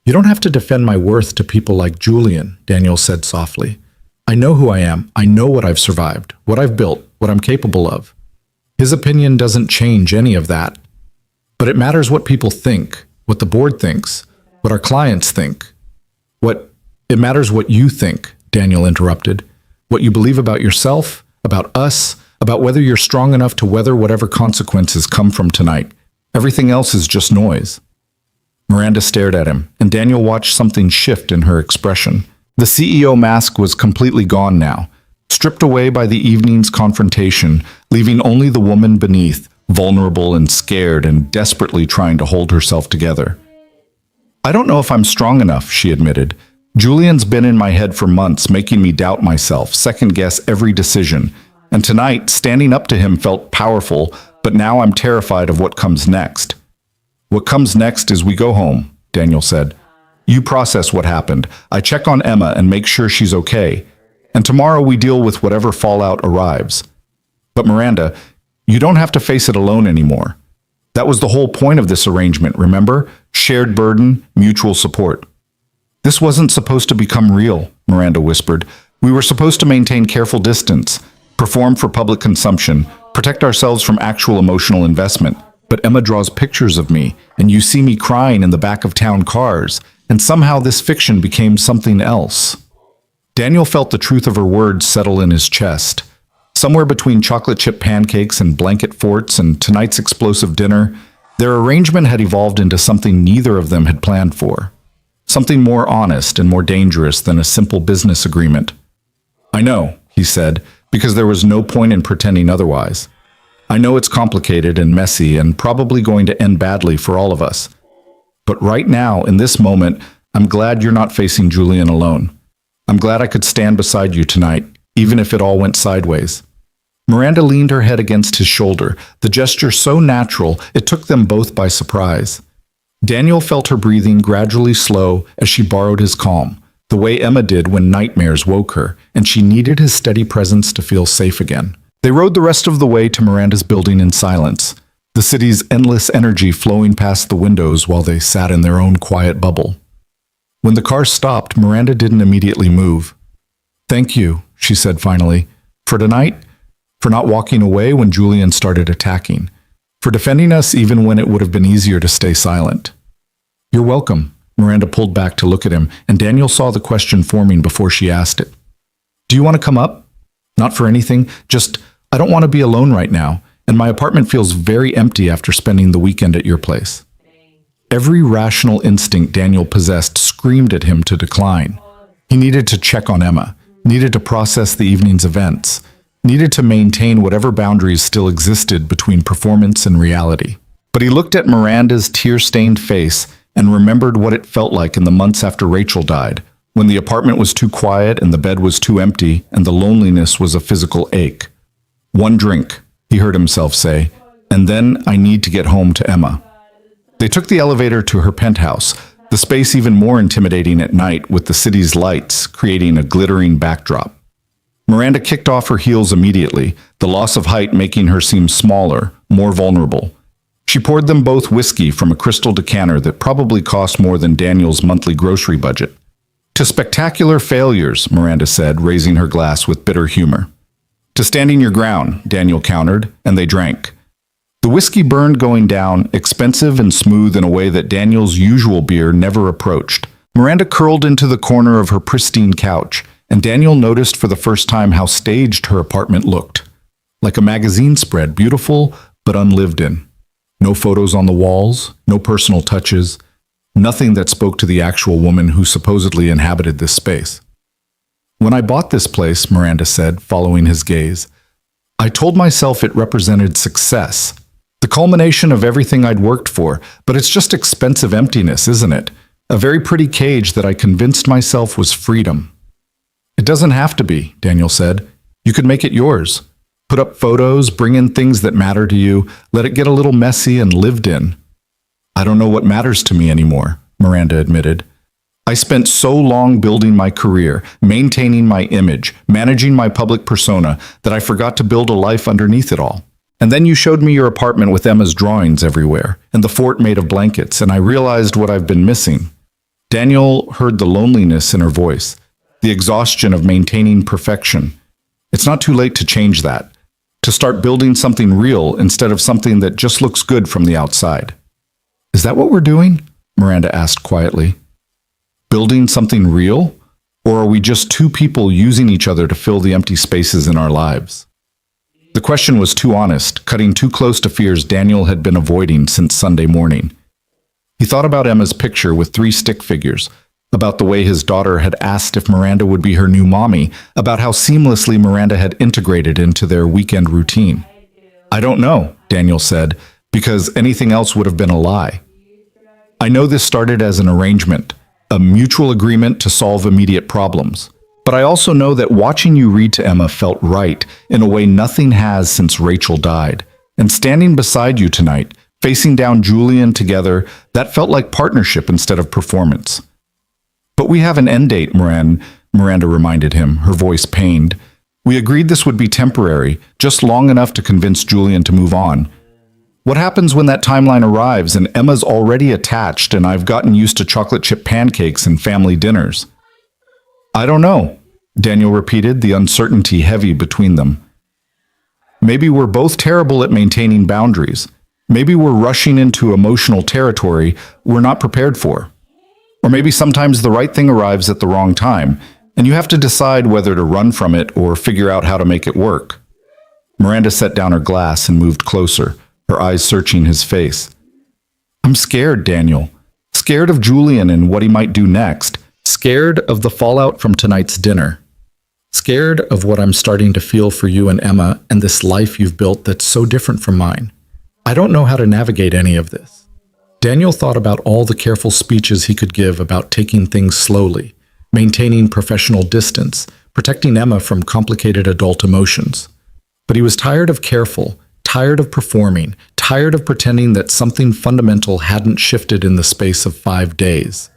You don't have to defend my worth to people like Julian, Daniel said softly. I know who I am. I know what I've survived, what I've built, what I'm capable of. His opinion doesn't change any of that. But it matters what people think, what the board thinks, what our clients think. It matters what you think, Daniel interrupted. What you believe about yourself, about us, about whether you're strong enough to weather whatever consequences come from tonight. Everything else is just noise. Miranda stared at him, and Daniel watched something shift in her expression. The CEO mask was completely gone now, stripped away by the evening's confrontation, leaving only the woman beneath, vulnerable and scared and desperately trying to hold herself together. I don't know if I'm strong enough, she admitted. Julian's been in my head for months, making me doubt myself, second-guess every decision. And tonight, standing up to him felt powerful, but now I'm terrified of what comes next. What comes next is we go home, Daniel said. You process what happened. I check on Emma and make sure she's okay. And tomorrow we deal with whatever fallout arrives. But Miranda, you don't have to face it alone anymore. That was the whole point of this arrangement, remember? Shared burden, mutual support. This wasn't supposed to become real, Miranda whispered. We were supposed to maintain careful distance, perform for public consumption, protect ourselves from actual emotional investment. But Emma draws pictures of me, and you see me crying in the back of town cars, and somehow this fiction became something else. Daniel felt the truth of her words settle in his chest. Somewhere between chocolate chip pancakes and blanket forts and tonight's explosive dinner, their arrangement had evolved into something neither of them had planned for. Something more honest and more dangerous than a simple business agreement. "I know," he said, because there was no point in pretending otherwise. "I know it's complicated and messy and probably going to end badly for all of us. But right now, in this moment, I'm glad you're not facing Julian alone. I'm glad I could stand beside you tonight, even if it all went sideways." Miranda leaned her head against his shoulder, the gesture so natural it took them both by surprise. Daniel felt her breathing gradually slow as she borrowed his calm, the way Emma did when nightmares woke her, and she needed his steady presence to feel safe again. They rode the rest of the way to Miranda's building in silence, the city's endless energy flowing past the windows while they sat in their own quiet bubble. When the car stopped, Miranda didn't immediately move. "Thank you," she said finally, "for tonight, for not walking away when Julian started attacking, for defending us even when it would have been easier to stay silent." "You're welcome." Miranda pulled back to look at him, and Daniel saw the question forming before she asked it. "Do you want to come up?" "Not for anything, just I don't want to be alone right now, and my apartment feels very empty after spending the weekend at your place." Every rational instinct Daniel possessed screamed at him to decline. He needed to check on Emma, needed to process the evening's events, needed to maintain whatever boundaries still existed between performance and reality. But he looked at Miranda's tear-stained face and remembered what it felt like in the months after Rachel died, when the apartment was too quiet and the bed was too empty and the loneliness was a physical ache. "One drink," he heard himself say, "and then I need to get home to Emma." They took the elevator to her penthouse, the space even more intimidating at night with the city's lights creating a glittering backdrop. Miranda kicked off her heels immediately, the loss of height making her seem smaller, more vulnerable. She poured them both whiskey from a crystal decanter that probably cost more than Daniel's monthly grocery budget. "To spectacular failures," Miranda said, raising her glass with bitter humor. "To standing your ground," Daniel countered, and they drank. The whiskey burned going down, expensive and smooth in a way that Daniel's usual beer never approached. Miranda curled into the corner of her pristine couch, and Daniel noticed for the first time how staged her apartment looked. Like a magazine spread, beautiful but unlived in. No photos on the walls, no personal touches, nothing that spoke to the actual woman who supposedly inhabited this space. "When I bought this place," Miranda said, following his gaze, "I told myself it represented success. The culmination of everything I'd worked for, but it's just expensive emptiness, isn't it? A very pretty cage that I convinced myself was freedom." "It doesn't have to be," Daniel said. "You could make it yours. Put up photos, bring in things that matter to you, let it get a little messy and lived in." "I don't know what matters to me anymore," Miranda admitted. "I spent so long building my career, maintaining my image, managing my public persona, that I forgot to build a life underneath it all. And then you showed me your apartment with Emma's drawings everywhere, and the fort made of blankets, and I realized what I've been missing." Daniel heard the loneliness in her voice, the exhaustion of maintaining perfection. It's not too late to change that, to start building something real instead of something that just looks good from the outside. "Is that what we're doing?" Miranda asked quietly. "Building something real? Or are we just two people using each other to fill the empty spaces in our lives?" The question was too honest, cutting too close to fears Daniel had been avoiding since Sunday morning. He thought about Emma's picture with 3 stick figures, about the way his daughter had asked if Miranda would be her new mommy, about how seamlessly Miranda had integrated into their weekend routine. "I don't know," Daniel said, "because anything else would have been a lie. I know this started as an arrangement, a mutual agreement to solve immediate problems. But I also know that watching you read to Emma felt right in a way nothing has since Rachel died. And standing beside you tonight, facing down Julian together, that felt like partnership instead of performance." "But we have an end date, Miranda reminded him, her voice pained. "We agreed this would be temporary, just long enough to convince Julian to move on. What happens when that timeline arrives and Emma's already attached and I've gotten used to chocolate chip pancakes and family dinners?" "I don't know," Daniel repeated, the uncertainty heavy between them. "Maybe we're both terrible at maintaining boundaries. Maybe we're rushing into emotional territory we're not prepared for. Or maybe sometimes the right thing arrives at the wrong time, and you have to decide whether to run from it or figure out how to make it work." Miranda set down her glass and moved closer, her eyes searching his face. I'm scared, Daniel. Scared of Julian and what he might do next. Scared of the fallout from tonight's dinner. Scared of what I'm starting to feel for you and Emma and this life you've built that's so different from mine. I don't know how to navigate any of this. Daniel thought about all the careful speeches he could give about taking things slowly, maintaining professional distance, protecting Emma from complicated adult emotions. But he was tired of careful, tired of performing, tired of pretending that something fundamental hadn't shifted in the space of 5 days.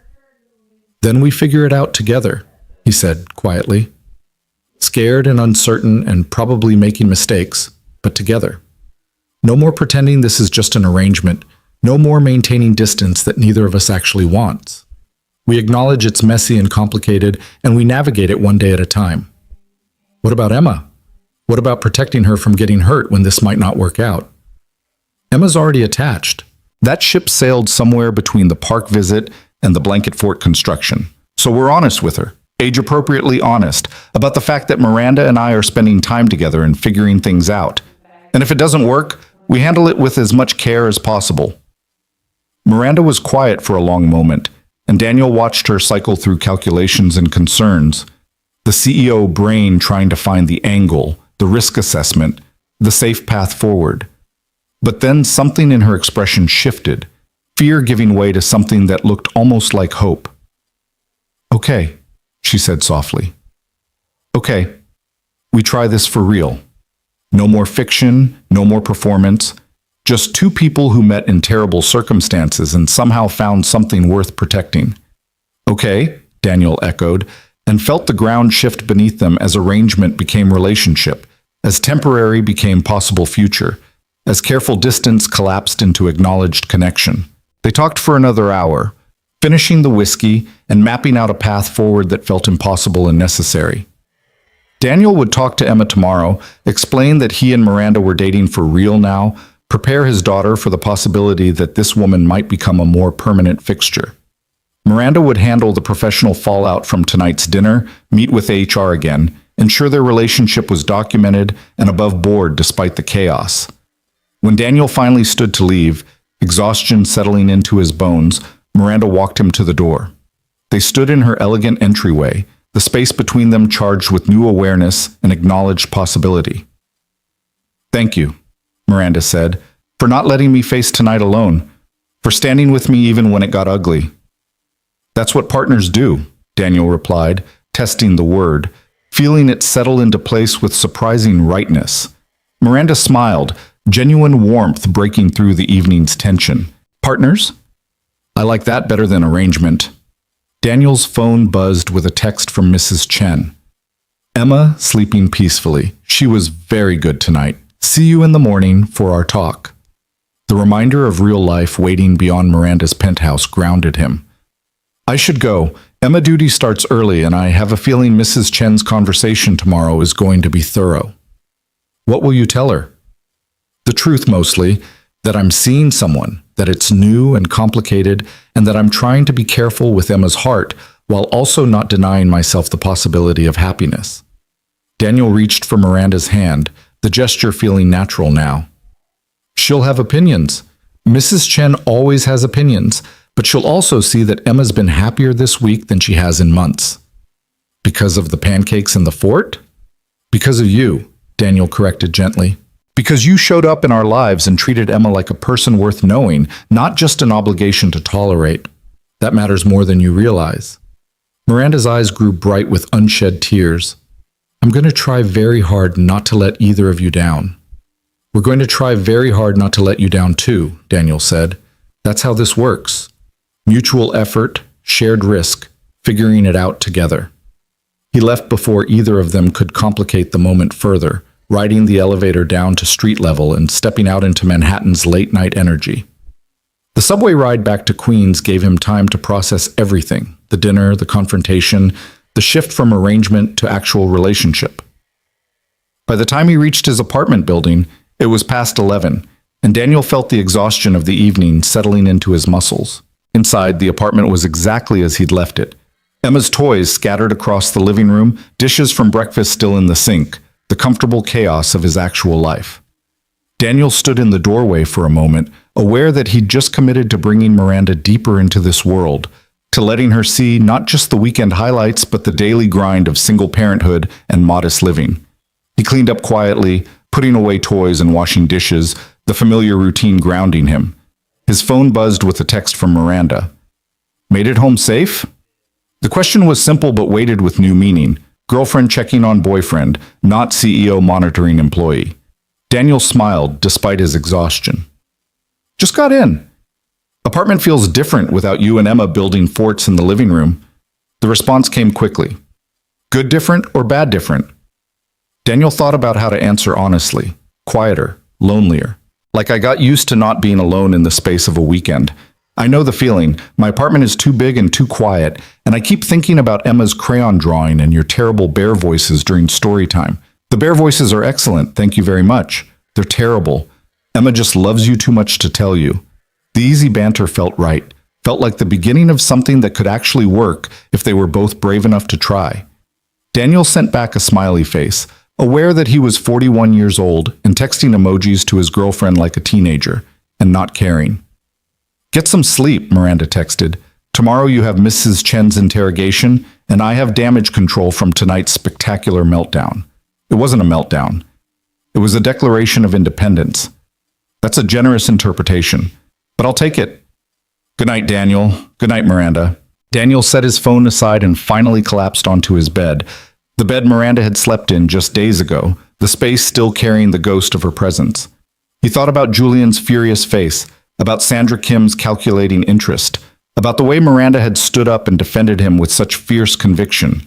Then we figure it out together, he said quietly. Scared and uncertain and probably making mistakes, but together. No more pretending this is just an arrangement, no more maintaining distance that neither of us actually wants. We acknowledge it's messy and complicated, and we navigate it one day at a time. What about Emma? What about protecting her from getting hurt when this might not work out? Emma's already attached. That ship sailed somewhere between the park visit and the blanket fort construction. So we're honest with her, age-appropriately honest, about the fact that Miranda and I are spending time together and figuring things out. And if it doesn't work, we handle it with as much care as possible. Miranda was quiet for a long moment, and Daniel watched her cycle through calculations and concerns, the CEO brain trying to find the angle, the risk assessment, the safe path forward. But then something in her expression shifted, fear giving way to something that looked almost like hope. Okay, she said softly. Okay, we try this for real. No more fiction, no more performance, just two people who met in terrible circumstances and somehow found something worth protecting. Okay, Daniel echoed, and felt the ground shift beneath them as arrangement became relationship, as temporary became possible future, as careful distance collapsed into acknowledged connection. They talked for another hour, finishing the whiskey and mapping out a path forward that felt impossible and necessary. Daniel would talk to Emma tomorrow, explain that he and Miranda were dating for real now, prepare his daughter for the possibility that this woman might become a more permanent fixture. Miranda would handle the professional fallout from tonight's dinner, meet with HR again, ensure their relationship was documented and above board despite the chaos. When Daniel finally stood to leave, exhaustion settling into his bones, Miranda walked him to the door. They stood in her elegant entryway, the space between them charged with new awareness and acknowledged possibility. Thank you, Miranda said, for not letting me face tonight alone, for standing with me even when it got ugly. That's what partners do, Daniel replied, testing the word, feeling it settle into place with surprising rightness. Miranda smiled, genuine warmth breaking through the evening's tension. Partners? I like that better than arrangement. Daniel's phone buzzed with a text from Mrs. Chen. Emma sleeping peacefully. She was very good tonight. See you in the morning for our talk. The reminder of real life waiting beyond Miranda's penthouse grounded him. I should go. Emma duty starts early, and I have a feeling Mrs. Chen's conversation tomorrow is going to be thorough. What will you tell her? The truth mostly, that I'm seeing someone, that it's new and complicated, and that I'm trying to be careful with Emma's heart while also not denying myself the possibility of happiness. Daniel reached for Miranda's hand, the gesture feeling natural now. She'll have opinions. Mrs. Chen always has opinions, but she'll also see that Emma's been happier this week than she has in months. Because of the pancakes in the fort? Because of you, Daniel corrected gently. Because you showed up in our lives and treated Emma like a person worth knowing, not just an obligation to tolerate. That matters more than you realize. Miranda's eyes grew bright with unshed tears. I'm going to try very hard not to let either of you down. We're going to try very hard not to let you down too, Daniel said. That's how this works. Mutual effort, shared risk, figuring it out together. He left before either of them could complicate the moment further, riding the elevator down to street level and stepping out into Manhattan's late-night energy. The subway ride back to Queens gave him time to process everything, the dinner, the confrontation, the shift from arrangement to actual relationship. By the time he reached his apartment building, it was past 11, and Daniel felt the exhaustion of the evening settling into his muscles. Inside, the apartment was exactly as he'd left it. Emma's toys scattered across the living room, dishes from breakfast still in the sink, the comfortable chaos of his actual life. Daniel stood in the doorway for a moment, aware that he'd just committed to bringing Miranda deeper into this world, to letting her see not just the weekend highlights but the daily grind of single parenthood and modest living. He cleaned up quietly, putting away toys and washing dishes, the familiar routine grounding him. His phone buzzed with a text from Miranda. "Made it home safe?" The question was simple but weighted with new meaning. Girlfriend checking on boyfriend, not CEO monitoring employee. Daniel smiled despite his exhaustion. "Just got in. Apartment feels different without you and Emma building forts in the living room." The response came quickly. "Good different or bad different?" Daniel thought about how to answer honestly. Quieter, lonelier. Like, I got used to not being alone in the space of a weekend. I know the feeling. My apartment is too big and too quiet, and I keep thinking about Emma's crayon drawing and your terrible bear voices during story time. The bear voices are excellent, thank you very much. They're terrible. Emma just loves you too much to tell you. The easy banter felt right. Felt like the beginning of something that could actually work if they were both brave enough to try. Daniel sent back a smiley face, aware that he was 41 years old and texting emojis to his girlfriend like a teenager, and not caring. "Get some sleep," Miranda texted. "Tomorrow you have Mrs. Chen's interrogation, and I have damage control from tonight's spectacular meltdown." It wasn't a meltdown. It was a declaration of independence. That's a generous interpretation, but I'll take it. "Good night, Daniel. Good night, Miranda." Daniel set his phone aside and finally collapsed onto his bed. The bed Miranda had slept in just days ago, the space still carrying the ghost of her presence. He thought about Julian's furious face, about Sandra Kim's calculating interest, about the way Miranda had stood up and defended him with such fierce conviction.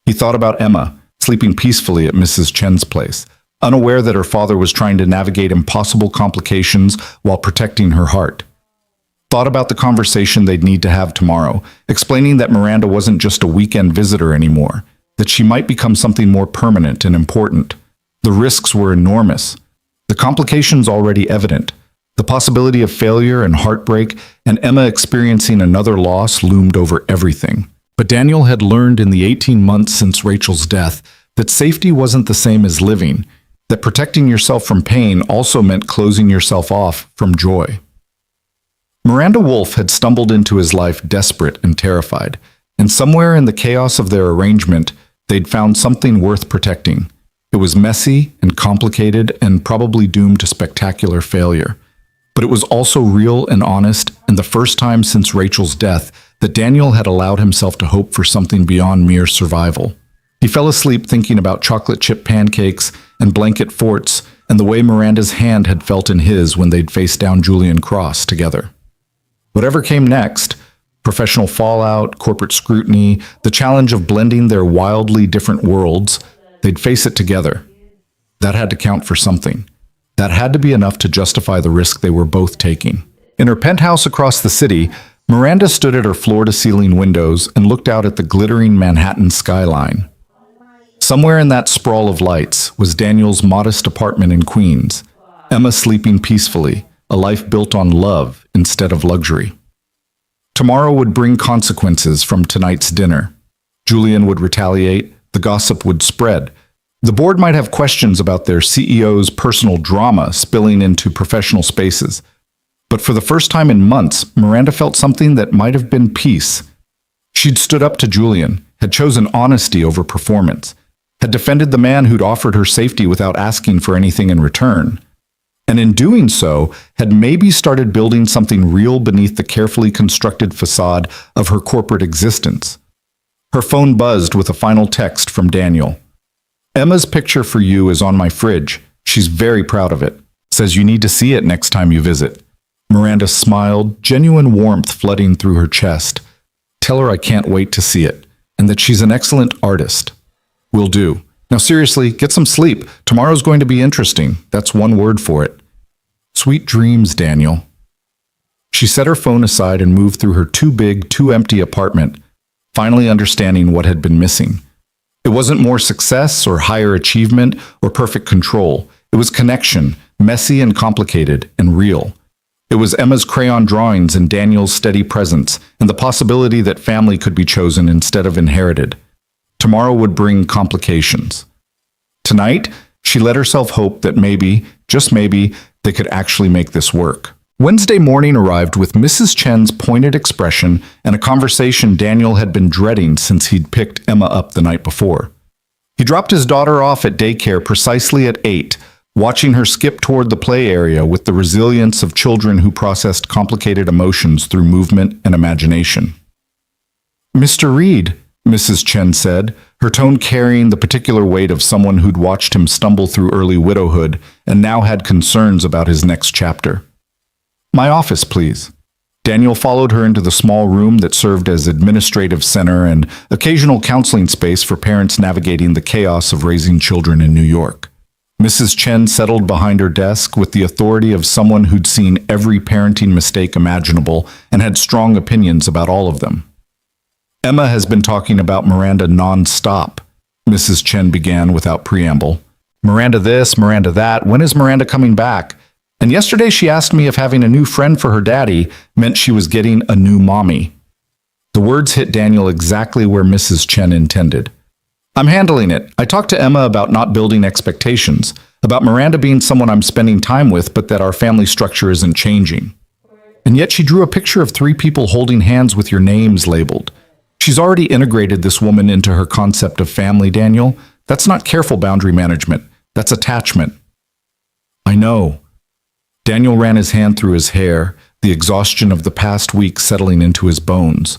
He thought about Emma, sleeping peacefully at Mrs. Chen's place, unaware that her father was trying to navigate impossible complications while protecting her heart. Thought about the conversation they'd need to have tomorrow, explaining that Miranda wasn't just a weekend visitor anymore, that she might become something more permanent and important. The risks were enormous. The complications already evident. The possibility of failure and heartbreak and Emma experiencing another loss loomed over everything. But Daniel had learned in the 18 months since Rachel's death that safety wasn't the same as living, that protecting yourself from pain also meant closing yourself off from joy. Miranda Wolfe had stumbled into his life desperate and terrified, and somewhere in the chaos of their arrangement, they'd found something worth protecting. It was messy and complicated and probably doomed to spectacular failure. But it was also real and honest, and the first time since Rachel's death that Daniel had allowed himself to hope for something beyond mere survival. He fell asleep thinking about chocolate chip pancakes and blanket forts and the way Miranda's hand had felt in his when they'd faced down Julian Cross together. Whatever came next, professional fallout, corporate scrutiny, the challenge of blending their wildly different worlds, they'd face it together. That had to count for something. That had to be enough to justify the risk they were both taking. In her penthouse across the city, Miranda stood at her floor-to-ceiling windows and looked out at the glittering Manhattan skyline. Somewhere in that sprawl of lights was Daniel's modest apartment in Queens, Emma sleeping peacefully, a life built on love instead of luxury. Tomorrow would bring consequences from tonight's dinner. Julian would retaliate, the gossip would spread. The board might have questions about their CEO's personal drama spilling into professional spaces. But for the first time in months, Miranda felt something that might have been peace. She'd stood up to Julian, had chosen honesty over performance, had defended the man who'd offered her safety without asking for anything in return. And in doing so, had maybe started building something real beneath the carefully constructed facade of her corporate existence. Her phone buzzed with a final text from Daniel. "Emma's picture for you is on my fridge. She's very proud of it. Says you need to see it next time you visit." Miranda smiled, genuine warmth flooding through her chest. "Tell her I can't wait to see it, and that she's an excellent artist." "Will do. Now seriously, get some sleep. Tomorrow's going to be interesting. That's one word for it." "Sweet dreams, Daniel." She set her phone aside and moved through her too big, too empty apartment, finally understanding what had been missing. It wasn't more success or higher achievement or perfect control. It was connection, messy and complicated and real. It was Emma's crayon drawings and Daniel's steady presence, and the possibility that family could be chosen instead of inherited. Tomorrow would bring complications. Tonight, she let herself hope that maybe, just maybe, they could actually make this work. Wednesday morning arrived with Mrs. Chen's pointed expression and a conversation Daniel had been dreading since he'd picked Emma up the night before. He dropped his daughter off at daycare precisely at 8, watching her skip toward the play area with the resilience of children who processed complicated emotions through movement and imagination. "Mr. Reed," Mrs. Chen said, her tone carrying the particular weight of someone who'd watched him stumble through early widowhood and now had concerns about his next chapter. "My office, please." Daniel followed her into the small room that served as administrative center and occasional counseling space for parents navigating the chaos of raising children in New York. Mrs. Chen settled behind her desk with the authority of someone who'd seen every parenting mistake imaginable and had strong opinions about all of them. "Emma has been talking about Miranda non-stop," Mrs. Chen began without preamble. "Miranda this, Miranda that, when is Miranda coming back? And yesterday she asked me if having a new friend for her daddy meant she was getting a new mommy." The words hit Daniel exactly where Mrs. Chen intended. "I'm handling it. I talked to Emma about not building expectations, about Miranda being someone I'm spending time with, but that our family structure isn't changing." And yet she drew a picture of 3 people holding hands with your names labeled. She's already integrated this woman into her concept of family, Daniel. That's not careful boundary management. That's attachment. "I know." Daniel ran his hand through his hair, the exhaustion of the past week settling into his bones.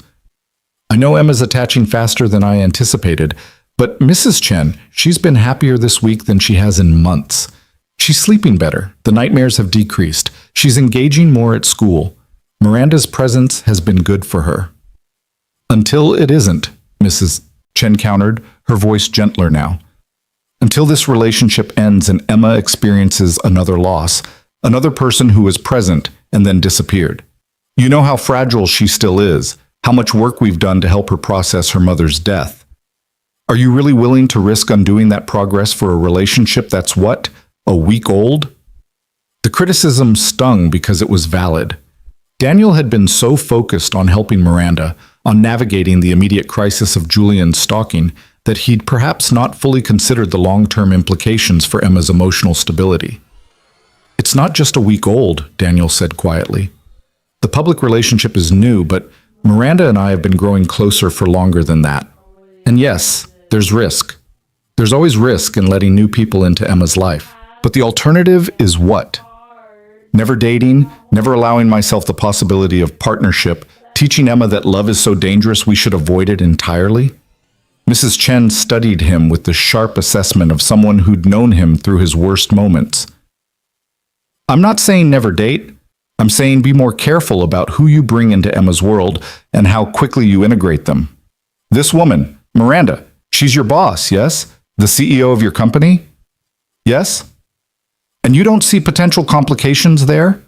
"I know Emma's attaching faster than I anticipated, but Mrs. Chen, she's been happier this week than she has in months. She's sleeping better. The nightmares have decreased. She's engaging more at school. Miranda's presence has been good for her." "Until it isn't," Mrs. Chen countered, her voice gentler now. "Until this relationship ends and Emma experiences another loss, another person who was present and then disappeared. You know how fragile she still is, how much work we've done to help her process her mother's death. Are you really willing to risk undoing that progress for a relationship that's what? A week old?" The criticism stung because it was valid. Daniel had been so focused on helping Miranda, on navigating the immediate crisis of Julian's stalking, that he'd perhaps not fully considered the long-term implications for Emma's emotional stability. "It's not just a week old," Daniel said quietly. "The public relationship is new, but Miranda and I have been growing closer for longer than that. And yes, there's risk. There's always risk in letting new people into Emma's life. But the alternative is what? Never dating, never allowing myself the possibility of partnership, teaching Emma that love is so dangerous we should avoid it entirely?" Mrs. Chen studied him with the sharp assessment of someone who'd known him through his worst moments. "I'm not saying never date. I'm saying be more careful about who you bring into Emma's world and how quickly you integrate them. This woman, Miranda, she's your boss, yes? The CEO of your company? Yes? And you don't see potential complications there?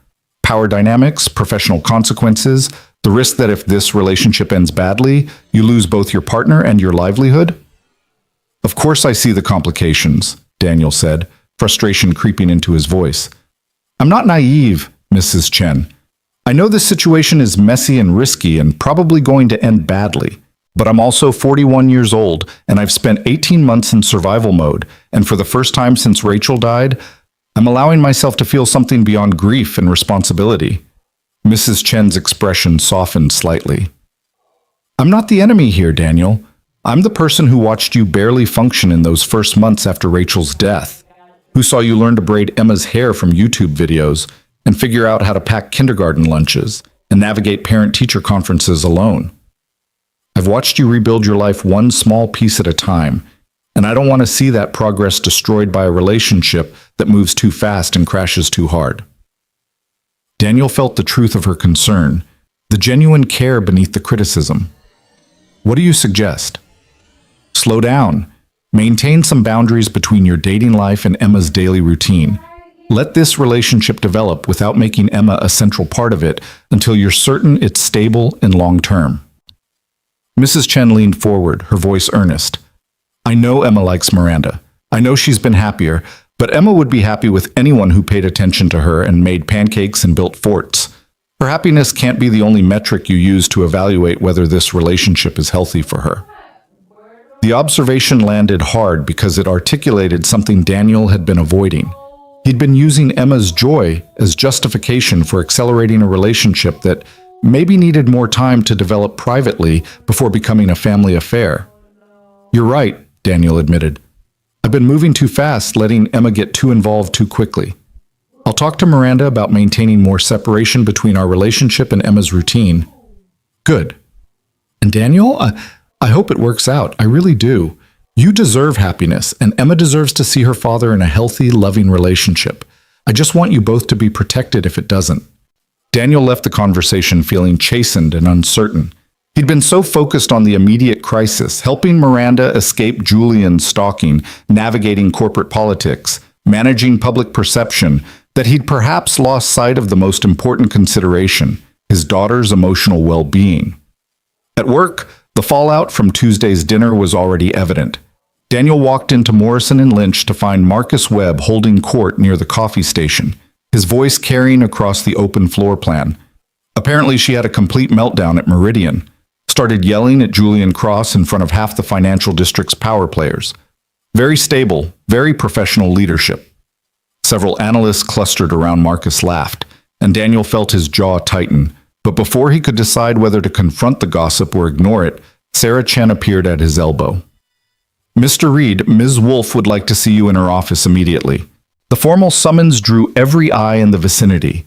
Power dynamics, professional consequences, the risk that if this relationship ends badly, you lose both your partner and your livelihood?" "Of course I see the complications," Daniel said, frustration creeping into his voice. "I'm not naive, Mrs. Chen. I know this situation is messy and risky and probably going to end badly. But I'm also 41 years old, and I've spent 18 months in survival mode, and for the first time since Rachel died, I'm allowing myself to feel something beyond grief and responsibility." Mrs. Chen's expression softened slightly. "I'm not the enemy here, Daniel. I'm the person who watched you barely function in those first months after Rachel's death, who saw you learn to braid Emma's hair from YouTube videos and figure out how to pack kindergarten lunches and navigate parent-teacher conferences alone. I've watched you rebuild your life one small piece at a time, and I don't want to see that progress destroyed by a relationship that moves too fast and crashes too hard." Daniel felt the truth of her concern, the genuine care beneath the criticism. "What do you suggest?" "Slow down. Maintain some boundaries between your dating life and Emma's daily routine. Let this relationship develop without making Emma a central part of it until you're certain it's stable and long-term." Mrs. Chen leaned forward, her voice earnest. "I know Emma likes Miranda. I know she's been happier, but Emma would be happy with anyone who paid attention to her and made pancakes and built forts. Her happiness can't be the only metric you use to evaluate whether this relationship is healthy for her." The observation landed hard because it articulated something Daniel had been avoiding. He'd been using Emma's joy as justification for accelerating a relationship that maybe needed more time to develop privately before becoming a family affair. "You're right," Daniel admitted. "I've been moving too fast, letting Emma get too involved too quickly. I'll talk to Miranda about maintaining more separation between our relationship and Emma's routine." "Good. And Daniel, I hope it works out. I really do. You deserve happiness, and Emma deserves to see her father in a healthy, loving relationship. I just want you both to be protected if it doesn't." Daniel left the conversation feeling chastened and uncertain. He'd been so focused on the immediate crisis, helping Miranda escape Julian's stalking, navigating corporate politics, managing public perception, that he'd perhaps lost sight of the most important consideration, his daughter's emotional well-being. At work, the fallout from Tuesday's dinner was already evident. Daniel walked into Morrison and Lynch to find Marcus Webb holding court near the coffee station, his voice carrying across the open floor plan. Apparently she had a complete meltdown at Meridian, started yelling at Julian Cross in front of half the financial district's power players. Very stable, very professional leadership. Several analysts clustered around Marcus laughed, and Daniel felt his jaw tighten. But before he could decide whether to confront the gossip or ignore it, Sarah Chen appeared at his elbow. "Mr. Reed, Ms. Wolfe would like to see you in her office immediately." The formal summons drew every eye in the vicinity.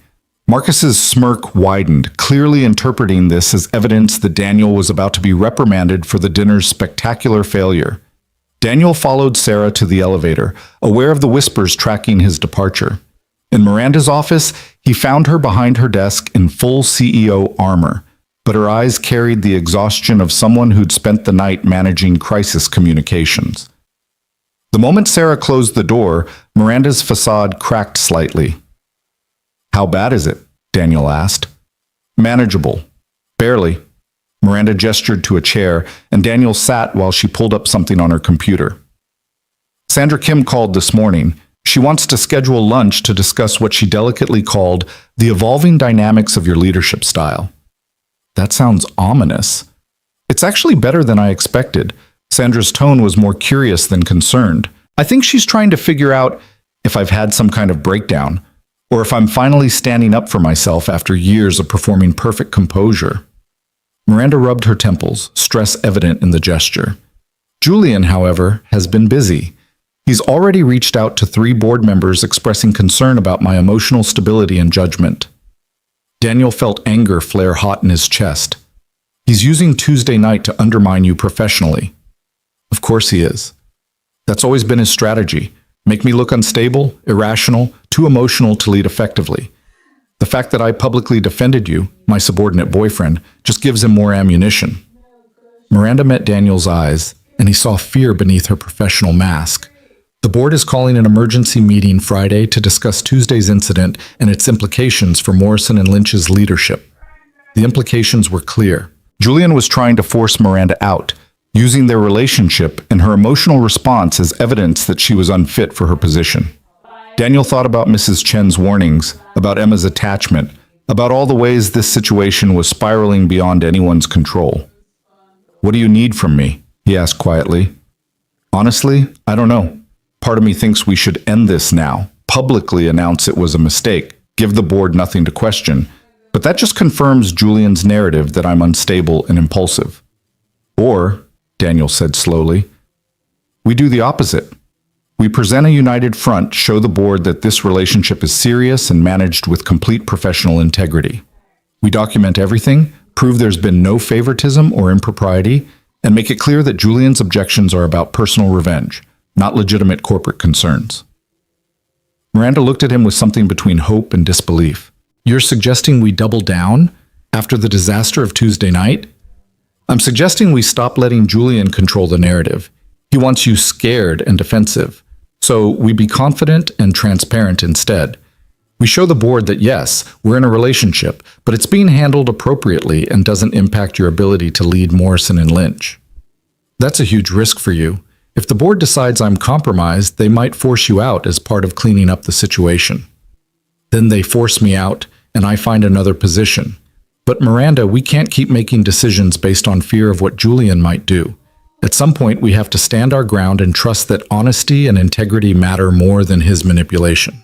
Marcus's smirk widened, clearly interpreting this as evidence that Daniel was about to be reprimanded for the dinner's spectacular failure. Daniel followed Sarah to the elevator, aware of the whispers tracking his departure. In Miranda's office, he found her behind her desk in full CEO armor, but her eyes carried the exhaustion of someone who'd spent the night managing crisis communications. The moment Sarah closed the door, Miranda's facade cracked slightly. "How bad is it?" Daniel asked. "Manageable. Barely." Miranda gestured to a chair, and Daniel sat while she pulled up something on her computer. "Sandra Kim called this morning. She wants to schedule lunch to discuss what she delicately called the evolving dynamics of your leadership style." That sounds ominous. It's actually better than I expected. Sandra's tone was more curious than concerned. "I think she's trying to figure out if I've had some kind of breakdown, or if I'm finally standing up for myself after years of performing perfect composure." Miranda rubbed her temples, stress evident in the gesture. Julian, however, has been busy. He's already reached out to 3 board members expressing concern about my emotional stability and judgment. Daniel felt anger flare hot in his chest. "He's using Tuesday night to undermine you professionally." "Of course he is. That's always been his strategy. Make me look unstable, irrational, too emotional to lead effectively. The fact that I publicly defended you, my subordinate boyfriend, just gives him more ammunition." Miranda met Daniel's eyes, and he saw fear beneath her professional mask. "The board is calling an emergency meeting Friday to discuss Tuesday's incident and its implications for Morrison and Lynch's leadership." The implications were clear. Julian was trying to force Miranda out, using their relationship and her emotional response as evidence that she was unfit for her position. Daniel thought about Mrs. Chen's warnings, about Emma's attachment, about all the ways this situation was spiraling beyond anyone's control. "What do you need from me?" he asked quietly. "Honestly, I don't know. Part of me thinks we should end this now, publicly announce it was a mistake, give the board nothing to question, but that just confirms Julian's narrative that I'm unstable and impulsive. Or," Daniel said slowly, "we do the opposite. We present a united front, show the board that this relationship is serious and managed with complete professional integrity. We document everything, prove there's been no favoritism or impropriety, and make it clear that Julian's objections are about personal revenge, not legitimate corporate concerns." Miranda looked at him with something between hope and disbelief. "You're suggesting we double down after the disaster of Tuesday night?" "I'm suggesting we stop letting Julian control the narrative. He wants you scared and defensive. So we be confident and transparent instead. We show the board that yes, we're in a relationship, but it's being handled appropriately and doesn't impact your ability to lead Morrison and Lynch. That's a huge risk for you. If the board decides I'm compromised, they might force you out as part of cleaning up the situation. Then they force me out, and I find another position. But Miranda, we can't keep making decisions based on fear of what Julian might do. At some point, we have to stand our ground and trust that honesty and integrity matter more than his manipulation.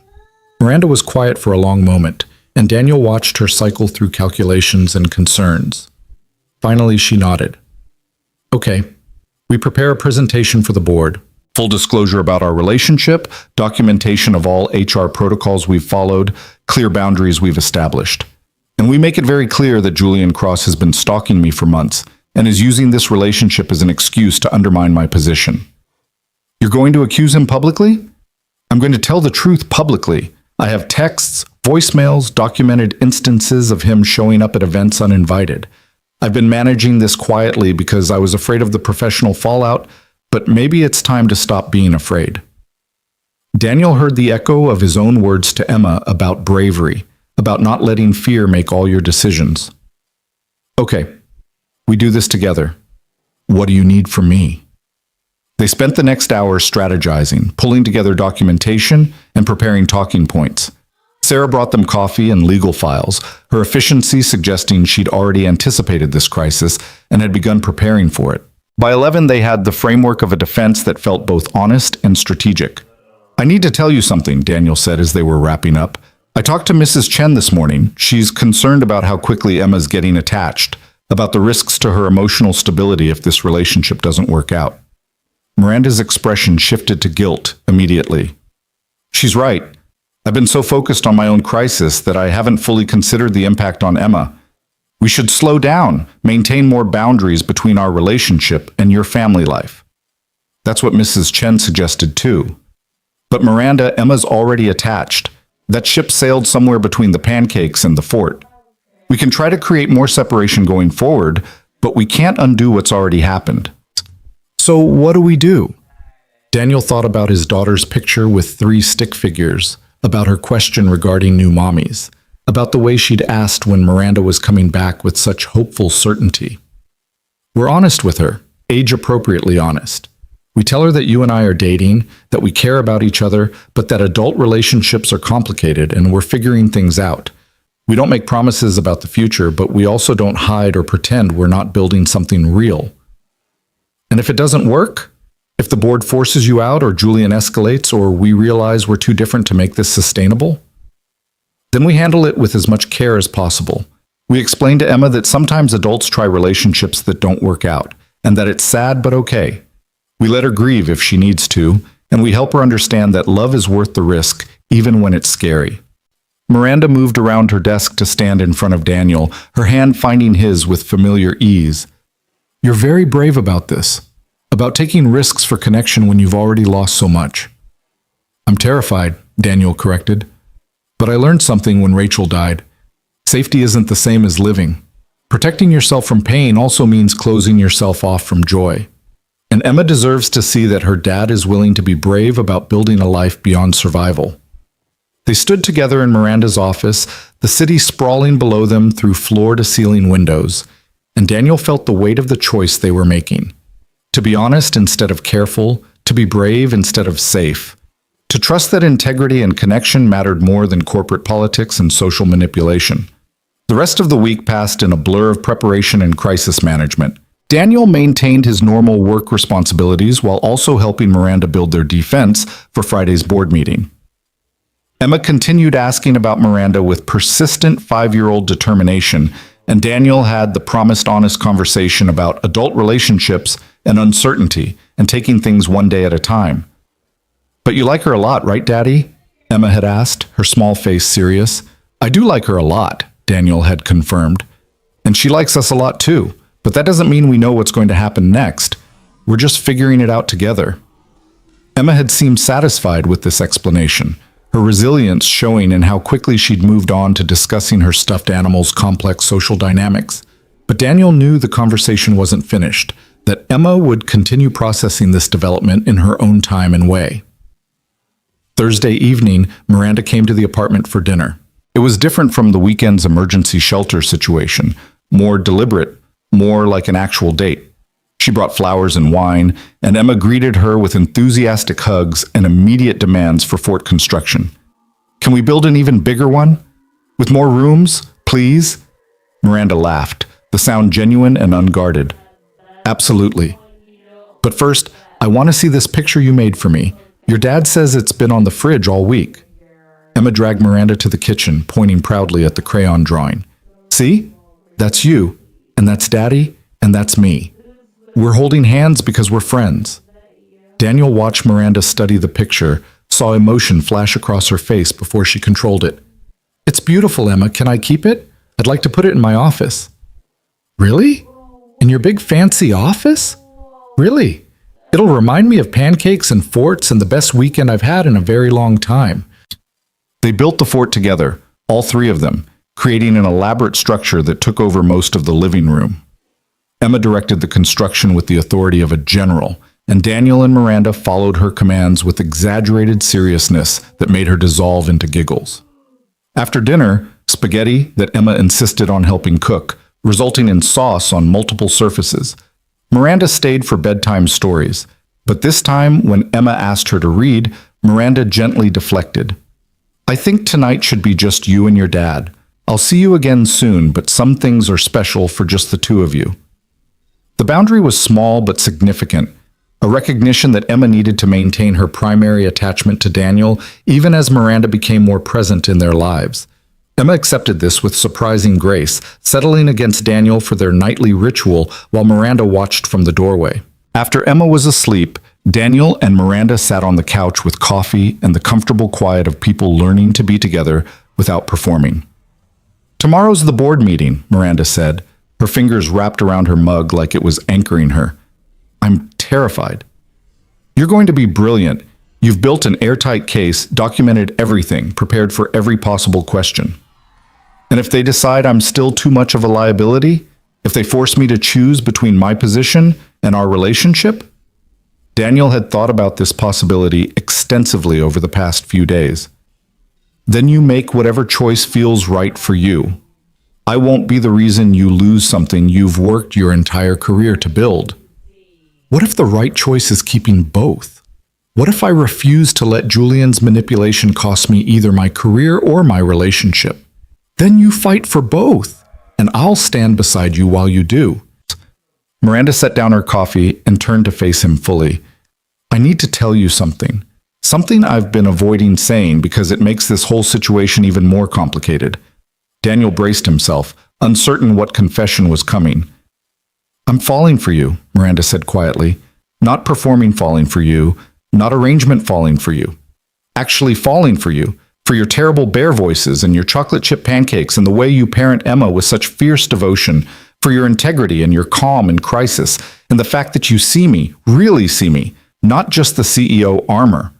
Miranda was quiet for a long moment, and Daniel watched her cycle through calculations and concerns. Finally, she nodded. Okay, we prepare a presentation for the board. Full disclosure about our relationship, documentation of all HR protocols we've followed, clear boundaries we've established. And we make it very clear that Julian Cross has been stalking me for months and is using this relationship as an excuse to undermine my position. You're going to accuse him publicly? I'm going to tell the truth publicly. I have texts, voicemails, documented instances of him showing up at events uninvited. I've been managing this quietly because I was afraid of the professional fallout, but maybe it's time to stop being afraid. Daniel heard the echo of his own words to Emma about bravery, about not letting fear make all your decisions. Okay, we do this together. What do you need from me? They spent the next hour strategizing, pulling together documentation, and preparing talking points. Sarah brought them coffee and legal files, her efficiency suggesting she'd already anticipated this crisis and had begun preparing for it. By 11, they had the framework of a defense that felt both honest and strategic. I need to tell you something, Daniel said as they were wrapping up. I talked to Mrs. Chen this morning. She's concerned about how quickly Emma's getting attached, about the risks to her emotional stability if this relationship doesn't work out. Miranda's expression shifted to guilt immediately. She's right. I've been so focused on my own crisis that I haven't fully considered the impact on Emma. We should slow down, maintain more boundaries between our relationship and your family life. That's what Mrs. Chen suggested too. But Miranda, Emma's already attached. That ship sailed somewhere between the pancakes and the fort. We can try to create more separation going forward, but we can't undo what's already happened. So what do we do? Daniel thought about his daughter's picture with 3 stick figures, about her question regarding new mommies, about the way she'd asked when Miranda was coming back with such hopeful certainty. We're honest with her, age-appropriately honest. We tell her that you and I are dating, that we care about each other, but that adult relationships are complicated and we're figuring things out. We don't make promises about the future, but we also don't hide or pretend we're not building something real. And if it doesn't work, if the board forces you out or Julian escalates or we realize we're too different to make this sustainable, then we handle it with as much care as possible. We explain to Emma that sometimes adults try relationships that don't work out, and that it's sad but okay. We let her grieve if she needs to, and we help her understand that love is worth the risk, even when it's scary. Miranda moved around her desk to stand in front of Daniel, her hand finding his with familiar ease. You're very brave about this, about taking risks for connection when you've already lost so much. I'm terrified, Daniel corrected. But I learned something when Rachel died. Safety isn't the same as living. Protecting yourself from pain also means closing yourself off from joy. And Emma deserves to see that her dad is willing to be brave about building a life beyond survival. They stood together in Miranda's office, the city sprawling below them through floor-to-ceiling windows, and Daniel felt the weight of the choice they were making. To be honest instead of careful, to be brave instead of safe. To trust that integrity and connection mattered more than corporate politics and social manipulation. The rest of the week passed in a blur of preparation and crisis management. Daniel maintained his normal work responsibilities while also helping Miranda build their defense for Friday's board meeting. Emma continued asking about Miranda with persistent 5-year-old determination, and Daniel had the promised honest conversation about adult relationships and uncertainty and taking things one day at a time. But you like her a lot, right, Daddy? Emma had asked, her small face serious. I do like her a lot, Daniel had confirmed. And she likes us a lot too, but that doesn't mean we know what's going to happen next. We're just figuring it out together. Emma had seemed satisfied with this explanation, her resilience showing in how quickly she'd moved on to discussing her stuffed animal's complex social dynamics. But Daniel knew the conversation wasn't finished, that Emma would continue processing this development in her own time and way. Thursday evening, Miranda came to the apartment for dinner. It was different from the weekend's emergency shelter situation, more deliberate, more like an actual date. She brought flowers and wine, and Emma greeted her with enthusiastic hugs and immediate demands for fort construction. Can we build an even bigger one? With more rooms, please? Miranda laughed, the sound genuine and unguarded. Absolutely. But first, I want to see this picture you made for me. Your dad says it's been on the fridge all week. Emma dragged Miranda to the kitchen, pointing proudly at the crayon drawing. See? That's you, and that's Daddy, and that's me. We're holding hands because we're friends. Daniel watched Miranda study the picture, saw emotion flash across her face before she controlled it. It's beautiful, Emma. Can I keep it? I'd like to put it in my office. Really? In your big fancy office? Really? It'll remind me of pancakes and forts and the best weekend I've had in a very long time. They built the fort together, all three of them, creating an elaborate structure that took over most of the living room. Emma directed the construction with the authority of a general, and Daniel and Miranda followed her commands with exaggerated seriousness that made her dissolve into giggles. After dinner, spaghetti that Emma insisted on helping cook, resulting in sauce on multiple surfaces. Miranda stayed for bedtime stories, but this time, when Emma asked her to read, Miranda gently deflected. I think tonight should be just you and your dad. I'll see you again soon, but some things are special for just the two of you. The boundary was small but significant, a recognition that Emma needed to maintain her primary attachment to Daniel even as Miranda became more present in their lives. Emma accepted this with surprising grace, settling against Daniel for their nightly ritual while Miranda watched from the doorway. After Emma was asleep, Daniel and Miranda sat on the couch with coffee and the comfortable quiet of people learning to be together without performing. Tomorrow's the board meeting, Miranda said, her fingers wrapped around her mug like it was anchoring her. I'm terrified. You're going to be brilliant. You've built an airtight case, documented everything, prepared for every possible question. And if they decide I'm still too much of a liability, if they force me to choose between my position and our relationship? Daniel had thought about this possibility extensively over the past few days. Then you make whatever choice feels right for you. I won't be the reason you lose something you've worked your entire career to build. What if the right choice is keeping both? What if I refuse to let Julian's manipulation cost me either my career or my relationship? Then you fight for both, and I'll stand beside you while you do. Miranda set down her coffee and turned to face him fully. I need to tell you something. Something I've been avoiding saying because it makes this whole situation even more complicated. Daniel braced himself, uncertain what confession was coming. I'm falling for you, Miranda said quietly. Not performing falling for you, not arrangement falling for you. Actually falling for you, for your terrible bear voices and your chocolate chip pancakes and the way you parent Emma with such fierce devotion, for your integrity and your calm in crisis, and the fact that you see me, really see me, not just the CEO armor.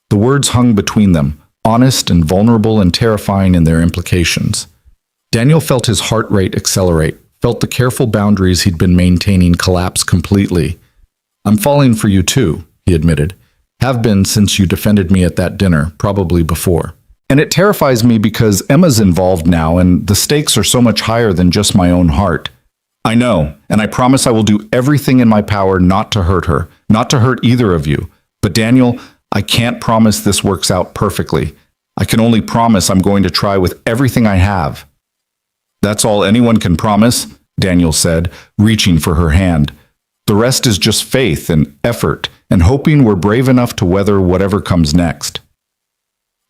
The words hung between them, honest and vulnerable and terrifying in their implications. Daniel felt his heart rate accelerate, felt the careful boundaries he'd been maintaining collapse completely. I'm falling for you too, he admitted. Have been since you defended me at that dinner, probably before. And it terrifies me because Emma's involved now and the stakes are so much higher than just my own heart. I know, and I promise I will do everything in my power not to hurt her, not to hurt either of you. But Daniel, I can't promise this works out perfectly. I can only promise I'm going to try with everything I have. That's all anyone can promise, Daniel said, reaching for her hand. The rest is just faith and effort and hoping we're brave enough to weather whatever comes next.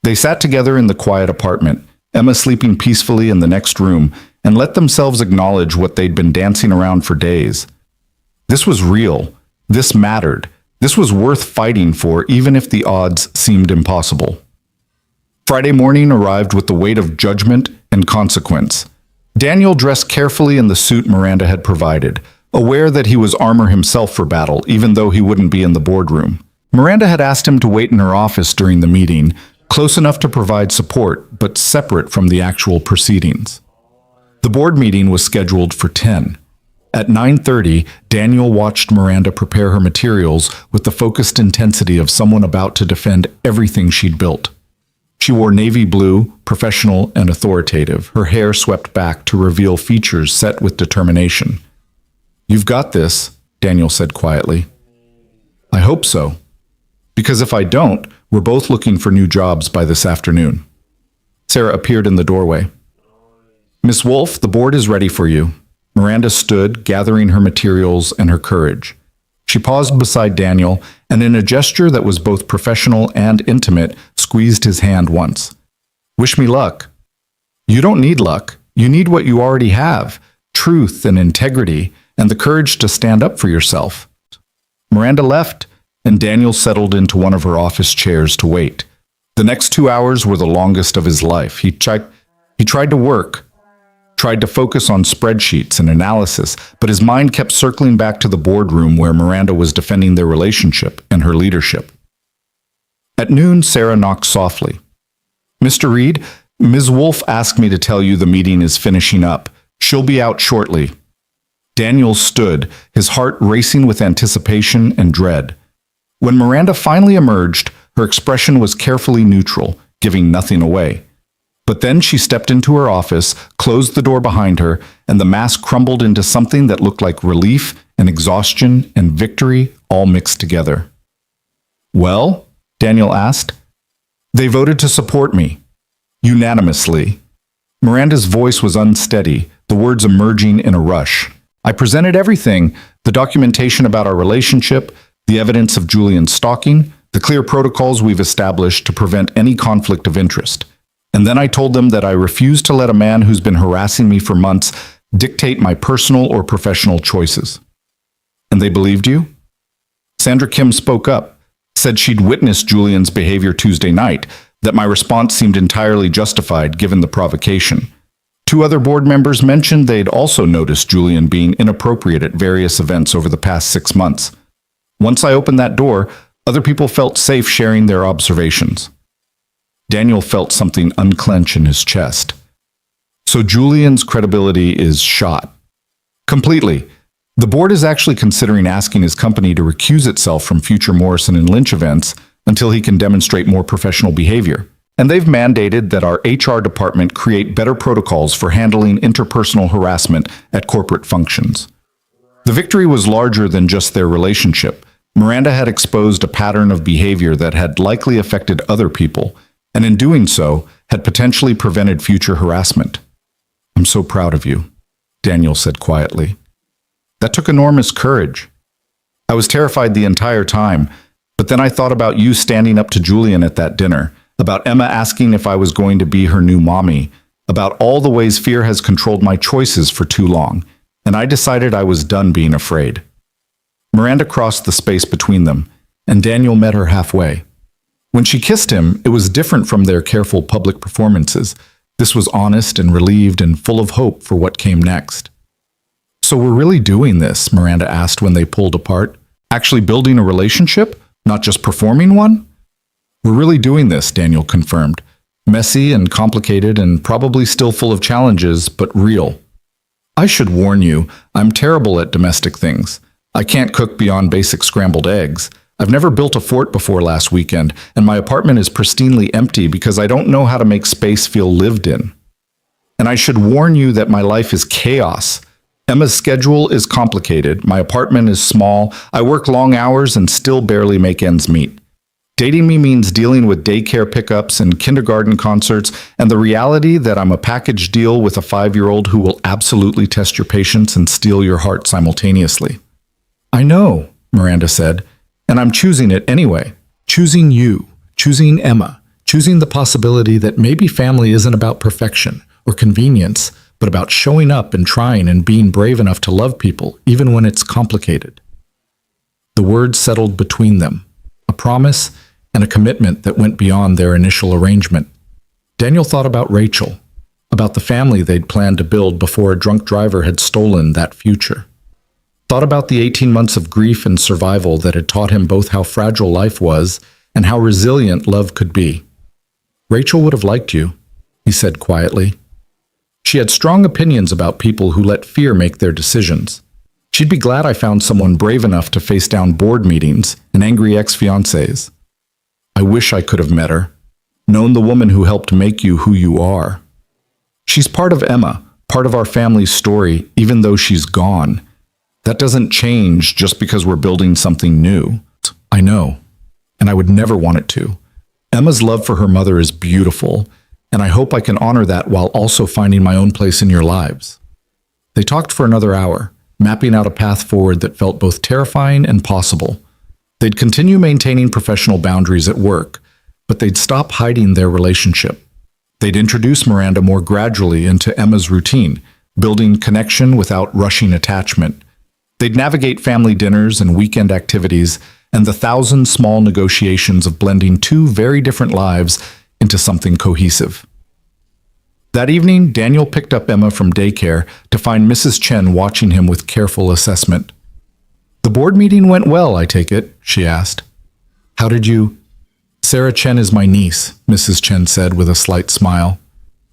They sat together in the quiet apartment, Emma sleeping peacefully in the next room, and let themselves acknowledge what they'd been dancing around for days. This was real. This mattered. This was worth fighting for, even if the odds seemed impossible. Friday morning arrived with the weight of judgment and consequence. Daniel dressed carefully in the suit Miranda had provided, aware that he was armor himself for battle, even though he wouldn't be in the boardroom. Miranda had asked him to wait in her office during the meeting, close enough to provide support, but separate from the actual proceedings. The board meeting was scheduled for 10. At 9:30, Daniel watched Miranda prepare her materials with the focused intensity of someone about to defend everything she'd built. She wore navy blue, professional and authoritative, her hair swept back to reveal features set with determination. You've got this, Daniel said quietly. I hope so. Because if I don't, we're both looking for new jobs by this afternoon. Sarah appeared in the doorway. Miss Wolfe, the board is ready for you. Miranda stood, gathering her materials and her courage. She paused beside Daniel and, in a gesture that was both professional and intimate, squeezed his hand once. Wish me luck. You don't need luck. You need what you already have: truth and integrity, and the courage to stand up for yourself. Miranda left, and Daniel settled into one of her office chairs to wait. The next 2 hours were the longest of his life. He tried to work, tried to focus on spreadsheets and analysis, but his mind kept circling back to the boardroom where Miranda was defending their relationship and her leadership. At noon, Sarah knocked softly. Mr. Reed, Ms. Wolfe asked me to tell you the meeting is finishing up. She'll be out shortly. Daniel stood, his heart racing with anticipation and dread. When Miranda finally emerged, her expression was carefully neutral, giving nothing away. But then she stepped into her office, closed the door behind her, and the mask crumbled into something that looked like relief and exhaustion and victory all mixed together. Well? Daniel asked. They voted to support me. Unanimously. Miranda's voice was unsteady, the words emerging in a rush. I presented everything: the documentation about our relationship, the evidence of Julian's stalking, the clear protocols we've established to prevent any conflict of interest. And then I told them that I refuse to let a man who's been harassing me for months dictate my personal or professional choices. And they believed you? Sandra Kim spoke up, said she'd witnessed Julian's behavior Tuesday night, that my response seemed entirely justified given the provocation. 2 other board members mentioned they'd also noticed Julian being inappropriate at various events over the past 6 months. Once I opened that door, other people felt safe sharing their observations. Daniel felt something unclench in his chest. So Julian's credibility is shot. Completely. The board is actually considering asking his company to recuse itself from future Morrison and Lynch events until he can demonstrate more professional behavior. And they've mandated that our HR department create better protocols for handling interpersonal harassment at corporate functions. The victory was larger than just their relationship. Miranda had exposed a pattern of behavior that had likely affected other people, and in doing so, had potentially prevented future harassment. I'm so proud of you, Daniel said quietly. That took enormous courage. I was terrified the entire time, but then I thought about you standing up to Julian at that dinner, about Emma asking if I was going to be her new mommy, about all the ways fear has controlled my choices for too long, and I decided I was done being afraid. Miranda crossed the space between them, and Daniel met her halfway. When she kissed him, it was different from their careful public performances. This was honest and relieved and full of hope for what came next. So we're really doing this, Miranda asked when they pulled apart. Actually building a relationship, not just performing one? We're really doing this, Daniel confirmed. Messy and complicated and probably still full of challenges, but real. I should warn you, I'm terrible at domestic things. I can't cook beyond basic scrambled eggs. I've never built a fort before last weekend, and my apartment is pristinely empty because I don't know how to make space feel lived in. And I should warn you that my life is chaos. Emma's schedule is complicated, my apartment is small, I work long hours and still barely make ends meet. Dating me means dealing with daycare pickups and kindergarten concerts, and the reality that I'm a package deal with a 5-year-old who will absolutely test your patience and steal your heart simultaneously. I know, Miranda said. And I'm choosing it anyway. Choosing you, choosing Emma, choosing the possibility that maybe family isn't about perfection or convenience, but about showing up and trying and being brave enough to love people, even when it's complicated. The words settled between them, a promise and a commitment that went beyond their initial arrangement. Daniel thought about Rachel, about the family they'd planned to build before a drunk driver had stolen that future. Thought about the 18 months of grief and survival that had taught him both how fragile life was and how resilient love could be. Rachel would have liked you, he said quietly. She had strong opinions about people who let fear make their decisions. She'd be glad I found someone brave enough to face down board meetings and angry ex-fiancés. I wish I could have met her, known the woman who helped make you who you are. She's part of Emma, part of our family's story, even though she's gone. That doesn't change just because we're building something new. I know, and I would never want it to. Emma's love for her mother is beautiful, and I hope I can honor that while also finding my own place in your lives. They talked for another hour, mapping out a path forward that felt both terrifying and possible. They'd continue maintaining professional boundaries at work, but they'd stop hiding their relationship. They'd introduce Miranda more gradually into Emma's routine, building connection without rushing attachment. They'd navigate family dinners and weekend activities and the thousand small negotiations of blending two very different lives into something cohesive. That evening, Daniel picked up Emma from daycare to find Mrs. Chen watching him with careful assessment. "The board meeting went well, I take it?" she asked. "How did you—" "Sarah Chen is my niece," Mrs. Chen said with a slight smile.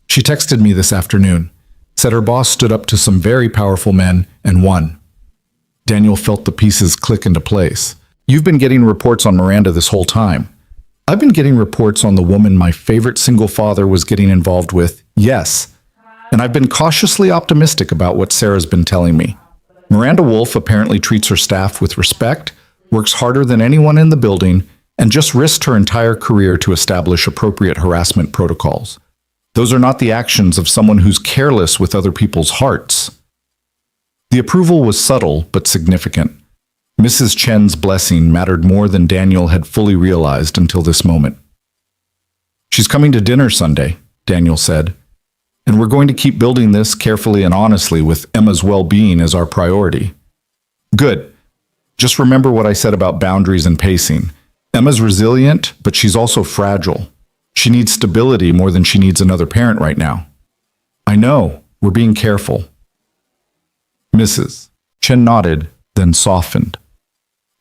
"She texted me this afternoon, said her boss stood up to some very powerful men and won." Daniel felt the pieces click into place. "You've been getting reports on Miranda this whole time." "I've been getting reports on the woman my favorite single father was getting involved with, yes. And I've been cautiously optimistic about what Sarah's been telling me. Miranda Wolf apparently treats her staff with respect, works harder than anyone in the building, and just risked her entire career to establish appropriate harassment protocols. Those are not the actions of someone who's careless with other people's hearts." The approval was subtle but significant. Mrs. Chen's blessing mattered more than Daniel had fully realized until this moment. "She's coming to dinner Sunday," Daniel said, "and we're going to keep building this carefully and honestly with Emma's well-being as our priority." "Good. Just remember what I said about boundaries and pacing. Emma's resilient, but she's also fragile. She needs stability more than she needs another parent right now." "I know. We're being careful." Mrs. Chen nodded, then softened.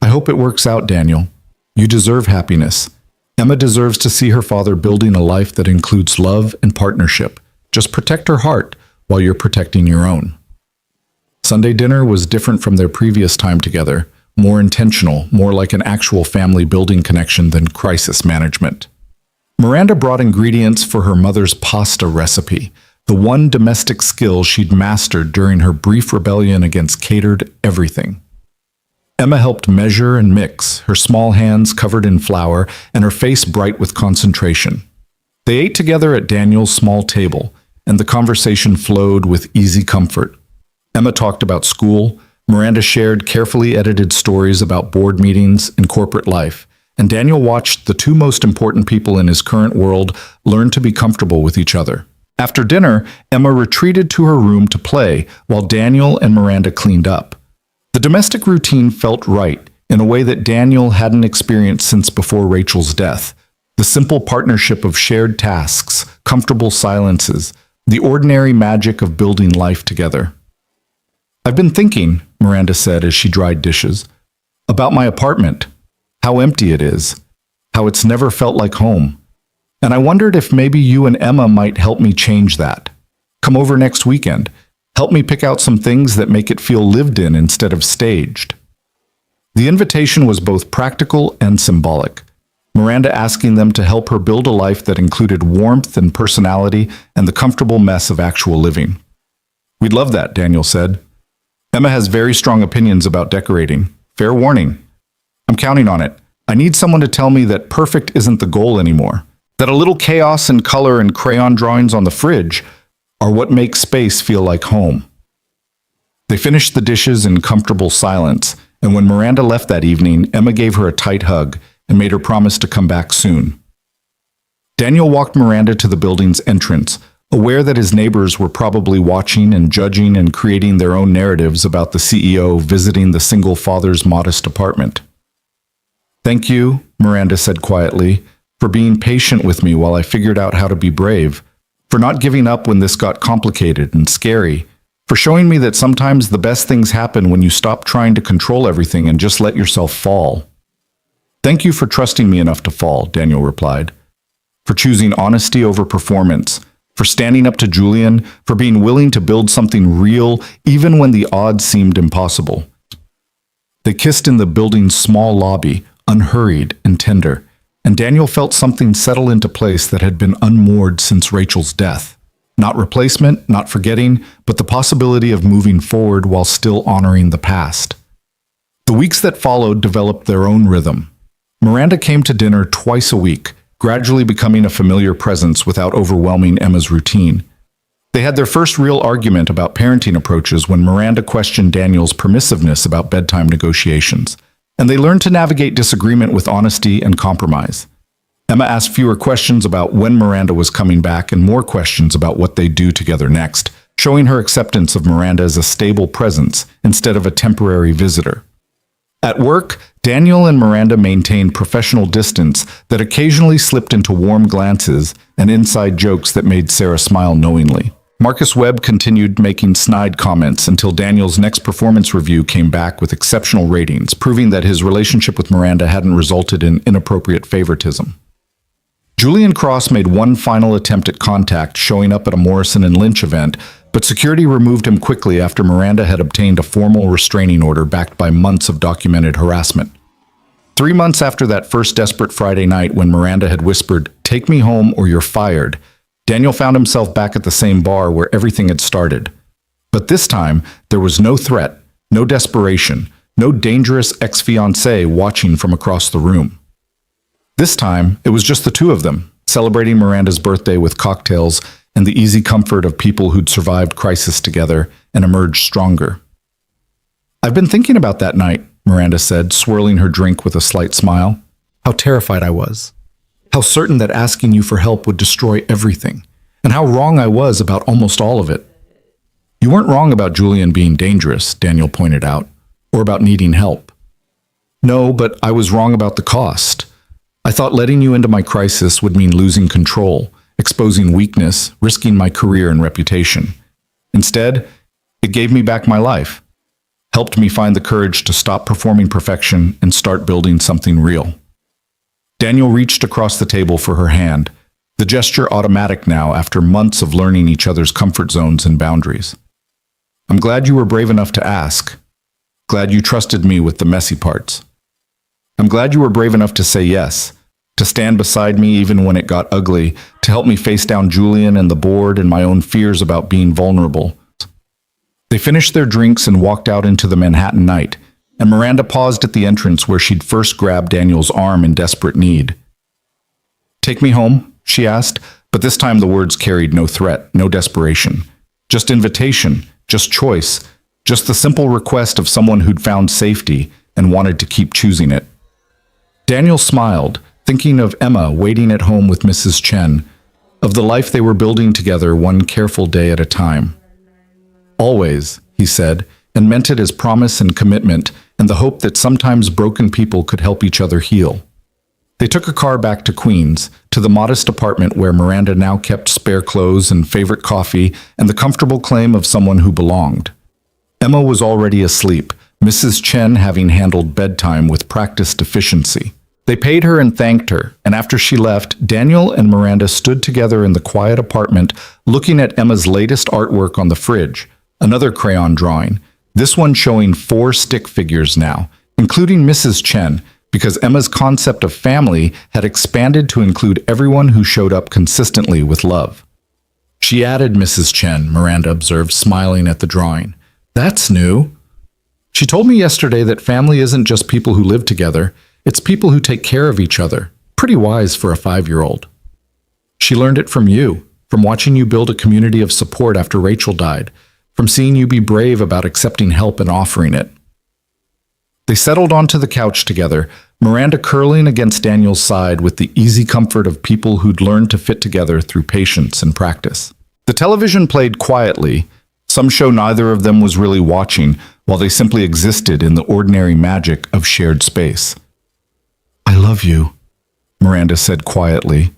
"I hope it works out, Daniel. You deserve happiness. Emma deserves to see her father building a life that includes love and partnership. Just protect her heart while you're protecting your own." Sunday dinner was different from their previous time together, more intentional, more like an actual family building connection than crisis management. Miranda brought ingredients for her mother's pasta recipe, the one domestic skill she'd mastered during her brief rebellion against catered everything. Emma helped measure and mix, her small hands covered in flour and her face bright with concentration. They ate together at Daniel's small table, and the conversation flowed with easy comfort. Emma talked about school, Miranda shared carefully edited stories about board meetings and corporate life, and Daniel watched the two most important people in his current world learn to be comfortable with each other. After dinner, Emma retreated to her room to play while Daniel and Miranda cleaned up. The domestic routine felt right, in a way that Daniel hadn't experienced since before Rachel's death. The simple partnership of shared tasks, comfortable silences, the ordinary magic of building life together. "I've been thinking," Miranda said as she dried dishes, "about my apartment, how empty it is, how it's never felt like home. And I wondered if maybe you and Emma might help me change that. Come over next weekend. Help me pick out some things that make it feel lived in instead of staged." The invitation was both practical and symbolic, Miranda asking them to help her build a life that included warmth and personality and the comfortable mess of actual living. "We'd love that," Daniel said. "Emma has very strong opinions about decorating. Fair warning. I'm counting on it. I need someone to tell me that perfect isn't the goal anymore, that a little chaos and color and crayon drawings on the fridge are what makes space feel like home." They finished the dishes in comfortable silence, and when Miranda left that evening, Emma gave her a tight hug and made her promise to come back soon. Daniel walked Miranda to the building's entrance, aware that his neighbors were probably watching and judging and creating their own narratives about the CEO visiting the single father's modest apartment. "Thank you," Miranda said quietly, "for being patient with me while I figured out how to be brave, for not giving up when this got complicated and scary, for showing me that sometimes the best things happen when you stop trying to control everything and just let yourself fall." "Thank you for trusting me enough to fall," Daniel replied, "for choosing honesty over performance, for standing up to Julian, for being willing to build something real even when the odds seemed impossible." They kissed in the building's small lobby, unhurried and tender, and Daniel felt something settle into place that had been unmoored since Rachel's death. Not replacement, not forgetting, but the possibility of moving forward while still honoring the past. The weeks that followed developed their own rhythm. Miranda came to dinner twice a week, gradually becoming a familiar presence without overwhelming Emma's routine. They had their first real argument about parenting approaches when Miranda questioned Daniel's permissiveness about bedtime negotiations, and they learned to navigate disagreement with honesty and compromise. Emma asked fewer questions about when Miranda was coming back and more questions about what they'd do together next, showing her acceptance of Miranda as a stable presence instead of a temporary visitor. At work, Daniel and Miranda maintained professional distance that occasionally slipped into warm glances and inside jokes that made Sarah smile knowingly. Marcus Webb continued making snide comments until Daniel's next performance review came back with exceptional ratings, proving that his relationship with Miranda hadn't resulted in inappropriate favoritism. Julian Cross made one final attempt at contact, showing up at a Morrison and Lynch event, but security removed him quickly after Miranda had obtained a formal restraining order backed by months of documented harassment. 3 months after that first desperate Friday night when Miranda had whispered, "Take me home or you're fired," Daniel found himself back at the same bar where everything had started. But this time, there was no threat, no desperation, no dangerous ex-fiancé watching from across the room. This time, it was just the two of them, celebrating Miranda's birthday with cocktails and the easy comfort of people who'd survived crisis together and emerged stronger. "I've been thinking about that night," Miranda said, swirling her drink with a slight smile. "How terrified I was. How certain that asking you for help would destroy everything, and how wrong I was about almost all of it." "You weren't wrong about Julian being dangerous," Daniel pointed out, "or about needing help." "No, but I was wrong about the cost. I thought letting you into my crisis would mean losing control, exposing weakness, risking my career and reputation. Instead, it gave me back my life, helped me find the courage to stop performing perfection and start building something real." Daniel reached across the table for her hand, the gesture automatic now after months of learning each other's comfort zones and boundaries. "I'm glad you were brave enough to ask. Glad you trusted me with the messy parts. I'm glad you were brave enough to say yes, to stand beside me even when it got ugly, to help me face down Julian and the board and my own fears about being vulnerable." They finished their drinks and walked out into the Manhattan night, and Miranda paused at the entrance where she'd first grabbed Daniel's arm in desperate need. "Take me home?" she asked, but this time the words carried no threat, no desperation. Just invitation, just choice, just the simple request of someone who'd found safety and wanted to keep choosing it. Daniel smiled, thinking of Emma waiting at home with Mrs. Chen, of the life they were building together one careful day at a time. "Always," he said, and meant it as promise and commitment and the hope that sometimes broken people could help each other heal. They took a car back to Queens, to the modest apartment where Miranda now kept spare clothes and favorite coffee and the comfortable claim of someone who belonged. Emma was already asleep, Mrs. Chen having handled bedtime with practiced efficiency. They paid her and thanked her, and after she left, Daniel and Miranda stood together in the quiet apartment looking at Emma's latest artwork on the fridge, another crayon drawing, this one showing 4 stick figures now, including Mrs. Chen, because Emma's concept of family had expanded to include everyone who showed up consistently with love. "She added Mrs. Chen," Miranda observed, smiling at the drawing. "That's new. She told me yesterday that family isn't just people who live together, it's people who take care of each other. Pretty wise for a 5-year-old. She learned it from you, from watching you build a community of support after Rachel died, from seeing you be brave about accepting help and offering it." They settled onto the couch together, Miranda curling against Daniel's side with the easy comfort of people who'd learned to fit together through patience and practice. The television played quietly, some show neither of them was really watching, while they simply existed in the ordinary magic of shared space. "I love you," Miranda said quietly,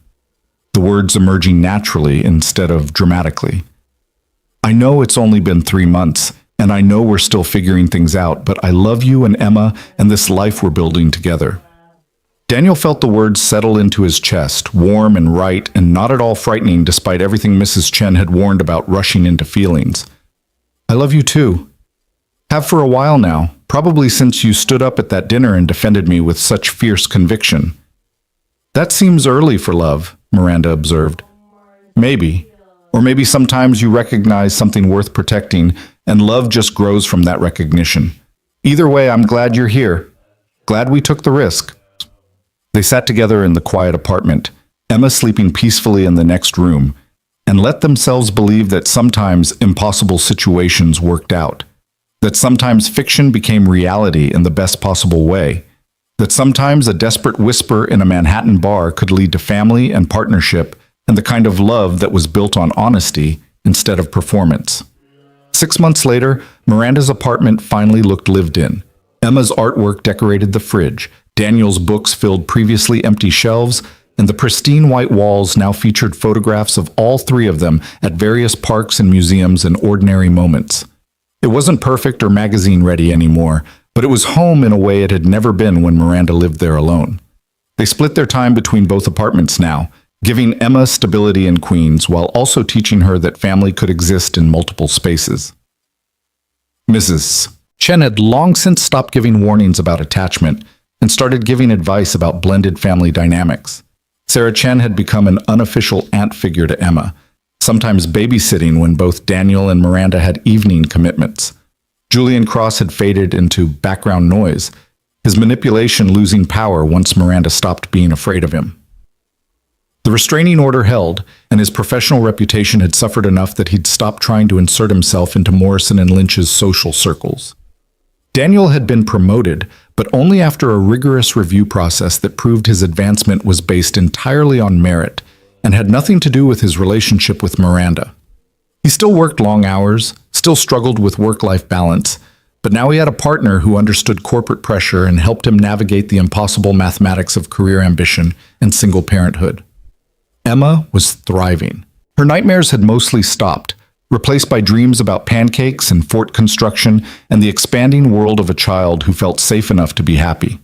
the words emerging naturally instead of dramatically. "I know it's only been 3 months, and I know we're still figuring things out, but I love you and Emma and this life we're building together." Daniel felt the words settle into his chest, warm and right and not at all frightening despite everything Mrs. Chen had warned about rushing into feelings. "I love you too. Have for a while now, probably since you stood up at that dinner and defended me with such fierce conviction." "That seems early for love," Miranda observed. "Maybe. Or maybe sometimes you recognize something worth protecting, and love just grows from that recognition. Either way, I'm glad you're here. Glad we took the risk." They sat together in the quiet apartment, Emma sleeping peacefully in the next room, and let themselves believe that sometimes impossible situations worked out, that sometimes fiction became reality in the best possible way, that sometimes a desperate whisper in a Manhattan bar could lead to family and partnership and the kind of love that was built on honesty instead of performance. 6 months later, Miranda's apartment finally looked lived in. Emma's artwork decorated the fridge, Daniel's books filled previously empty shelves, and the pristine white walls now featured photographs of all three of them at various parks and museums in ordinary moments. It wasn't perfect or magazine-ready anymore, but it was home in a way it had never been when Miranda lived there alone. They split their time between both apartments now, giving Emma stability in Queens while also teaching her that family could exist in multiple spaces. Mrs. Chen had long since stopped giving warnings about attachment and started giving advice about blended family dynamics. Sarah Chen had become an unofficial aunt figure to Emma, sometimes babysitting when both Daniel and Miranda had evening commitments. Julian Cross had faded into background noise, his manipulation losing power once Miranda stopped being afraid of him. The restraining order held, and his professional reputation had suffered enough that he'd stopped trying to insert himself into Morrison and Lynch's social circles. Daniel had been promoted, but only after a rigorous review process that proved his advancement was based entirely on merit and had nothing to do with his relationship with Miranda. He still worked long hours, still struggled with work-life balance, but now he had a partner who understood corporate pressure and helped him navigate the impossible mathematics of career ambition and single parenthood. Emma was thriving. Her nightmares had mostly stopped, replaced by dreams about pancakes and fort construction and the expanding world of a child who felt safe enough to be happy.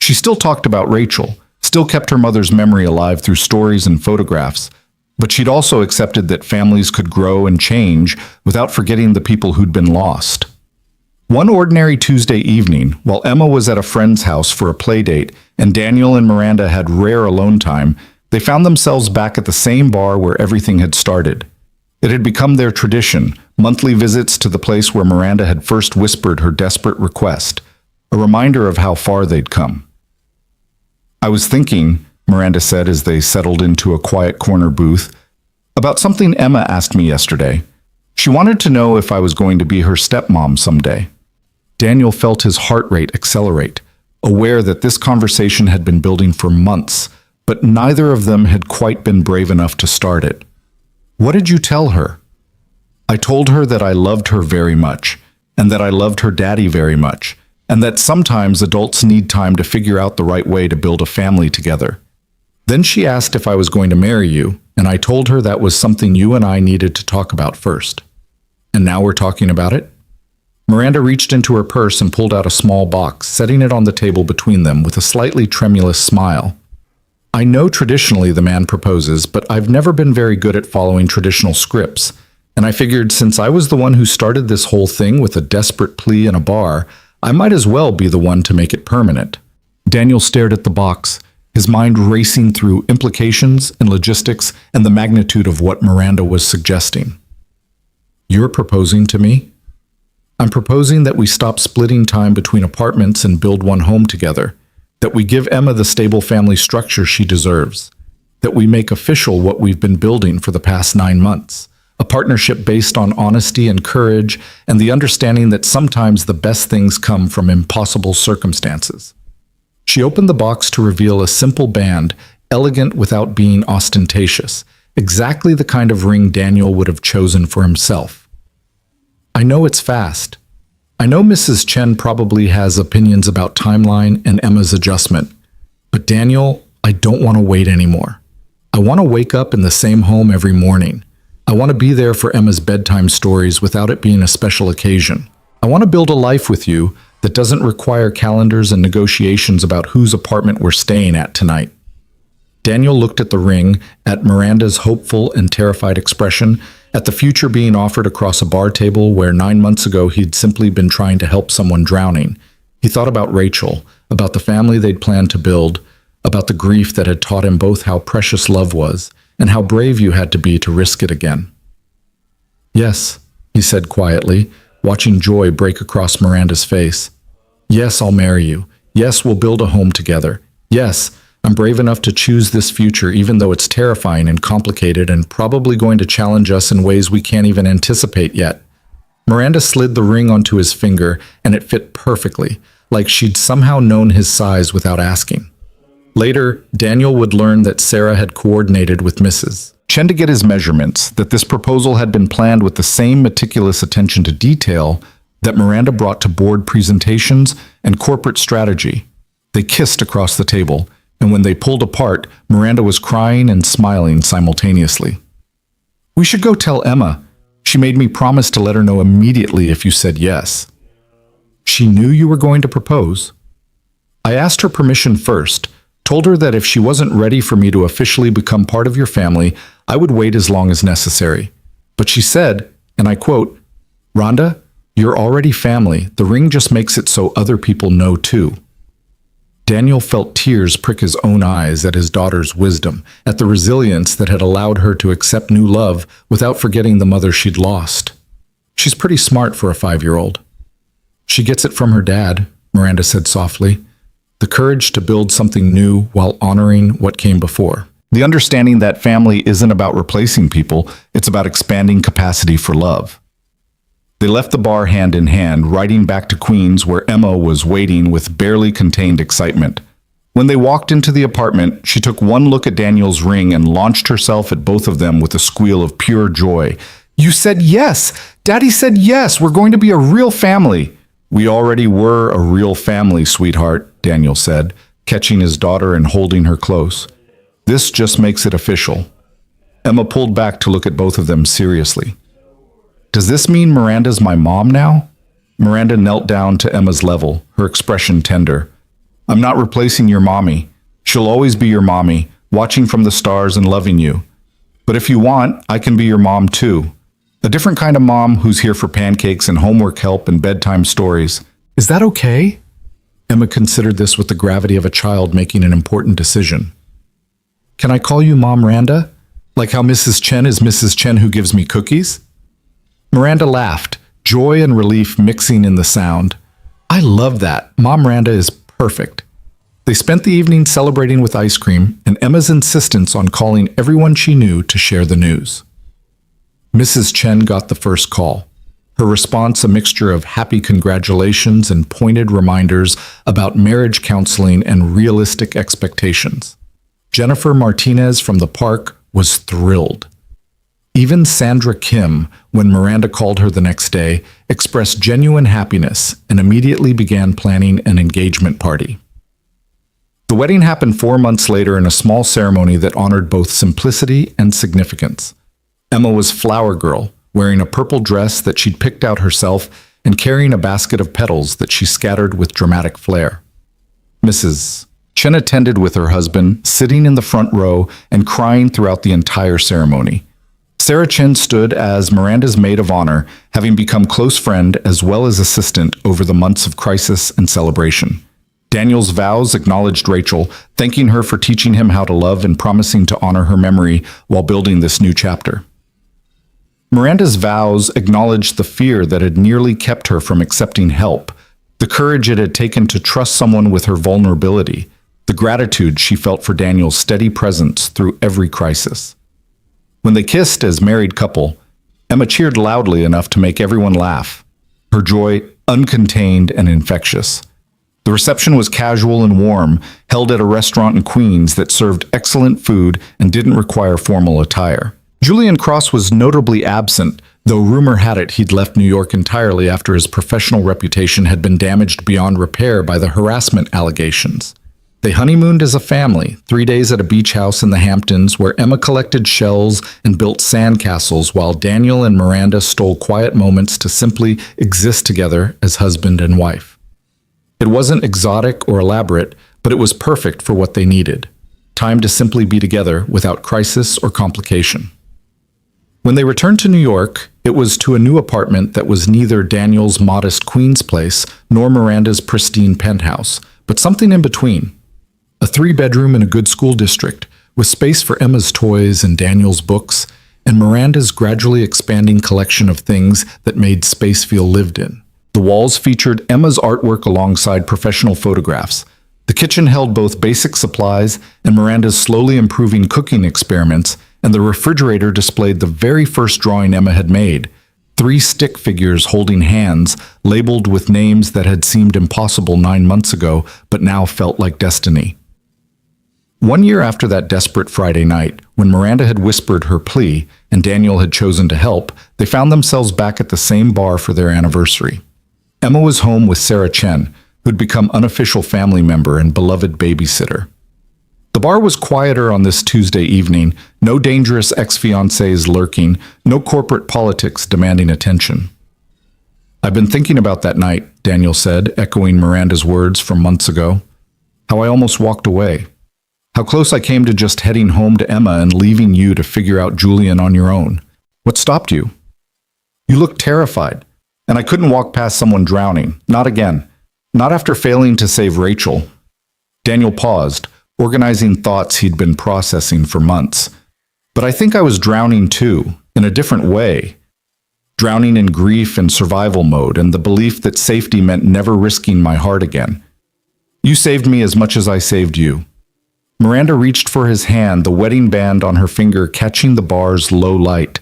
She still talked about Rachel, still kept her mother's memory alive through stories and photographs, but she'd also accepted that families could grow and change without forgetting the people who'd been lost. One ordinary Tuesday evening, while Emma was at a friend's house for a play date and Daniel and Miranda had rare alone time, they found themselves back at the same bar where everything had started. It had become their tradition, monthly visits to the place where Miranda had first whispered her desperate request, a reminder of how far they'd come. "I was thinking," Miranda said as they settled into a quiet corner booth, "about something Emma asked me yesterday. She wanted to know if I was going to be her stepmom someday." Daniel felt his heart rate accelerate, aware that this conversation had been building for months, but neither of them had quite been brave enough to start it. "What did you tell her?" "I told her that I loved her very much, and that I loved her daddy very much, and that sometimes adults need time to figure out the right way to build a family together. Then she asked if I was going to marry you, and I told her that was something you and I needed to talk about first. And now we're talking about it?" Miranda reached into her purse and pulled out a small box, setting it on the table between them with a slightly tremulous smile. "I know traditionally the man proposes, but I've never been very good at following traditional scripts, and I figured since I was the one who started this whole thing with a desperate plea in a bar, I might as well be the one to make it permanent." Daniel stared at the box, his mind racing through implications and logistics and the magnitude of what Miranda was suggesting. "You're proposing to me?" "I'm proposing that we stop splitting time between apartments and build one home together. That we give Emma the stable family structure she deserves. That we make official what we've been building for the past 9 months. A partnership based on honesty and courage and the understanding that sometimes the best things come from impossible circumstances." She opened the box to reveal a simple band, elegant without being ostentatious, exactly the kind of ring Daniel would have chosen for himself. "I know it's fast. I know Mrs. Chen probably has opinions about timeline and Emma's adjustment, but Daniel, I don't want to wait anymore. I want to wake up in the same home every morning. I want to be there for Emma's bedtime stories without it being a special occasion. I want to build a life with you that doesn't require calendars and negotiations about whose apartment we're staying at tonight." Daniel looked at the ring, at Miranda's hopeful and terrified expression, at the future being offered across a bar table where 9 months ago he'd simply been trying to help someone drowning. He thought about Rachel, about the family they'd planned to build, about the grief that had taught him both how precious love was and how brave you had to be to risk it again. "Yes," he said quietly, watching joy break across Miranda's face. "Yes, I'll marry you. Yes, we'll build a home together. Yes, I'm brave enough to choose this future, even though it's terrifying and complicated and probably going to challenge us in ways we can't even anticipate yet. Miranda slid the ring onto his finger, and it fit perfectly, like she'd somehow known his size without asking. Later, Daniel would learn that Sarah had coordinated with Mrs. Chen to get his measurements, that this proposal had been planned with the same meticulous attention to detail that Miranda brought to board presentations and corporate strategy. They kissed across the table, and when they pulled apart, Miranda was crying and smiling simultaneously. "We should go tell Emma. She made me promise to let her know immediately if you said yes." "She knew you were going to propose?" "I asked her permission first, told her that if she wasn't ready for me to officially become part of your family, I would wait as long as necessary. But she said, and I quote, 'Rhonda, you're already family. The ring just makes it so other people know too.'" Daniel felt tears prick his own eyes at his daughter's wisdom, at the resilience that had allowed her to accept new love without forgetting the mother she'd lost. "She's pretty smart for a 5-year-old. She gets it from her dad," Miranda said softly. "The courage to build something new while honoring what came before. The understanding that family isn't about replacing people, it's about expanding capacity for love." They left the bar hand in hand, riding back to Queens where Emma was waiting with barely contained excitement. When they walked into the apartment, she took one look at Daniel's ring and launched herself at both of them with a squeal of pure joy. "You said yes! Daddy said yes! We're going to be a real family!" "We already were a real family, sweetheart," Daniel said, catching his daughter and holding her close. "This just makes it official." Emma pulled back to look at both of them seriously. "Does this mean Miranda's my mom now?" Miranda knelt down to Emma's level, her expression tender. "I'm not replacing your mommy. She'll always be your mommy, watching from the stars and loving you. But if you want, I can be your mom too. A different kind of mom who's here for pancakes and homework help and bedtime stories. Is that okay?" Emma considered this with the gravity of a child making an important decision. "Can I call you Mom Randa? Like how Mrs. Chen is Mrs. Chen who gives me cookies?" Miranda laughed, joy and relief mixing in the sound. "I love that. Mom Randa is perfect." They spent the evening celebrating with ice cream and Emma's insistence on calling everyone she knew to share the news. Mrs. Chen got the first call. Her response a mixture of happy congratulations and pointed reminders about marriage counseling and realistic expectations. Jennifer Martinez from the park was thrilled. Even Sandra Kim, when Miranda called her the next day, expressed genuine happiness and immediately began planning an engagement party. The wedding happened 4 months later in a small ceremony that honored both simplicity and significance. Emma was flower girl, wearing a purple dress that she'd picked out herself and carrying a basket of petals that she scattered with dramatic flair. Mrs. Chen attended with her husband, sitting in the front row and crying throughout the entire ceremony. Sarah Chen stood as Miranda's maid of honor, having become close friend as well as assistant over the months of crisis and celebration. Daniel's vows acknowledged Rachel, thanking her for teaching him how to love and promising to honor her memory while building this new chapter. Miranda's vows acknowledged the fear that had nearly kept her from accepting help, the courage it had taken to trust someone with her vulnerability, the gratitude she felt for Daniel's steady presence through every crisis. When they kissed as married couple, Emma cheered loudly enough to make everyone laugh, her joy uncontained and infectious. The reception was casual and warm, held at a restaurant in Queens that served excellent food and didn't require formal attire. Julian Cross was notably absent, though rumor had it he'd left New York entirely after his professional reputation had been damaged beyond repair by the harassment allegations. They honeymooned as a family, 3 days at a beach house in the Hamptons where Emma collected shells and built sandcastles while Daniel and Miranda stole quiet moments to simply exist together as husband and wife. It wasn't exotic or elaborate, but it was perfect for what they needed. Time to simply be together without crisis or complication. When they returned to New York, it was to a new apartment that was neither Daniel's modest Queens place nor Miranda's pristine penthouse, but something in between. A 3-bedroom in a good school district, with space for Emma's toys and Daniel's books, and Miranda's gradually expanding collection of things that made space feel lived in. The walls featured Emma's artwork alongside professional photographs. The kitchen held both basic supplies and Miranda's slowly improving cooking experiments, and the refrigerator displayed the very first drawing Emma had made. 3 stick figures holding hands, labeled with names that had seemed impossible 9 months ago, but now felt like destiny. 1 year after that desperate Friday night, when Miranda had whispered her plea and Daniel had chosen to help, they found themselves back at the same bar for their anniversary. Emma was home with Sarah Chen, who'd become unofficial family member and beloved babysitter. The bar was quieter on this Tuesday evening, no dangerous ex-fiancés lurking, no corporate politics demanding attention. "I've been thinking about that night," Daniel said, echoing Miranda's words from months ago. "How I almost walked away. How close I came to just heading home to Emma and leaving you to figure out Julian on your own. What stopped you? You looked terrified, and I couldn't walk past someone drowning. Not again. Not after failing to save Rachel." Daniel paused, organizing thoughts he'd been processing for months. "But I think I was drowning too, in a different way. Drowning in grief and survival mode, and the belief that safety meant never risking my heart again. You saved me as much as I saved you." Miranda reached for his hand, the wedding band on her finger catching the bar's low light.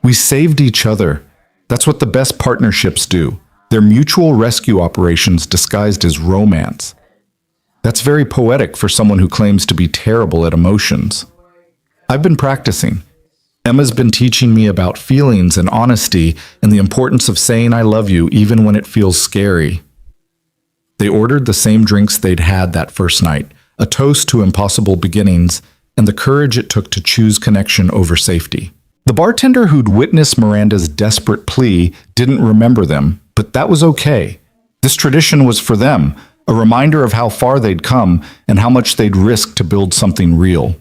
"We saved each other. That's what the best partnerships do. They're mutual rescue operations disguised as romance." That's very poetic for someone who claims to be terrible at emotions. "I've been practicing. Emma's been teaching me about feelings and honesty and the importance of saying I love you even when it feels scary." They ordered the same drinks they'd had that first night, a toast to impossible beginnings and the courage it took to choose connection over safety. The bartender who'd witnessed Miranda's desperate plea didn't remember them, but that was okay. This tradition was for them, a reminder of how far they'd come and how much they'd risk to build something real.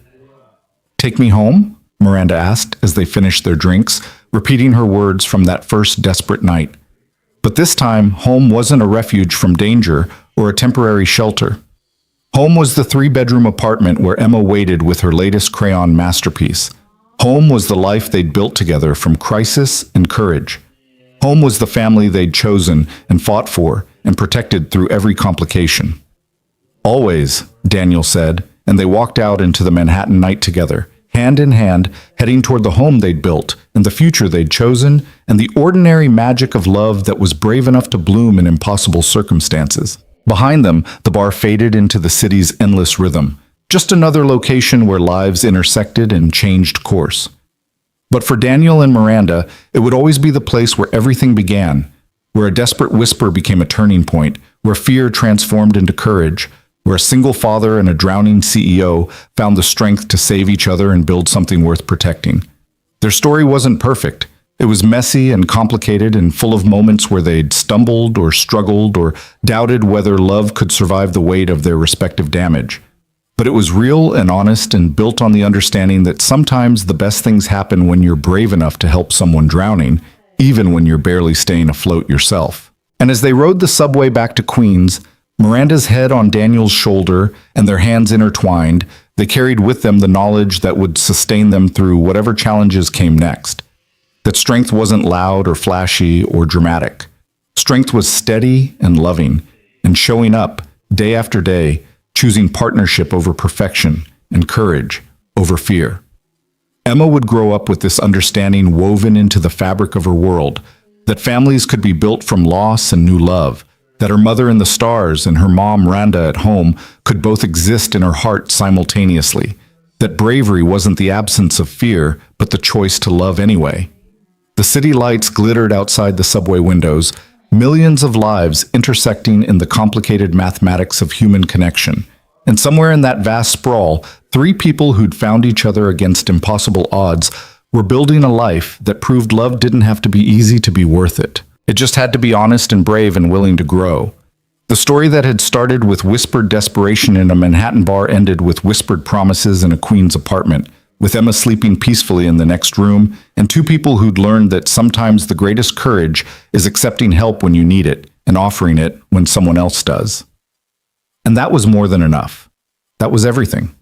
"Take me home?" Miranda asked as they finished their drinks, repeating her words from that first desperate night. But this time, home wasn't a refuge from danger or a temporary shelter. Home was the 3-bedroom apartment where Emma waited with her latest crayon masterpiece. Home was the life they'd built together from crisis and courage. Home was the family they'd chosen and fought for and protected through every complication. "Always," Daniel said, and they walked out into the Manhattan night together, hand in hand, heading toward the home they'd built and the future they'd chosen and the ordinary magic of love that was brave enough to bloom in impossible circumstances. Behind them, the bar faded into the city's endless rhythm, just another location where lives intersected and changed course. But for Daniel and Miranda, it would always be the place where everything began, where a desperate whisper became a turning point, where fear transformed into courage, where a single father and a drowning CEO found the strength to save each other and build something worth protecting. Their story wasn't perfect. It was messy and complicated and full of moments where they'd stumbled or struggled or doubted whether love could survive the weight of their respective damage. But it was real and honest and built on the understanding that sometimes the best things happen when you're brave enough to help someone drowning, even when you're barely staying afloat yourself. And as they rode the subway back to Queens, Miranda's head on Daniel's shoulder and their hands intertwined, they carried with them the knowledge that would sustain them through whatever challenges came next. That strength wasn't loud or flashy or dramatic. Strength was steady and loving, and showing up day after day, choosing partnership over perfection and courage over fear. Emma would grow up with this understanding woven into the fabric of her world, that families could be built from loss and new love, that her mother in the stars and her mom Randa at home could both exist in her heart simultaneously, that bravery wasn't the absence of fear, but the choice to love anyway. The city lights glittered outside the subway windows, millions of lives intersecting in the complicated mathematics of human connection. And somewhere in that vast sprawl, 3 people who'd found each other against impossible odds were building a life that proved love didn't have to be easy to be worth it. It just had to be honest and brave and willing to grow. The story that had started with whispered desperation in a Manhattan bar ended with whispered promises in a Queens apartment, with Emma sleeping peacefully in the next room, and 2 people who'd learned that sometimes the greatest courage is accepting help when you need it and offering it when someone else does. And that was more than enough. That was everything.